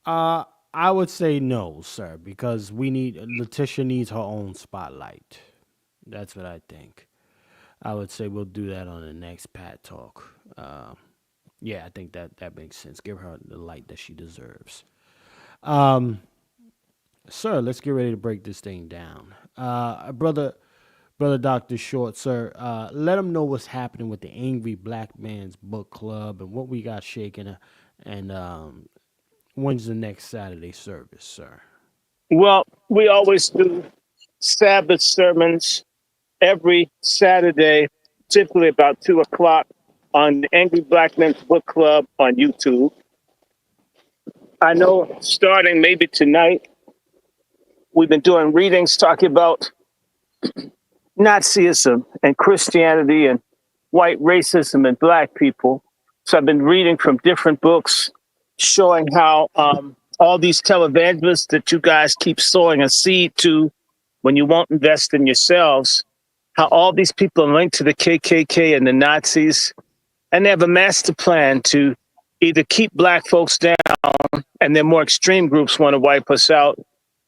I would say no, sir, because Letitia needs her own spotlight. That's what I think. I would say we'll do that on the next Pat Talk. Yeah, I think that makes sense. Give her the light that she deserves. Sir, let's get ready to break this thing down. Brother Dr. Short, sir, let them know what's happening with the Angry Black Man's Book Club and what we got shaking, and when's the next Saturday service, sir? Well, we always do Sabbath sermons every Saturday, typically about 2:00 on the Angry Black Men's Book Club on YouTube. I know starting maybe tonight, we've been doing readings talking about Nazism and Christianity and white racism and black people. So I've been reading from different books showing how all these televangelists that you guys keep sowing a seed to when you won't invest in yourselves, how all these people are linked to the KKK and the Nazis, and they have a master plan to either keep black folks down and then more extreme groups want to wipe us out.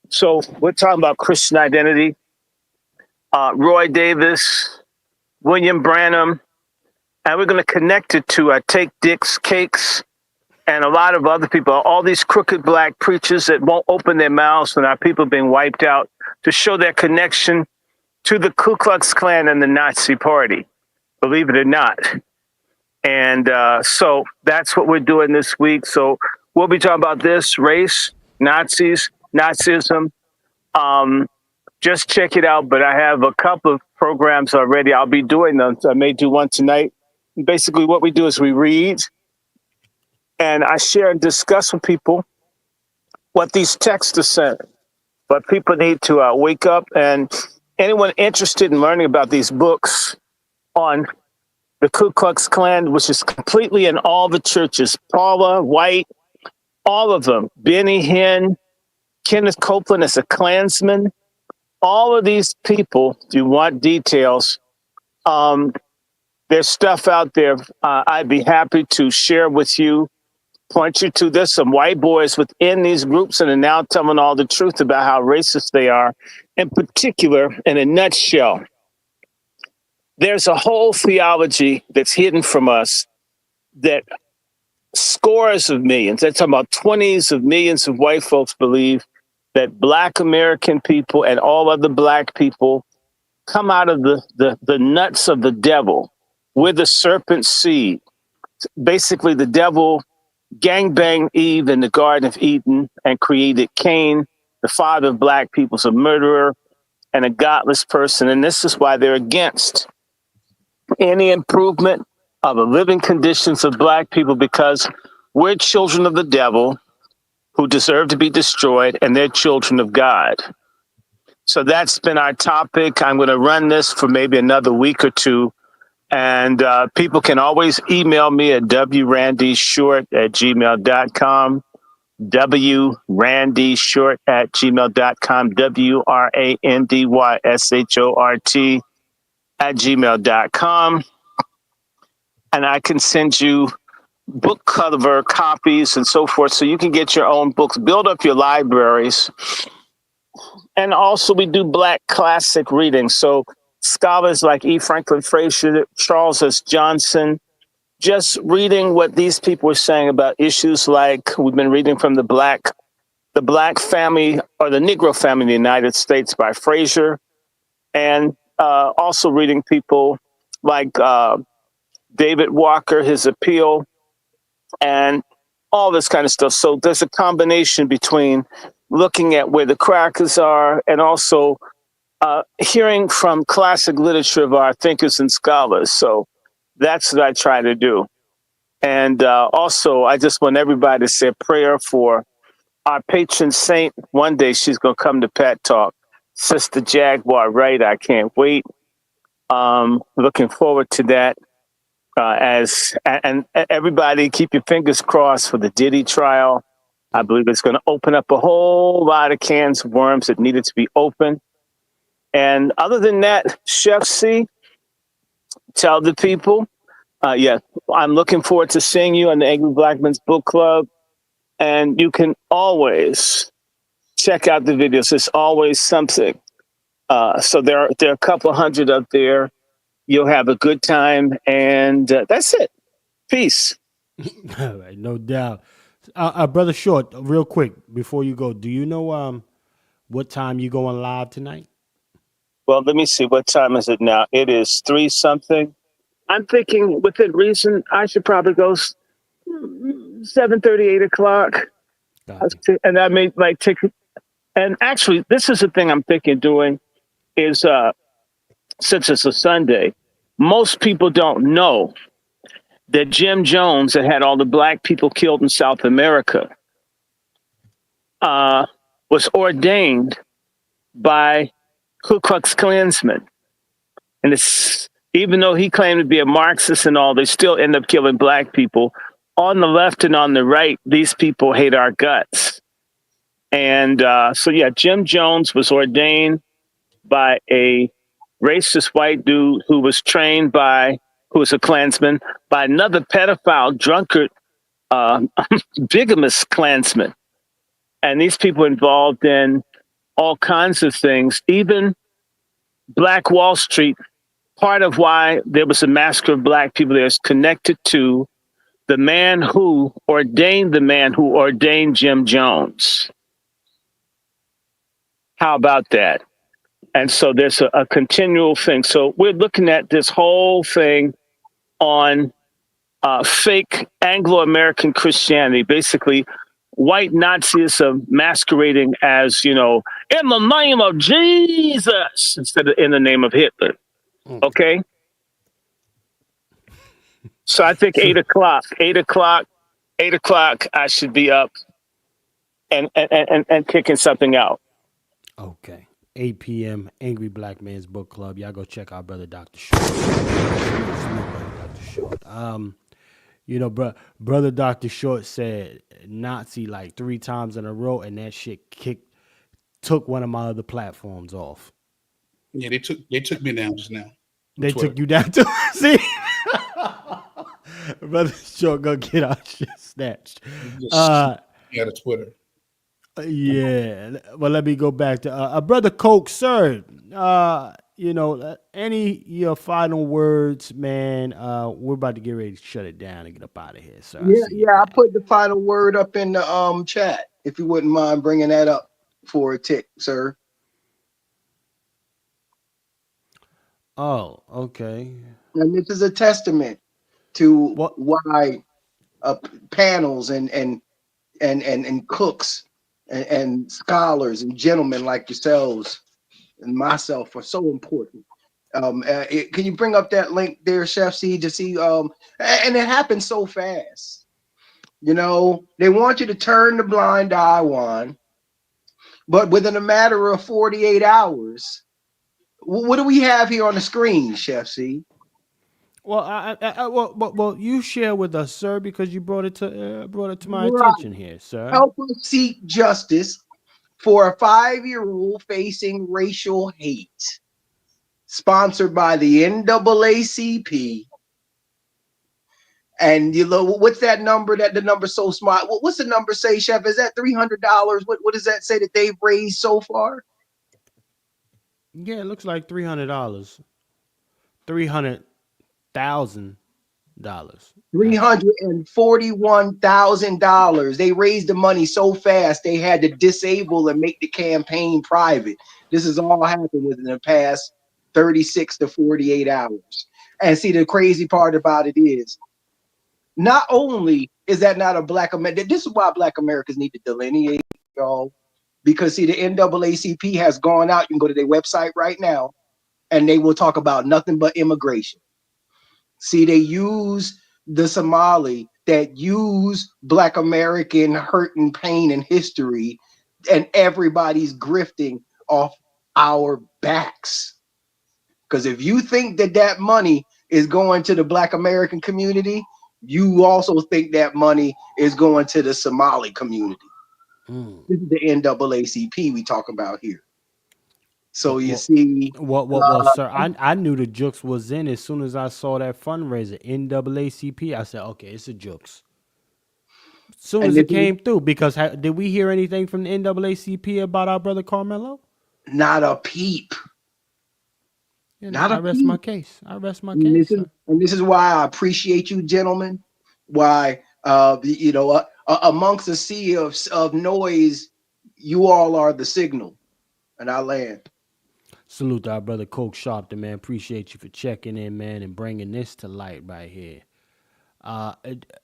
So we're talking about Christian identity, Roy Davis, William Branham, and we're going to connect it to Take Dick's Cakes and a lot of other people, all these crooked black preachers that won't open their mouths when our people being wiped out, to show their connection to the Ku Klux Klan and the Nazi Party, believe it or not. And so that's what we're doing this week. So we'll be talking about this, race, Nazis, Nazism. Just check it out. But I have a couple of programs already. I'll be doing them. I may do one tonight. Basically, what we do is we read and I share and discuss with people what these texts are saying. But people need to wake up, and anyone interested in learning about these books on the Ku Klux Klan, which is completely in all the churches, Paula White, all of them, Benny Hinn, Kenneth Copeland as a Klansman, all of these people, if you want details, there's stuff out there I'd be happy to share with you, point you to. There's some white boys within these groups and are now telling all the truth about how racist they are. In particular, in a nutshell, there's a whole theology that's hidden from us that scores of millions, they're talking about 20s of millions of white folks believe that Black American people and all other Black people come out of the nuts of the devil. We're the serpent seed. Basically, the devil gangbanged Eve in the Garden of Eden and created Cain, the father of Black people, a murderer and a godless person. And this is why they're against any improvement of the living conditions of Black people, because we're children of the devil who deserve to be destroyed, and they're children of God. So that's been our topic. I'm going to run this for maybe another week or two. And people can always email me at wrandyshort@gmail.com, wrandyshort@gmail.com, WRANDYSHORT@gmail.com. And I can send you book cover copies and so forth, so you can get your own books, build up your libraries. And also we do Black classic reading. So scholars like E. Franklin Frazier, Charles S. Johnson, just reading what these people were saying about issues like we've been reading from the black family or the Negro family in the United States by Frazier, and also reading people like David Walker, his appeal, and all this kind of stuff. So there's a combination between looking at where the crackers are and also hearing from classic literature of our thinkers and scholars. So that's what I try to do. And also, I just want everybody to say a prayer for our patron saint. One day she's going to come to Pat Talk. Sister Jaguar Wright, I can't wait. Looking forward to that. And everybody, keep your fingers crossed for the Diddy trial. I believe it's going to open up a whole lot of cans of worms that needed to be opened. And other than that, Chef C, tell the people, I'm looking forward to seeing you on the Angry Black Men's Book Club. And you can always check out the videos. There's always something. So there are a couple hundred up there. You'll have a good time. And that's it. Peace. All right, no doubt. Brother Short, real quick, before you go, do you know what time you going live tonight? Well, let me see. What time is it now? It is 3 something. I'm thinking within reason, I should probably go 7:30, 8 o'clock. And I may like take, and actually, this is the thing I'm thinking doing is, since it's a Sunday, most people don't know that Jim Jones, that had all the black people killed in South America, was ordained by Ku Klux Klansmen. And it's, even though he claimed to be a Marxist and all, they still end up killing black people. On the left and on the right, these people hate our guts. And so, yeah, Jim Jones was ordained by a racist white dude who was trained by, who was a Klansman, by another pedophile, drunkard, bigamous Klansman. And these people involved in all kinds of things, even Black Wall Street. Part of why there was a massacre of black people there is connected to the man who ordained Jim Jones. How about that? And so there's a continual thing. So we're looking at this whole thing on fake Anglo-American Christianity, basically white Nazism masquerading as, in the name of Jesus, instead of in the name of Hitler. Okay? So I think 8 o'clock, I should be up and kicking something out. Okay. 8 p.m. Angry Black Man's Book Club. Y'all go check out brother Dr. Short. Brother Dr. Short said Nazi like 3 times in a row, and that shit took one of my other platforms off. Yeah, they took me down just now. They took you down too. See, brother Short gonna get our shit snatched. Yeah, the Twitter. Yeah, well, let me go back to brother Coke, sir. Any your final words, man? We're about to get ready to shut it down and get up out of here, sir. I put the final word up in the chat. If you wouldn't mind bringing that up for a tick, sir. Oh, okay. And this is a testament to why panels and cooks and scholars and gentlemen like yourselves and myself are so important. Can you bring up that link there, Chef C, to see? And it happens so fast. They want you to turn the blind eye on, but within a matter of 48 hours, what do we have here on the screen, Chef C? Well, well, you share with us, sir, because you brought it to my attention here, sir. Help us seek justice for a 5-year-old facing racial hate, sponsored by the NAACP. And what's that number? The number's so smart. What's the number say, Chef? Is that $300? What does that say that they've raised so far? Yeah, it looks like $300. $300,000. $341,000. They raised the money so fast they had to disable and make the campaign private. This has all happened within the past 36 to 48 hours. And see, the crazy part about it is, not only is that not a Black American, this is why Black Americans need to delineate, y'all. Because see, the NAACP has gone out. You can go to their website right now, and they will talk about nothing but immigration. See, they use the Somali that use Black American hurt and pain and history, and everybody's grifting off our backs. Because if you think that that money is going to the Black American community, you also think that money is going to the Somali community. This is the NAACP we talk about here. So you see, sir, I knew the jokes was in as soon as I saw that fundraiser, NAACP. I said, okay, it's a jokes. As soon as it came through, because did we hear anything from the NAACP about our brother Carmelo? Not a peep. I rest my case. I rest my case. And this is why I appreciate you, gentlemen. Why, amongst a sea of noise, you all are the signal. And I land. Salute to our brother Coke Sharpton, man. Appreciate you for checking in, man, and bringing this to light right here.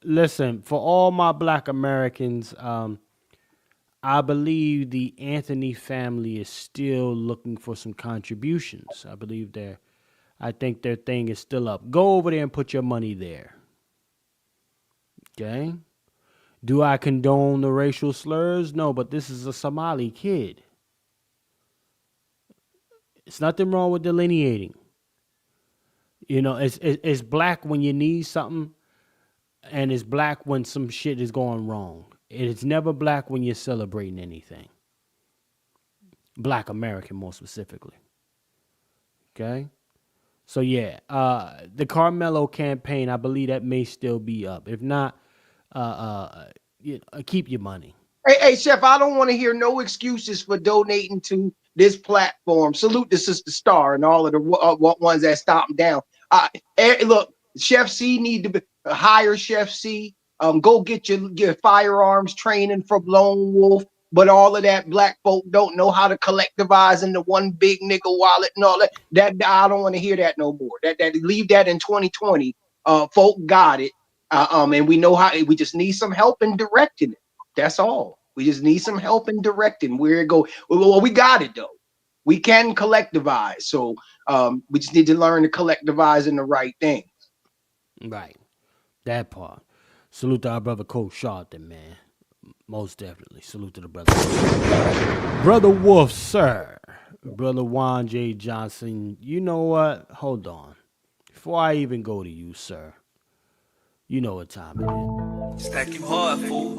Listen, for all my Black Americans, I believe the Anthony family is still looking for some contributions. I think their thing is still up. Go over there and put your money there. Okay? Do I condone the racial slurs? No, but this is a Somali kid. It's nothing wrong with delineating. You know, it's Black when you need something, and it's Black when some shit is going wrong. It's never Black when you're celebrating anything. Black American, more specifically. Okay? So, yeah, the Carmelo campaign, I believe that may still be up. If not, keep your money. Hey, Chef, I don't want to hear no excuses for donating to this platform. Salute to Sister Star and all of the ones that stomped down. Look, Chef C need to hire Chef C. Go get your firearms training from Lone Wolf. But all of that Black folk don't know how to collectivize into one big nigga wallet and all that. That I don't want to hear that no more. That leave that in 2020. Folk got it. And we know how. We just need some help in directing it. That's all. We just need some help in directing where it go. Well, we got it though. We can collectivize. So we just need to learn to collectivize in the right thing. Right. That part. Salute to our brother Coach Sharpton, man. Most definitely. Salute to the brother. Brother Wolf, sir. Brother Juan J. Johnson. You know what? Hold on. Before I even go to you, sir. You know what time it is. Stack him hard, fool.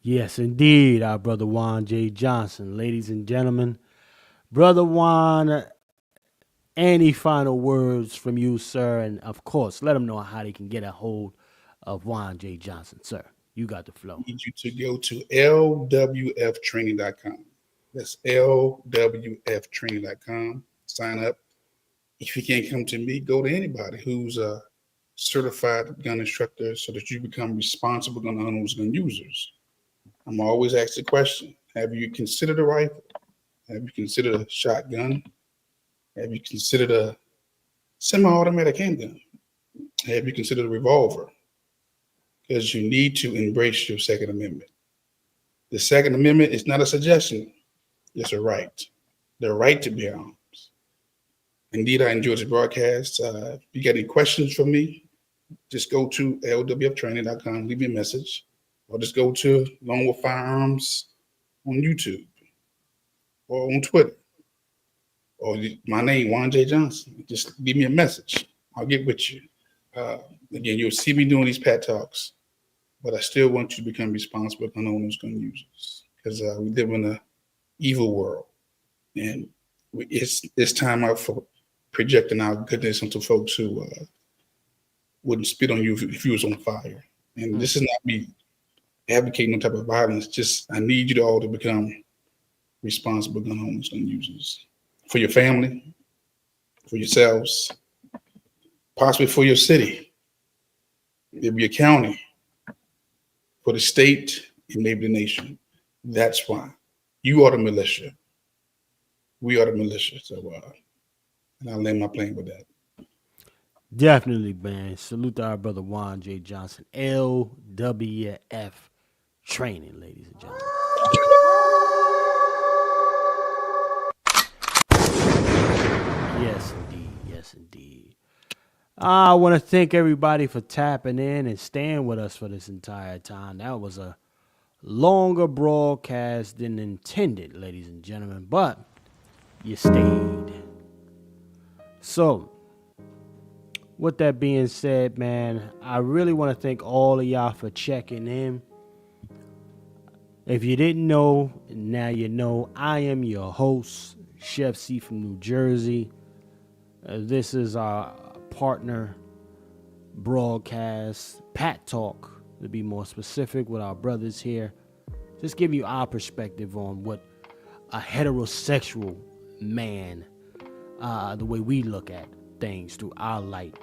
Yes, indeed, our brother Juan J. Johnson. Ladies and gentlemen, brother Juan, any final words from you, sir? And of course, let them know how they can get a hold of Juan J. Johnson, sir. You got the flow. I need you to go to lwftraining.com. That's lwftraining.com. Sign up. If you can't come to me, go to anybody who's a certified gun instructor so that you become responsible gun owners, gun users. I'm always asked the question, have you considered a rifle? Have you considered a shotgun? Have you considered a semi-automatic handgun? Have you considered a revolver? because you need to embrace your Second Amendment. The Second Amendment is not a suggestion, it's a right. The right to bear arms. Indeed, I enjoyed this broadcast. If you got any questions for me, just go to lwftraining.com, leave me a message, or just go to Lone Wolf Firearms on YouTube or on Twitter, or my name, Juan J. Johnson. Just leave me a message. I'll get with you. Again, you'll see me doing these Pat Talks, but I still want you to become responsible gun owners, gun users, because we live in an evil world, and it's time out for projecting our goodness onto folks who wouldn't spit on you if you was on fire. And this is not me advocating no type of violence. Just I need you to all to become responsible gun owners, gun users, for your family, for yourselves, possibly for your city, maybe your county, for the state, and maybe the nation. That's why you are the militia. We are the militia. So, and I'll land my plane with that. Definitely, man. Salute to our brother Juan J. Johnson, LWF Training, ladies and gentlemen. Yes, indeed. Yes, indeed. I want to thank everybody for tapping in and staying with us for this entire time. That was a longer broadcast than intended, ladies and gentlemen, but you stayed. So, with that being said, man, I really want to thank all of y'all for checking in. If you didn't know, now you know. I am your host, Chef C from New Jersey. This is our partner broadcast, Pat Talk, to be more specific, with our brothers here. Just giving you our perspective on what a heterosexual man, the way we look at things through our light,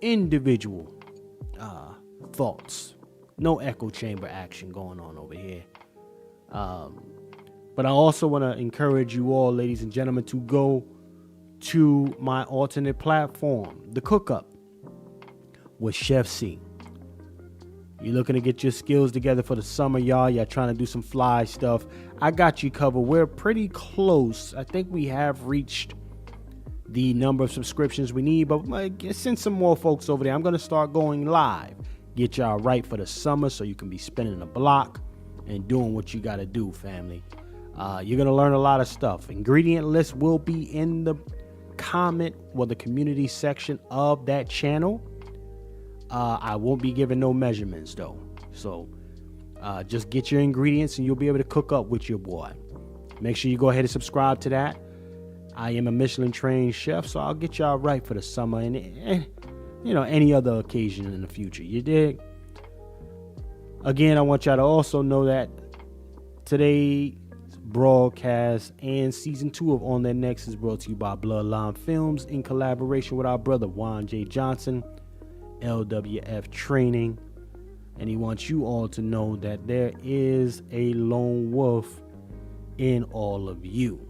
individual thoughts. No echo chamber action going on over here. But I also want to encourage you all, ladies and gentlemen, to go to my alternate platform, The Cook Up with Chef C. You're looking to get your skills together for the summer, y'all. You're trying to do some fly stuff. I got you covered. We're pretty close. I think we have reached the number of subscriptions we need, but send some more folks over there. I'm going to start going live. Get y'all right for the summer so you can be spinning the block and doing what you got to do, family. You're going to learn a lot of stuff. Ingredient list will be in the comment or the community section of that channel. I won't be giving no measurements, though. So just get your ingredients and you'll be able to cook up with your boy. Make sure you go ahead and subscribe to that. I am a Michelin trained chef, so I'll get y'all right for the summer and any other occasion in the future. You dig? Again, I want y'all to also know that today's broadcast and season 2 of On That Next is brought to you by Bloodline Films in collaboration with our brother Juan J. Johnson, LWF Training. And he wants you all to know that there is a lone wolf in all of you.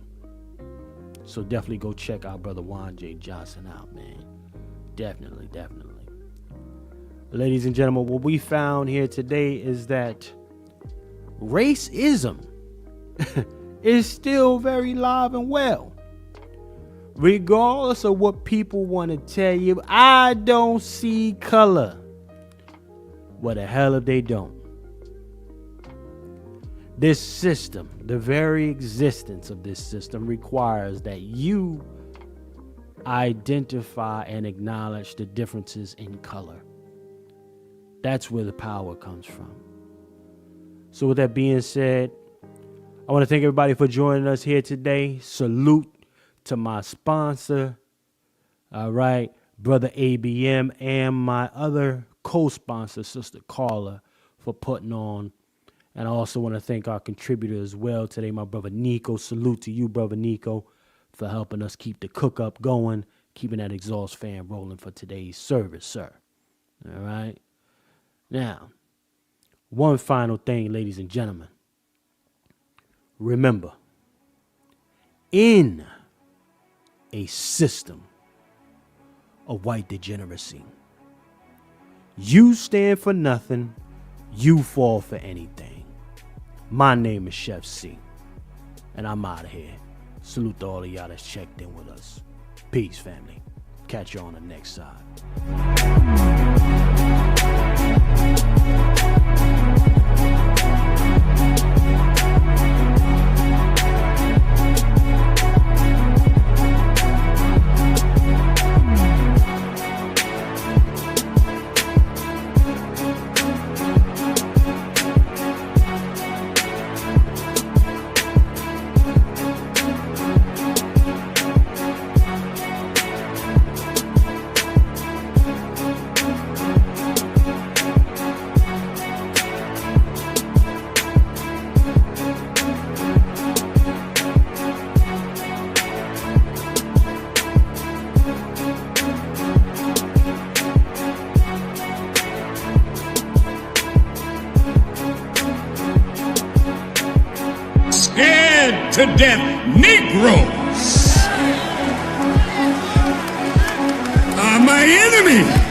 So definitely go check our brother Juan J. Johnson out, man. Definitely. Ladies and gentlemen, what we found here today is that racism is still very live and well. Regardless of what people want to tell you, I don't see color. What the hell if they don't? This system, the very existence of this system, requires that you identify and acknowledge the differences in color. That's where the power comes from. So with that being said, I want to thank everybody for joining us here today. Salute to my sponsor, all right, Brother ABM, and my other co-sponsor, Sister Carla, for putting on. And I also want to thank our contributor as well today, my brother Nico. Salute to you, brother Nico, for helping us keep the cook up going, keeping that exhaust fan rolling for today's service, sir. All right. Now, one final thing, ladies and gentlemen. Remember, in a system of white degeneracy, you stand for nothing you fall for anything. My name is Chef C, and I'm out of here. Salute to all of y'all that's checked in with us. Peace, family. Catch you on the next side. Scared to death Negroes are my enemy.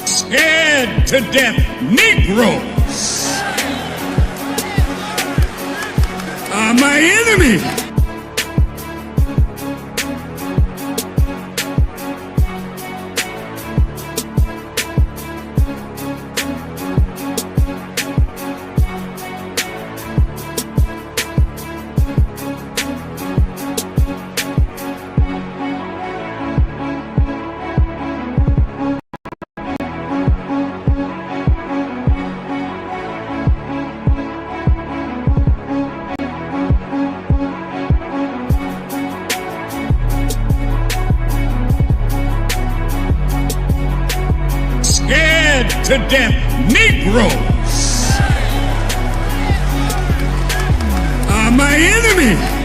Scared to death Negroes are my enemy. Scared to death Negroes are my enemy.